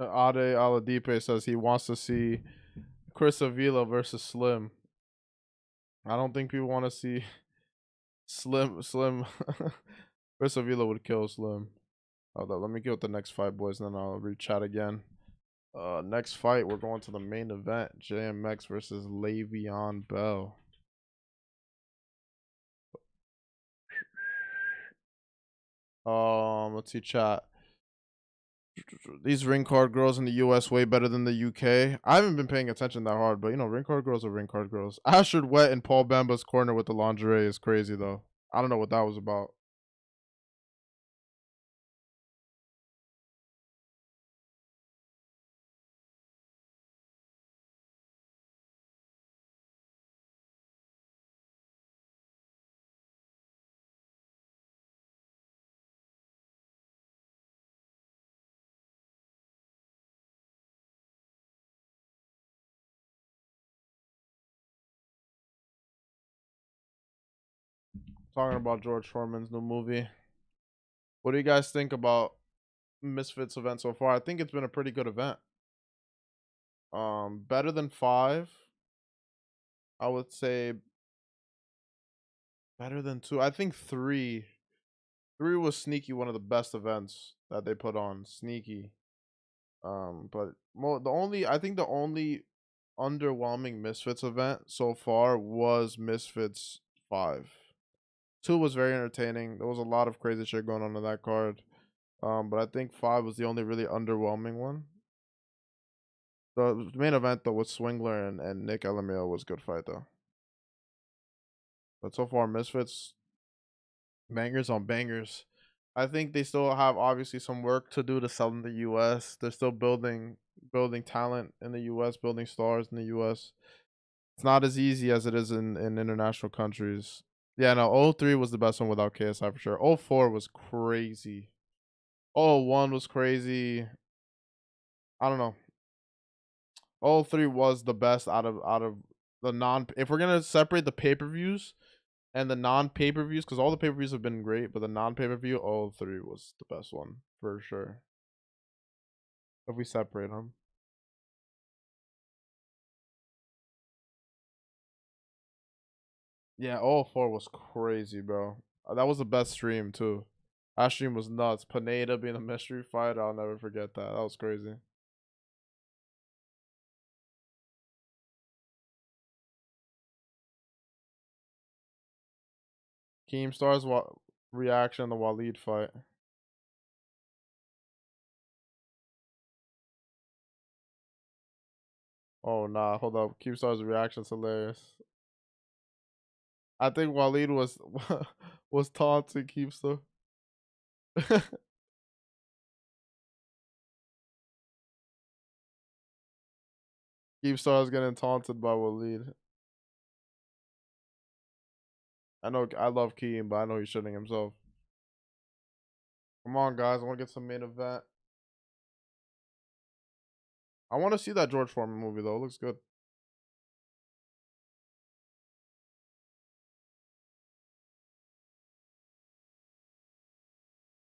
Ade Aladipe says he wants to see Chris Avila versus Slim. I don't think people want to see Slim. Chris Avila would kill Slim. Hold up, let me get with the next fight, boys, and then I'll re-chat again. Next fight, we're going to the main event. JMX versus Leveon Bell. Let's see chat. These ring card girls in the US way better than the UK. I haven't been paying attention that hard, but you know, ring card girls are ring card girls. Asher Wet in Paul Bamba's corner with the lingerie is crazy though. I don't know what that was about. Talking about George Foreman's new movie. What do you guys think about Misfits event so far? I think it's been a pretty good event. Better than 5. I would say better than 2. I think 3. 3 was sneaky one of the best events that they put on. Sneaky. But I think the only underwhelming Misfits event so far was Misfits 5. 2 was very entertaining. There was a lot of crazy shit going on in that card. But I think 5 was the only really underwhelming one. The main event though with Swingler and Nick Elamio was a good fight though. But so far, Misfits bangers on bangers. I think they still have obviously some work to do to sell in the US. They're still building talent in the US, building stars in the US. It's not as easy as it is in international countries. Yeah, no, 03 was the best one without KSI for sure. 04 was crazy. 01 was crazy. I don't know. 03 was the best out of the non. If we're gonna separate the pay-per-views and the non-pay-per-views, because all the pay-per-views have been great, but the non-pay-per-view 03 was the best one for sure. If we separate them. Yeah, 04 was crazy, bro. That was the best stream too. That stream was nuts. Pineda being a mystery fighter, I'll never forget that. That was crazy. Keemstar's reaction to the Walid fight. Oh nah, hold up. Keemstar's reaction's hilarious. I think Walid was was taunting Keemstar. Keemstar is getting taunted by Walid. I know I love Keem, but I know he's shitting himself. Come on, guys. I want to get some main event. I want to see that George Foreman movie though. It looks good.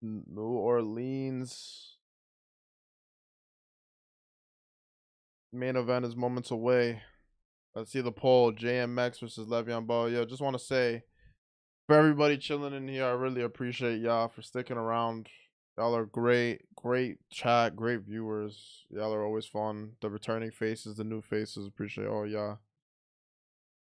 New Orleans. Main event is moments away. Let's see the poll. JMX versus Leveon Bell. Yo, just want to say, for everybody chilling in here, I really appreciate y'all for sticking around. Y'all are great, great chat, great viewers. Y'all are always fun. The returning faces, the new faces, appreciate all y'all.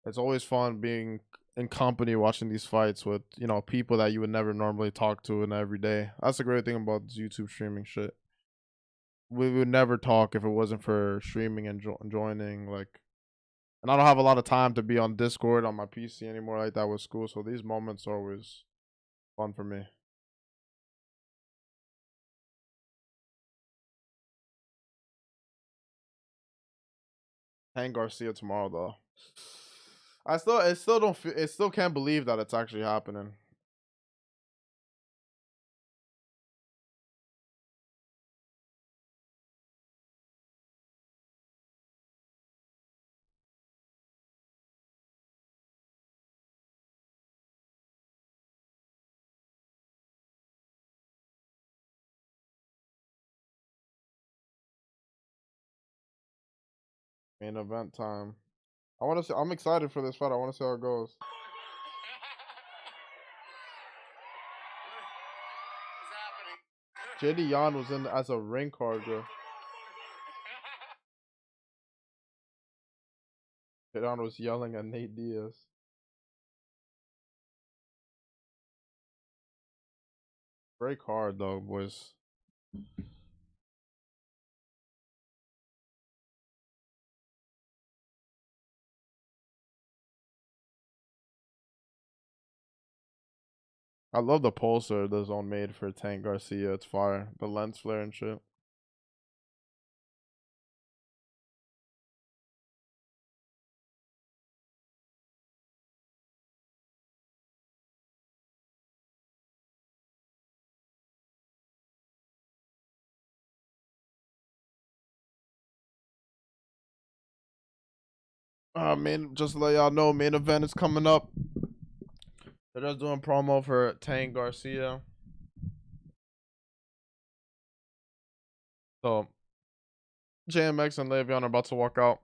It's always fun being in company watching these fights with, you know, people that you would never normally talk to in every day. That's the great thing about this YouTube streaming shit. we would never talk if it wasn't for streaming and joining. Like, and I don't have a lot of time to be on Discord on my PC anymore like that with school. So these moments are always fun for me. Hang Garcia tomorrow though. I still don't feel, it still can't believe that it's actually happening. Main event time. I want to see. I'm excited for this fight. I want to see how it goes. JD Yan was in as a ring card, bro. Yan was yelling at Nate Diaz. Great card though, boys. I love the pulsar the zone made for Tank Garcia. It's fire. The lens flare and shit. Man, just to let y'all know, main event is coming up. They're just doing promo for Tank Garcia. So JMX and Leveon are about to walk out.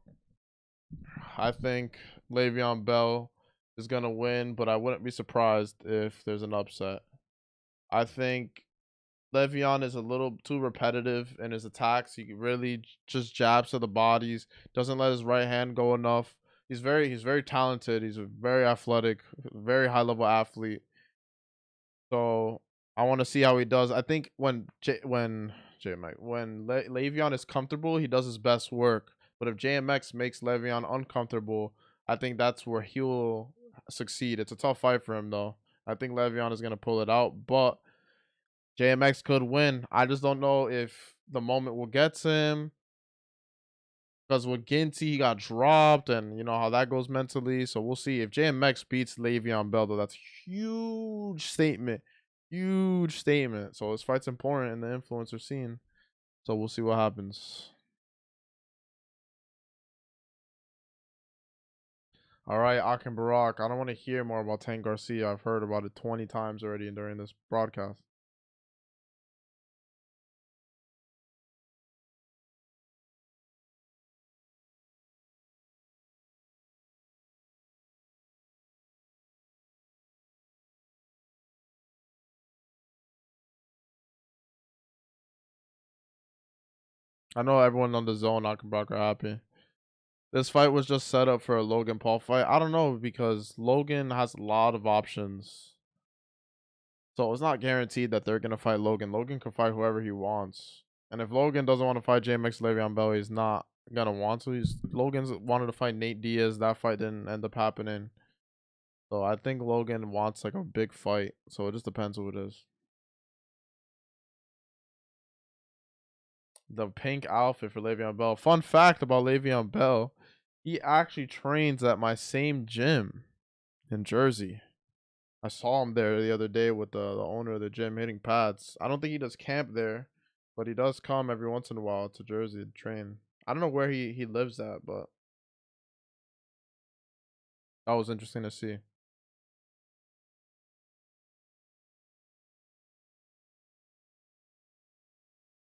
I think Le'Veon Bell is gonna win, but I wouldn't be surprised if there's an upset. I think Le'Veon is a little too repetitive in his attacks. He really just jabs to the bodies, doesn't let his right hand go enough. He's very talented. He's a very athletic, very high level athlete. So I want to see how he does. I think when Le'Veon is comfortable, he does his best work. But if JMX makes Le'Veon uncomfortable, I think that's where he'll succeed. It's a tough fight for him though. I think Le'Veon is gonna pull it out, but JMX could win. I just don't know if the moment will get to him. Because with Ginty, he got dropped, and you know how that goes mentally. So we'll see. If JMX beats Le'Veon Bell, though, that's huge statement. Huge statement. So this fight's important in the influencer scene. So we'll see what happens. All right, Akin Barak. I don't want to hear more about Tank Garcia. I've heard about it 20 times already during this broadcast. I know everyone on the zone, Akin Barak, are happy. This fight was just set up for a Logan Paul fight. I don't know because Logan has a lot of options. So it's not guaranteed that they're gonna fight Logan. Logan can fight whoever he wants. And if Logan doesn't want to fight JMX Le'Veon Bell, he's not gonna want to. Logan's wanted to fight Nate Diaz. That fight didn't end up happening. So I think Logan wants like a big fight. So it just depends who it is. The pink outfit for Le'Veon Bell. Fun fact about Le'Veon Bell, he actually trains at my same gym in Jersey. I saw him there the other day with the owner of the gym hitting pads. I don't think he does camp there, but he does come every once in a while to Jersey to train. I don't know where he lives at, but that was interesting to see.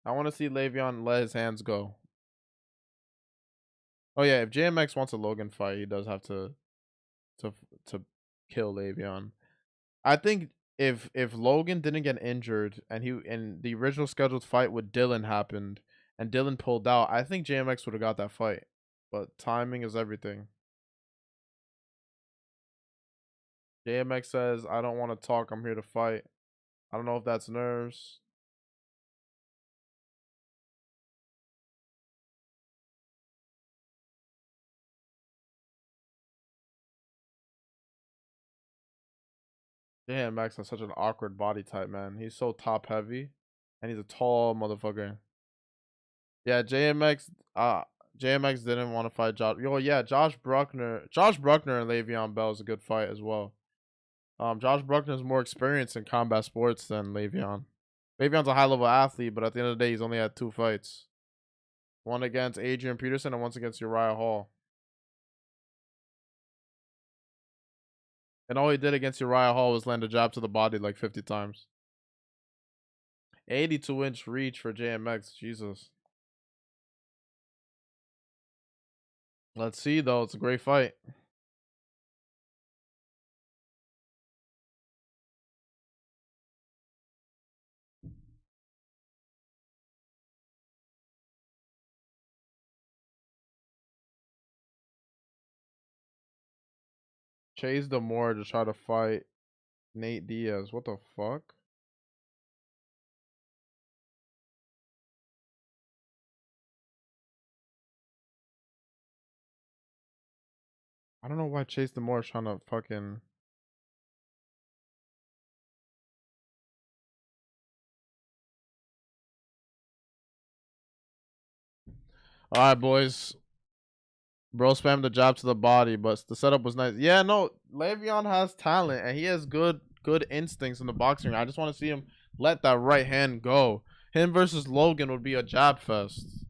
I want to see Le'Veon let his hands go. Oh yeah, if JMX wants a Logan fight, he does have to to kill Le'Veon. I think if Logan didn't get injured and the original scheduled fight with Dylan happened and Dylan pulled out, I think JMX would have got that fight. But timing is everything. JMX says, I don't want to talk. I'm here to fight. I don't know if that's nerves. JMX has such an awkward body type, man. He's so top heavy, and he's a tall motherfucker. Yeah, JMX. JMX didn't want to fight Josh. Yo, yeah, Josh Bruckner. Josh Bruckner and Leveon Bell is a good fight as well. Josh Bruckner is more experienced in combat sports than Leveon. Le'Veon's a high level athlete, but at the end of the day, he's only had 2 fights. One against Adrian Peterson and once against Uriah Hall. And all he did against Uriah Hall was land a jab to the body like 50 times. 82-inch reach for JMX. Jesus. Let's see, though. It's a great fight. Chase Demore to try to fight Nate Diaz. What the fuck? I don't know why Chase Demore is trying to fucking... Alright, boys. Bro spammed the jab to the body, but the setup was nice. Yeah, no, Le'Veon has talent and he has good instincts in the boxing. I just want to see him let that right hand go. Him versus Logan would be a jab fest.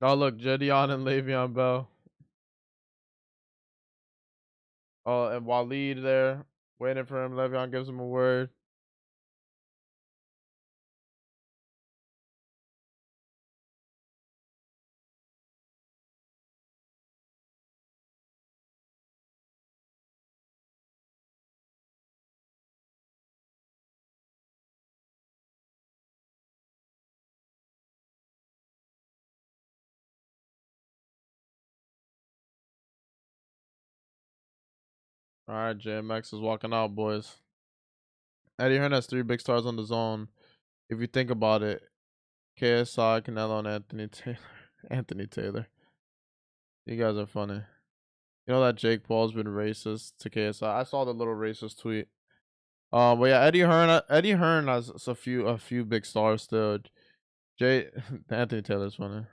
Oh, look, Jedion and Le'Veon Bell. Oh, and Walid there, waiting for him. Le'Veon gives him a word. All right, JMX is walking out, boys. Eddie Hearn has 3 big stars on the zone. If you think about it, KSI, Canelo, and Anthony Taylor. Anthony Taylor. You guys are funny. You know that Jake Paul's been racist to KSI. I saw the little racist tweet. But yeah, Eddie Hearn has a few big stars still. Anthony Taylor's funny.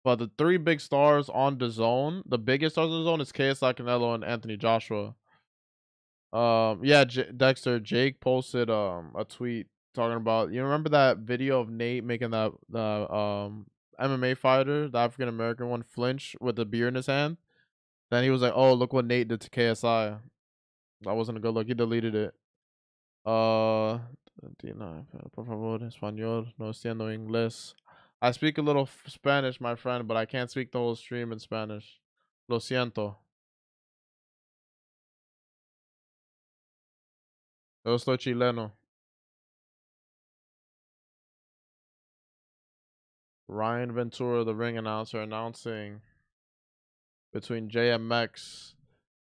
But the 3 big stars on the zone, the biggest stars on the zone is KSI, Canelo, and Anthony Joshua. Yeah, Dexter, Jake posted a tweet talking about, you remember that video of Nate making that the MMA fighter, the African American one, flinch with the beer in his hand? Then he was like, "Oh, look what Nate did to KSI." That wasn't a good look. He deleted it. Uh, por favor, español, no entiendo inglés. I speak a little Spanish, my friend, but I can't speak the whole stream in Spanish. Lo siento. Yo soy chileno. Ryan Ventura, the ring announcer, announcing between JMX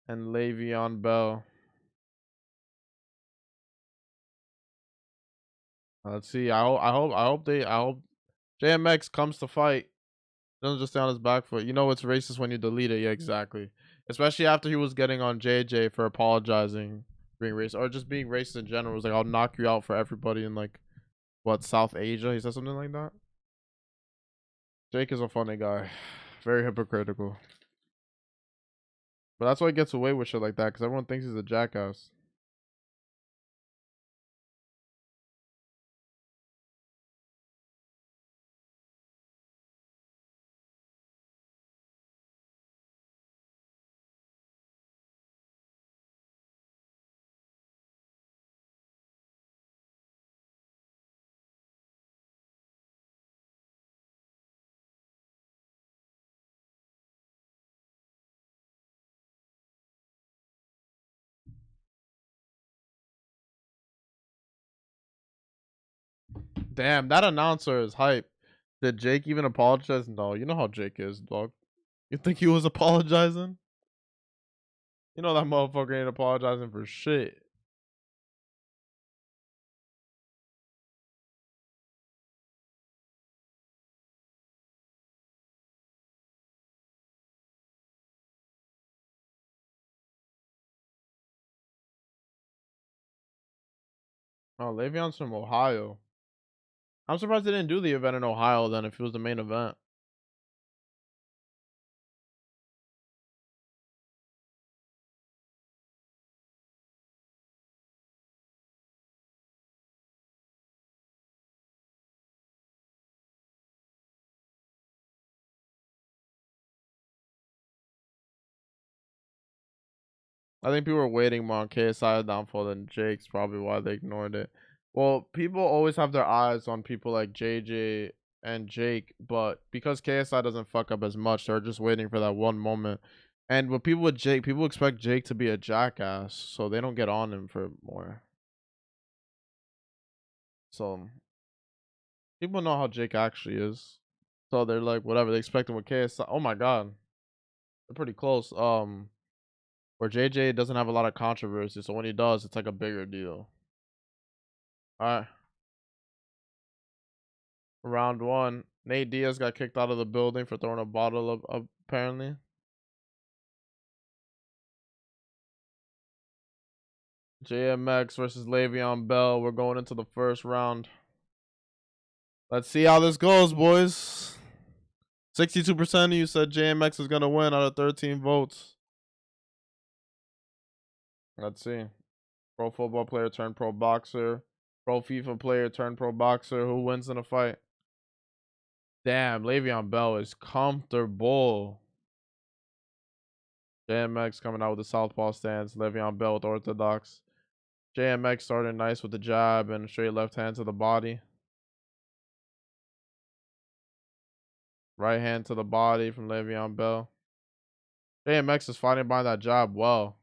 and Le'Veon Bell. Let's see. I hope JMX comes to fight. Doesn't just stay on his back foot. You know it's racist when you delete it. Yeah, exactly. Especially after he was getting on JJ for apologizing, being racist, or just being racist in general. It was like, I'll knock you out for everybody in like what, South Asia. He said something like that. Jake is a funny guy, very hypocritical. But that's why he gets away with shit like that, because everyone thinks he's a jackass. Damn, that announcer is hype. Did Jake even apologize? No, you know how Jake is, dog. You think he was apologizing? You know that motherfucker ain't apologizing for shit. Oh, Le'Veon's from Ohio. I'm surprised they didn't do the event in Ohio then if it was the main event. I think people were waiting more on KSI's downfall than Jake's, probably why they ignored it. Well, people always have their eyes on people like JJ and Jake, but because KSI doesn't fuck up as much, they're just waiting for that one moment. And with people with Jake, people expect Jake to be a jackass, so they don't get on him for more. So people know how Jake actually is. So they're like, whatever, they expect him with KSI. Oh my god. They're pretty close. Where JJ doesn't have a lot of controversy, so when he does, it's like a bigger deal. Alright. Round one. Nate Diaz got kicked out of the building for throwing a bottle of apparently. JMX versus Leveon Bell. We're going into the first round. Let's see how this goes, boys. 62% of you said JMX is gonna win out of 13 votes. Let's see. Pro football player turned pro boxer. Pro FIFA player turned pro boxer. Who wins in a fight? Damn, Leveon Bell is comfortable. JMX coming out with the southpaw stance. Leveon Bell with orthodox. JMX started nice with the jab and straight left hand to the body. Right hand to the body from Leveon Bell. JMX is fighting behind that jab well.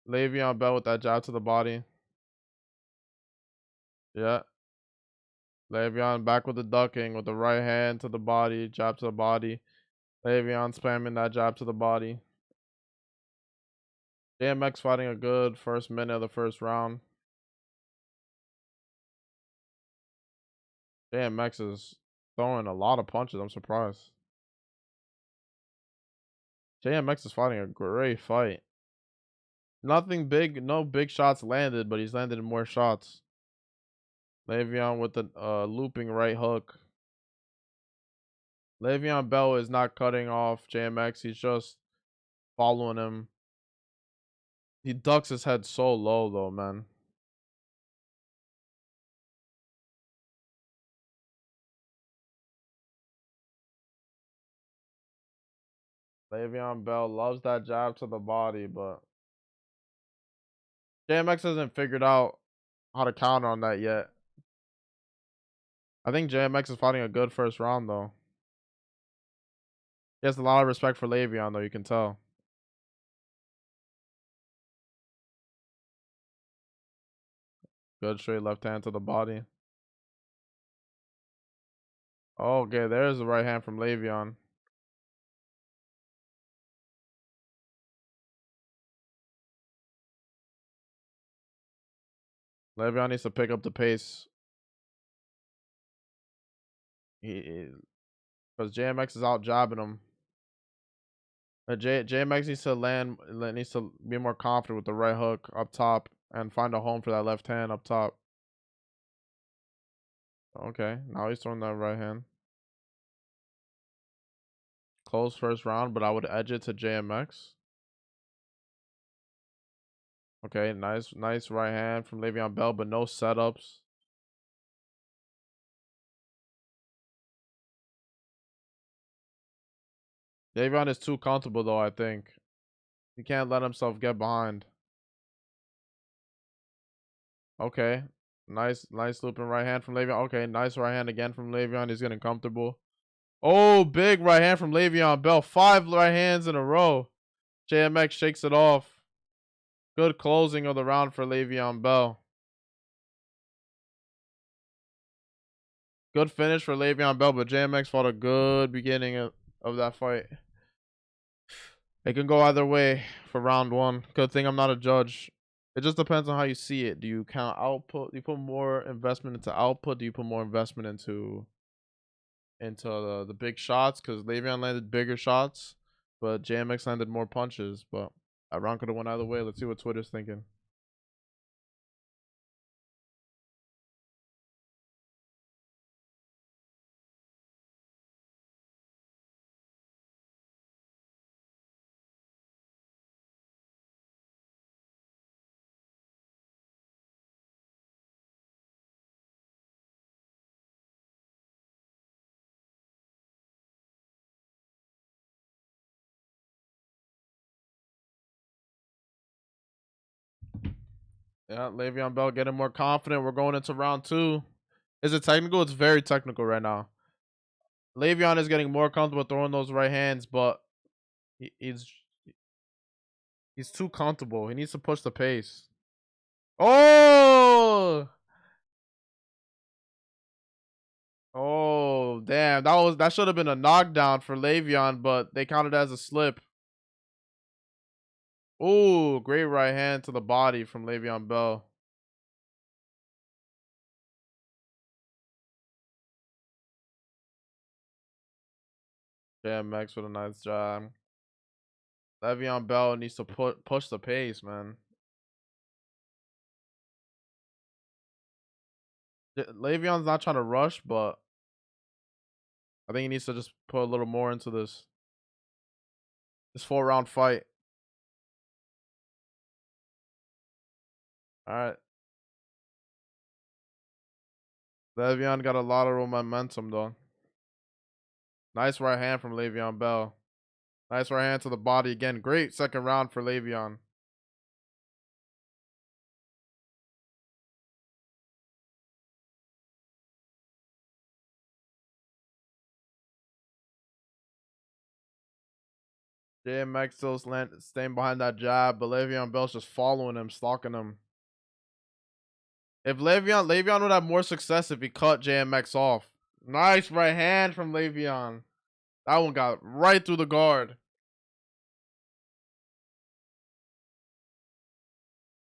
Leveon Bell with that jab to the body. Yeah. Leveon back with the ducking with the right hand to the body, jab to the body. Leveon spamming that jab to the body. JMX fighting a good first minute of the first round. JMX is throwing a lot of punches. I'm surprised. JMX is fighting a great fight. Nothing big, no big shots landed, but he's landed more shots. Leveon with the looping right hook. Leveon Bell is not cutting off JMX. He's just following him. He ducks his head so low, though, man. Leveon Bell loves that jab to the body, but JMX hasn't figured out how to counter on that yet. I think JMX is fighting a good first round, though. He has a lot of respect for Leveon, though, you can tell. Good straight left hand to the body. Oh, okay, there's the right hand from Leveon. Leveon needs to pick up the pace. Because JMX is out jobbing him. JMX needs to needs to be more confident with the right hook up top and find a home for that left hand up top. Okay, now he's throwing that right hand. Close first round, but I would edge it to JMX. Okay, nice right hand from Leveon Bell, but no setups. Leveon is too comfortable though, I think. He can't let himself get behind. Okay. Nice looping right hand from Leveon. Okay, nice right hand again from Leveon. He's getting comfortable. Oh, big right hand from Leveon Bell. 5 right hands in a row. JMX shakes it off. Good closing of the round for Leveon Bell. Good finish for Leveon Bell, but JMX fought a good beginning of that fight. It can go either way for round one. Good thing I'm not a judge. It just depends on how you see it. Do you count output? Do you put more investment into output? Do you put more investment into the big shots? Because Leveon landed bigger shots, but JMX landed more punches. But That round could have went either way. Let's see what Twitter's thinking. Yeah, Le'Veon Bell getting more confident. We're going into round 2. Is it technical? It's very technical right now. Le'Veon is getting more comfortable throwing those right hands, but he's too comfortable. He needs to push the pace. Oh! Oh, damn. That should have been a knockdown for Le'Veon, but they counted it as a slip. Oh, great right hand to the body from Le'Veon Bell. JMX with a nice job. Le'Veon Bell needs to push the pace, man. Le'Veon's not trying to rush, but I think he needs to just put a little more into this 4-round fight. All right. Le'Veon got a lot of momentum, though. Nice right hand from Le'Veon Bell. Nice right hand to the body again. Great second round for Le'Veon. JMX still staying behind that jab, but Le'Veon Bell's just following him, stalking him. If Le'Veon would have more success if he cut JMX off. Nice right hand from Le'Veon. That one got right through the guard.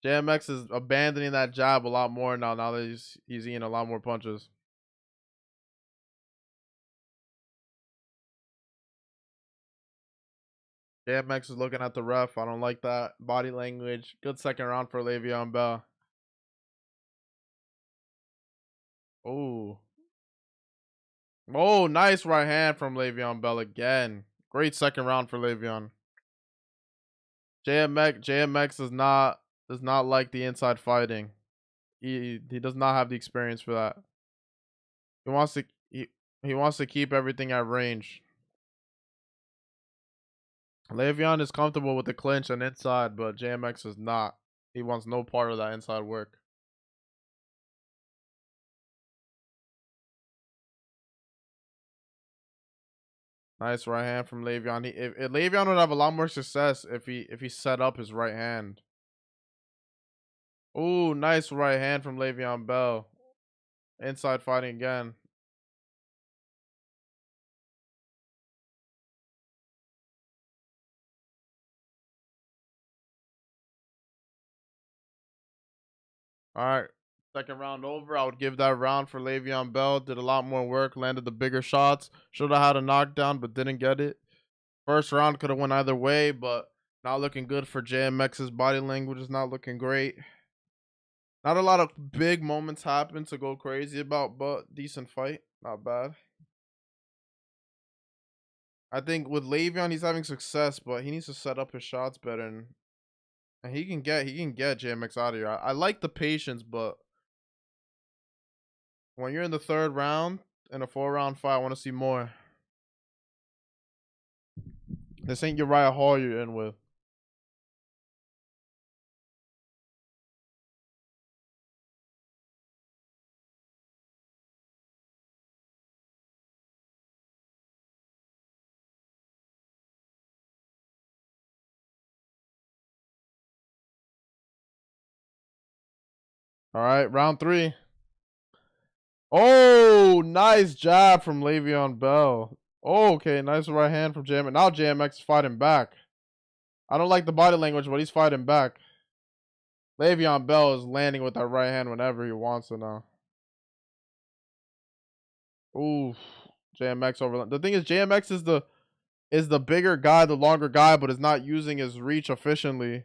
JMX is abandoning that jab a lot more now that he's eating a lot more punches. JMX is looking at the ref. I don't like that body language. Good second round for Le'Veon Bell. Oh. Oh, nice right hand from Le'Veon Bell again. Great second round for Le'Veon. JMX does not like the inside fighting. He does not have the experience for that. He wants to keep everything at range. Le'Veon is comfortable with the clinch and inside, but JMX is not. He wants no part of that inside work. Nice right hand from Le'Veon. If Le'Veon would have a lot more success if he set up his right hand. Ooh, nice right hand from Le'Veon Bell. Inside fighting again. All right. Second round over. I would give that round for Le'Veon Bell. Did a lot more work. Landed the bigger shots. Should have had a knockdown, but didn't get it. First round could have went either way, but not looking good for JMX's body language. Is not looking great. Not a lot of big moments happen to go crazy about, but decent fight. Not bad. I think with Le'Veon, he's having success, but he needs to set up his shots better, and he can get JMX out of here. I like the patience, but when you're in the third round in a 4-round fight, I want to see more. This ain't Uriah Hall you're in with. All right, round 3. Oh, nice jab from Le'Veon Bell. Oh, okay, nice right hand from JMX. Now JMX is fighting back. I don't like the body language, but he's fighting back. Le'Veon Bell is landing with that right hand whenever he wants to now. Ooh, JMX over. The thing is, JMX is is the bigger guy, the longer guy, but is not using his reach efficiently.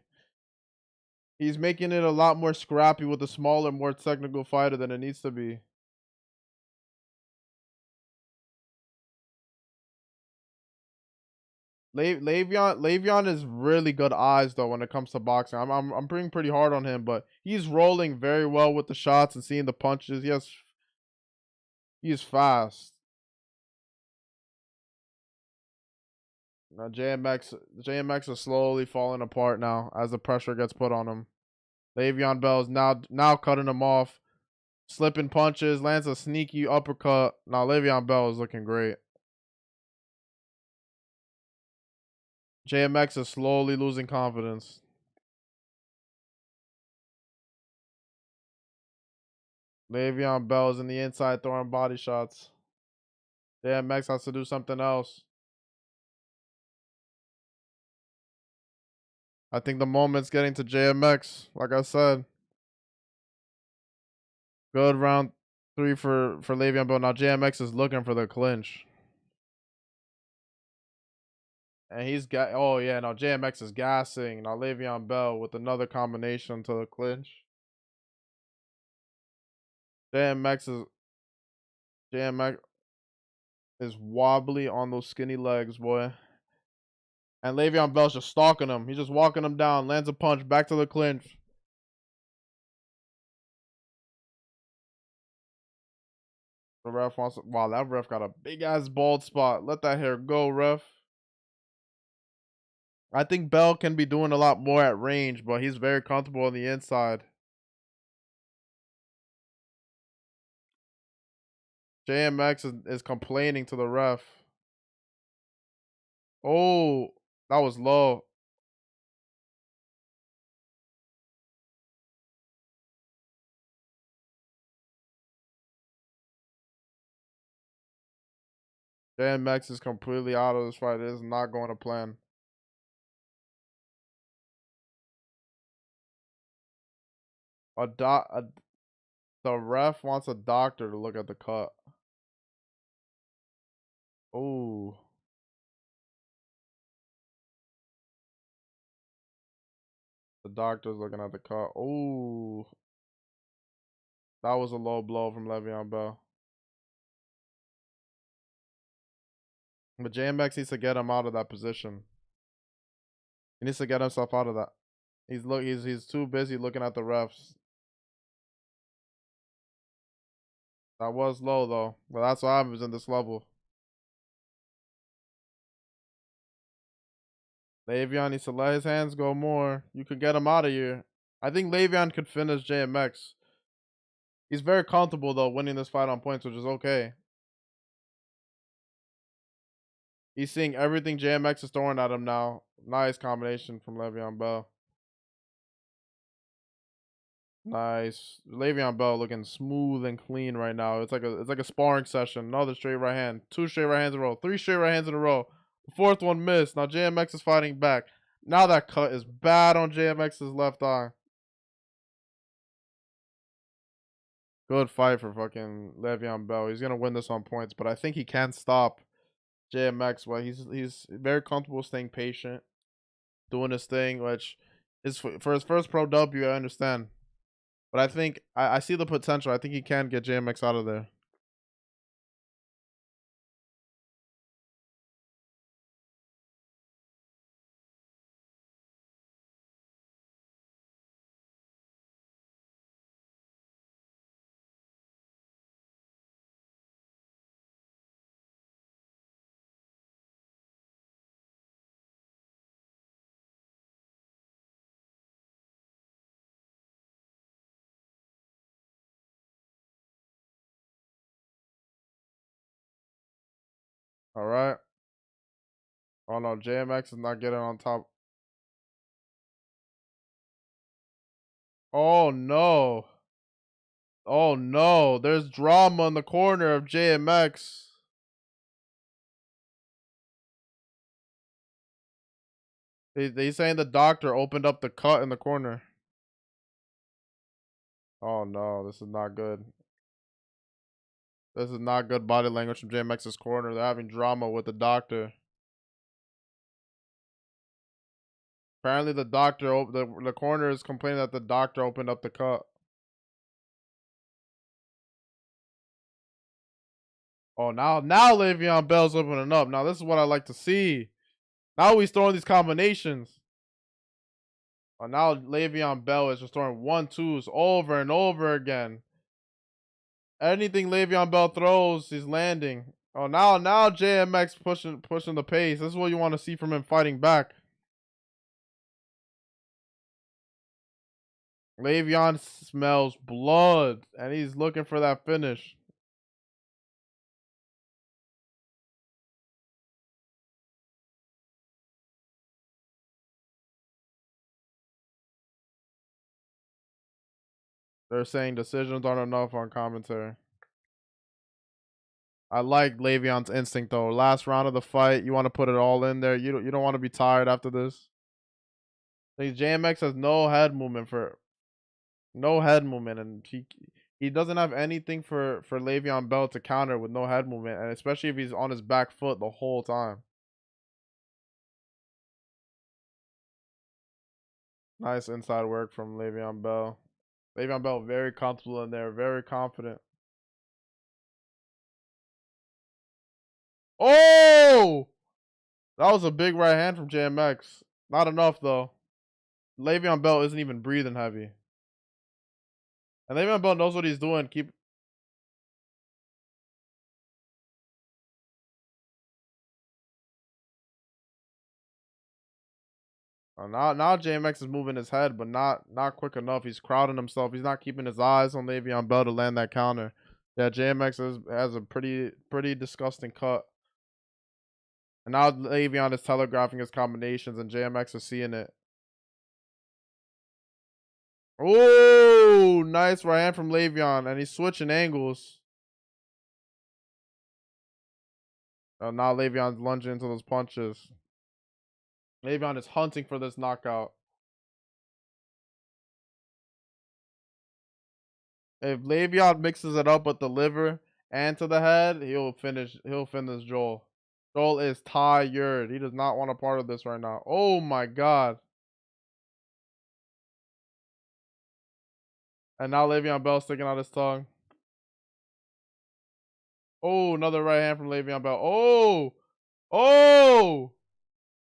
He's making it a lot more scrappy with a smaller, more technical fighter than it needs to be. Leveon is really good eyes though when it comes to boxing. I'm being pretty hard on him, but he's rolling very well with the shots and seeing the punches. He's fast. Now JMX is slowly falling apart now as the pressure gets put on him. Le'Veon Bell is now cutting him off, slipping punches, lands a sneaky uppercut. Now Le'Veon Bell is looking great. JMX is slowly losing confidence. Le'Veon Bell is in the inside throwing body shots. JMX has to do something else. I think the moment's getting to JMX. Like I said, good round 3 for Le'Veon Bell. Now JMX is looking for the clinch. And he's got, oh yeah, now JMX is gassing. Now Le'Veon Bell with another combination to the clinch. JMX is wobbly on those skinny legs, boy. And Le'Veon Bell's just stalking him. He's just walking him down, lands a punch, back to the clinch. The ref wants to, wow, that ref got a big ass bald spot. Let that hair go, ref. I think Bell can be doing a lot more at range, but he's very comfortable on the inside. JMX is complaining to the ref. Oh, that was low. JMX is completely out of this fight. It is not going to plan. The ref wants a doctor to look at the cut. Oh, the doctor's looking at the cut. Oh, that was a low blow from Le'Veon Bell. But JMX needs to get him out of that position. He needs to get himself out of that. He's too busy looking at the refs. That was low though. But that's what happens in this level. Le'Veon needs to let his hands go more. You could get him out of here. I think Le'Veon could finish JMX. He's very comfortable though winning this fight on points, which is okay. He's seeing everything JMX is throwing at him now. Nice combination from Le'Veon Bell. Nice. Le'Veon Bell looking smooth and clean right now. It's like a sparring session. Another straight right hand. 2 straight right hands in a row. 3 straight right hands in a row. The 4th one missed. Now JMX is fighting back. Now that cut is bad on JMX's left eye. Good fight for fucking Le'Veon Bell. He's gonna win this on points, but I think he can stop JMX. Well, he's very comfortable staying patient, doing his thing, which is for his first pro W. I understand. But I think I see the potential. I think he can get JMX out of there. All right. Oh no, JMX is not getting on top. Oh no. Oh no. There's drama in the corner of JMX. They saying the doctor opened up the cut in the corner. Oh no, this is not good. This is not good body language from JMX's corner. They're having drama with the doctor. Apparently the doctor, the coroner is complaining that the doctor opened up the cut. Oh, now Le'Veon Bell's opening up. Now this is what I like to see. Now he's throwing these combinations. Oh, now Le'Veon Bell is just throwing 1-2s over and over again. Anything Le'Veon Bell throws, he's landing. Oh, now JMX pushing the pace. This is what you want to see from him fighting back. Le'Veon smells blood, and he's looking for that finish. They're saying decisions aren't enough on commentary. I like Le'Veon's instinct though. Last round of the fight, you want to put it all in there. You don't want to be tired after this. JMX has no head movement and he doesn't have anything for Le'Veon Bell to counter with no head movement, and especially if he's on his back foot the whole time. Nice inside work from Le'Veon Bell. Le'Veon Bell very comfortable in there, very confident. Oh! That was a big right hand from JMX. Not enough though. Le'Veon Bell isn't even breathing heavy. And Le'Veon Bell knows what he's doing. Now JMX is moving his head, but not quick enough. He's crowding himself. He's not keeping his eyes on Le'Veon Bell to land that counter. Yeah, JMX has a pretty disgusting cut. And now Le'Veon is telegraphing his combinations, and JMX is seeing it. Oh, nice right hand from Le'Veon, and he's switching angles. Now Le'Veon's lunging into those punches. Le'Veon is hunting for this knockout. If Le'Veon mixes it up with the liver and to the head, he'll finish Joel. Joel is tired. He does not want a part of this right now. Oh my god. And now Le'Veon Bell sticking out his tongue. Oh, another right hand from Le'Veon Bell. Oh! Oh!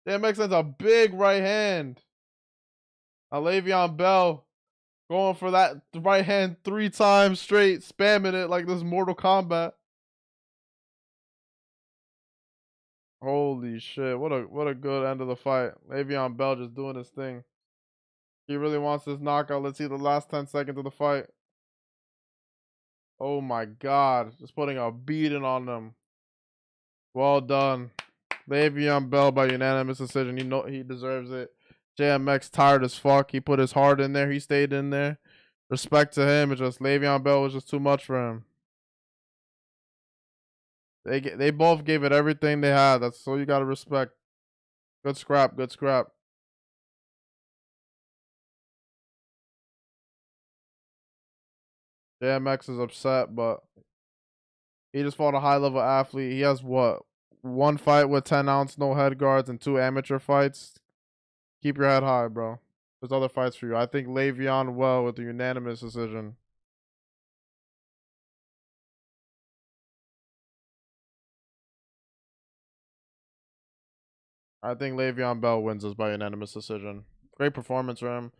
DMX sends a big right hand. Now Le'Veon Bell going for that right hand 3 times straight, spamming it like this Mortal Kombat. Holy shit! What a good end of the fight. Le'Veon Bell just doing his thing. He really wants this knockout. Let's see the last 10 seconds of the fight. Oh my god, just putting a beating on them. Well done, Le'Veon Bell by unanimous decision. You know he deserves it. JMX tired as fuck. He put his heart in there. He stayed in there. Respect to him. It's just Le'Veon Bell was just too much for him. They both gave it everything they had. That's all you gotta respect. Good scrap. Good scrap. JMX is upset, but he just fought a high level athlete. He has what? 1 fight with 10-ounce no head guards and 2 amateur fights. Keep your head high, bro. There's other fights for you. I think Le'Veon well with a unanimous decision. I think Le'Veon Bell wins this by unanimous decision. Great performance for him.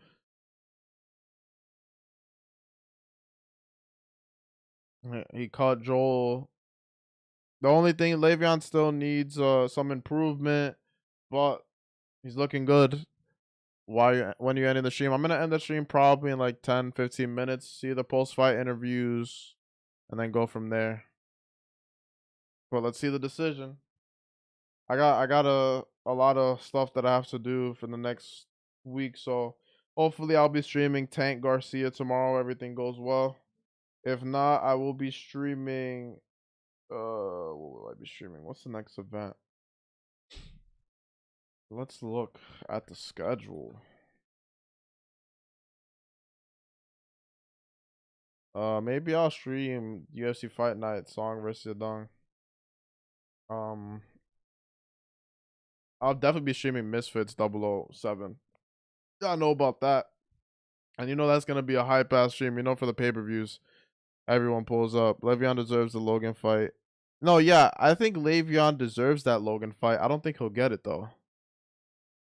He caught Joel. The only thing Le'Veon still needs some improvement, but he's looking good. When you ending the stream? I'm gonna end the stream probably in like 10-15 minutes. See the post-fight interviews, and then go from there. But let's see the decision. I got a lot of stuff that I have to do for the next week, so hopefully I'll be streaming Tank Garcia tomorrow. Everything goes well. If not, I will be streaming. What will I be streaming? What's the next event? Let's look at the schedule. Maybe I'll stream UFC Fight Night Song versus Yadong. I'll definitely be streaming Misfits 007. Y'all know about that. And you know that's gonna be a hype ass stream. You know for the pay per views, everyone pulls up. Leveon deserves the Logan fight. No, yeah, I think Leveon deserves that Logan fight. I don't think he'll get it though.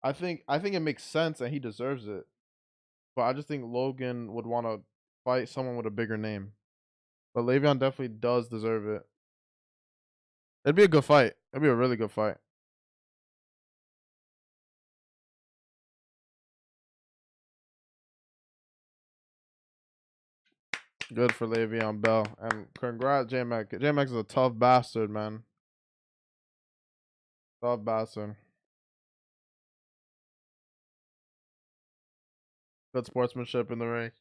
I think it makes sense and he deserves it. But I just think Logan would want to fight someone with a bigger name. But Le'Veon definitely does deserve it. It'd be a good fight. It'd be a really good fight. Good for Le'Veon Bell. And congrats, JMX. JMX is a tough bastard, man. Tough bastard. Good sportsmanship in the ring.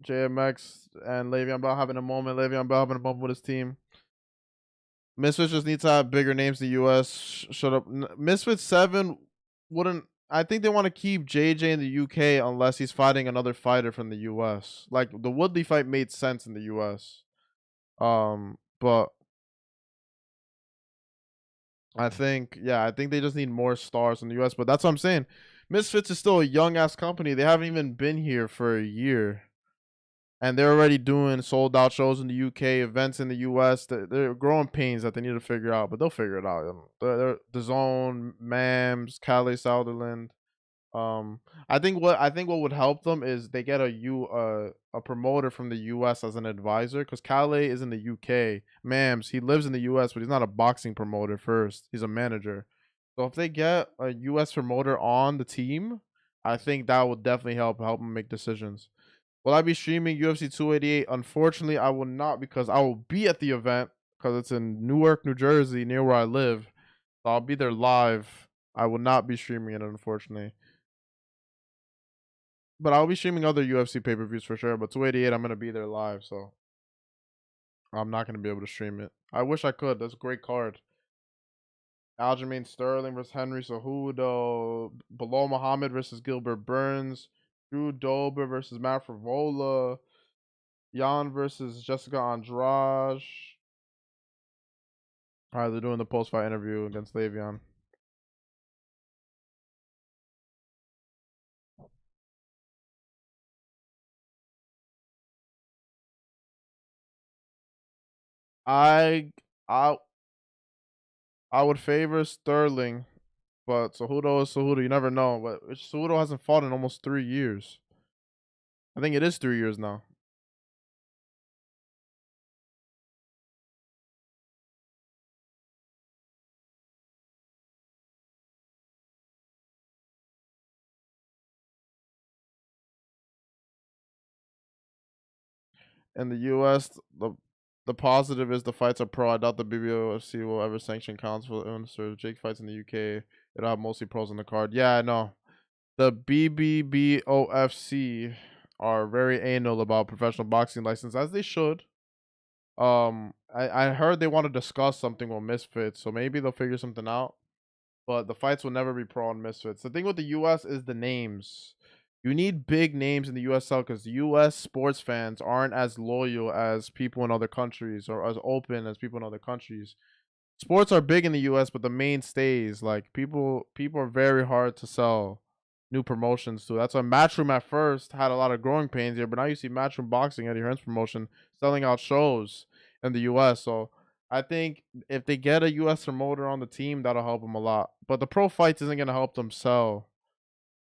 JMX and Le'Veon Bell having a moment. Le'Veon Bell having a moment with his team. Misfits just need to have bigger names in the US. Shut up. Misfits 7 wouldn't. I think they want to keep JJ in the UK unless he's fighting another fighter from the US. Like the Woodley fight made sense in the US. But I think they just need more stars in the US. But that's what I'm saying. Misfits is still a young ass company. They haven't even been here for a year. And they're already doing sold out shows in the UK, events in the US. They're growing pains that they need to figure out, but they'll figure it out. They're the Zone, Mams, Calais, Sutherland. Um, I think what would help them is they get a promoter from the US as an advisor because Calais is in the UK. Mams, he lives in the US, but he's not a boxing promoter first. He's a manager. So if they get a US promoter on the team, I think that would definitely help them make decisions. Will I be streaming UFC 288? Unfortunately, I will not because I will be at the event because it's in Newark, New Jersey, near where I live. So I'll be there live. I will not be streaming it, unfortunately. But I'll be streaming other UFC pay per views for sure. But 288, I'm gonna be there live, so I'm not gonna be able to stream it. I wish I could. That's a great card. Aljamain Sterling versus Henry Cejudo. Bilal Muhammad versus Gilbert Burns. Drew Dober versus Matt Frivola. Jan versus Jessica Andrade. All right, they're doing the post fight interview against Le'Veon. I I I would favor Sterling, but Cejudo is Cejudo. You never know. But Cejudo hasn't fought in almost 3 years. I think it is 3 years now. In the U.S., the positive is the fights are pro. I doubt the BBOFC will ever sanction counts for the Jake fights in the UK. It'll have mostly pros on the card. Yeah, I know. The BBBOFC are very anal about professional boxing license, as they should. I heard they want to discuss something with Misfits, so maybe they'll figure something out. But the fights will never be pro on Misfits. The thing with the US is the names. You need big names in the USL because the US sports fans aren't as loyal as people in other countries or as open as people in other countries. Sports are big in the US, but the mainstays, like people are very hard to sell new promotions to. That's why Matchroom at first had a lot of growing pains here, but now you see Matchroom Boxing, Eddie Hearn's promotion, selling out shows in the US. So I think if they get a US promoter on the team, that'll help them a lot. But the pro fights isn't gonna help them sell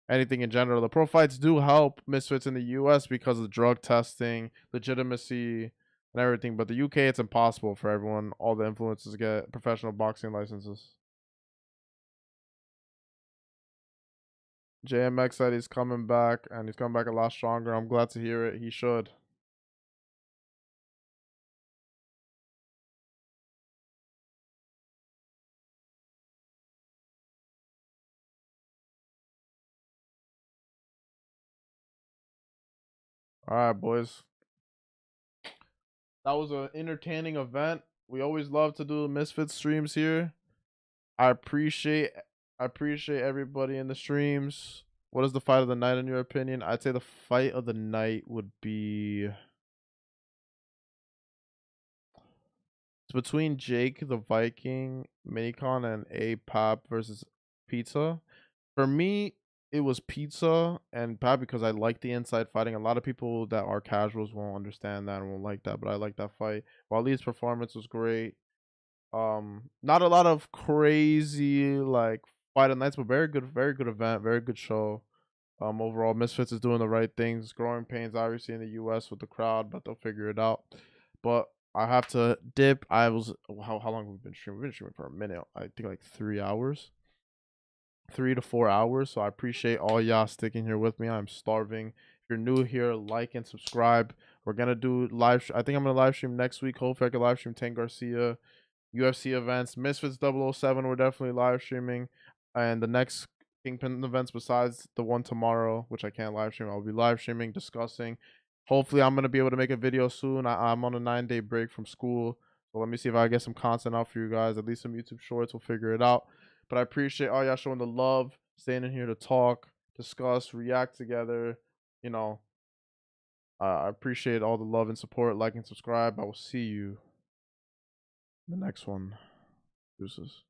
anything in general. The pro fights do help Misfits in the US because of drug testing, legitimacy, and everything. But the UK, it's impossible for everyone, all the influencers, to get professional boxing licenses. JMX said he's coming back, and he's coming back a lot stronger. I'm glad to hear it. He should. All right, boys. That was an entertaining event. We always love to do Misfits streams here. I appreciate everybody in the streams. What is the fight of the night in your opinion? I'd say the fight of the night would be it's between Jake the Viking, Minicon, and Ipap versus Pizza. For me, it was Pizza and Pat because I like the inside fighting. A lot of people that are casuals won't understand that and won't like that, but I like that fight. Walid's performance was great. Not a lot of crazy like fight of nights, but very good event, very good show. Overall, Misfits is doing the right things. Growing pains, obviously, in the U.S. with the crowd, but they'll figure it out. But I have to dip. I was how long have we been streaming? We've been streaming for a minute. I think like 3 hours, 3 to 4 hours. So I appreciate all y'all sticking here with me. I'm starving. If you're new here, like and subscribe. We're gonna do live. I think I'm gonna live stream next week. Hopefully, I can live stream Tank Garcia. UFC events. Misfits 007, we're definitely live streaming. And the next Kingpin events besides the one tomorrow, which I can't live stream, I'll be live streaming, discussing. Hopefully, I'm going to be able to make a video soon. I'm on a 9-day break from school. So let me see if I get some content out for you guys, at least some YouTube shorts. We'll figure it out. But I appreciate all y'all showing the love, staying in here to talk, discuss, react together. You know, I appreciate all the love and support. Like and subscribe. I will see you in the next one. Deuces.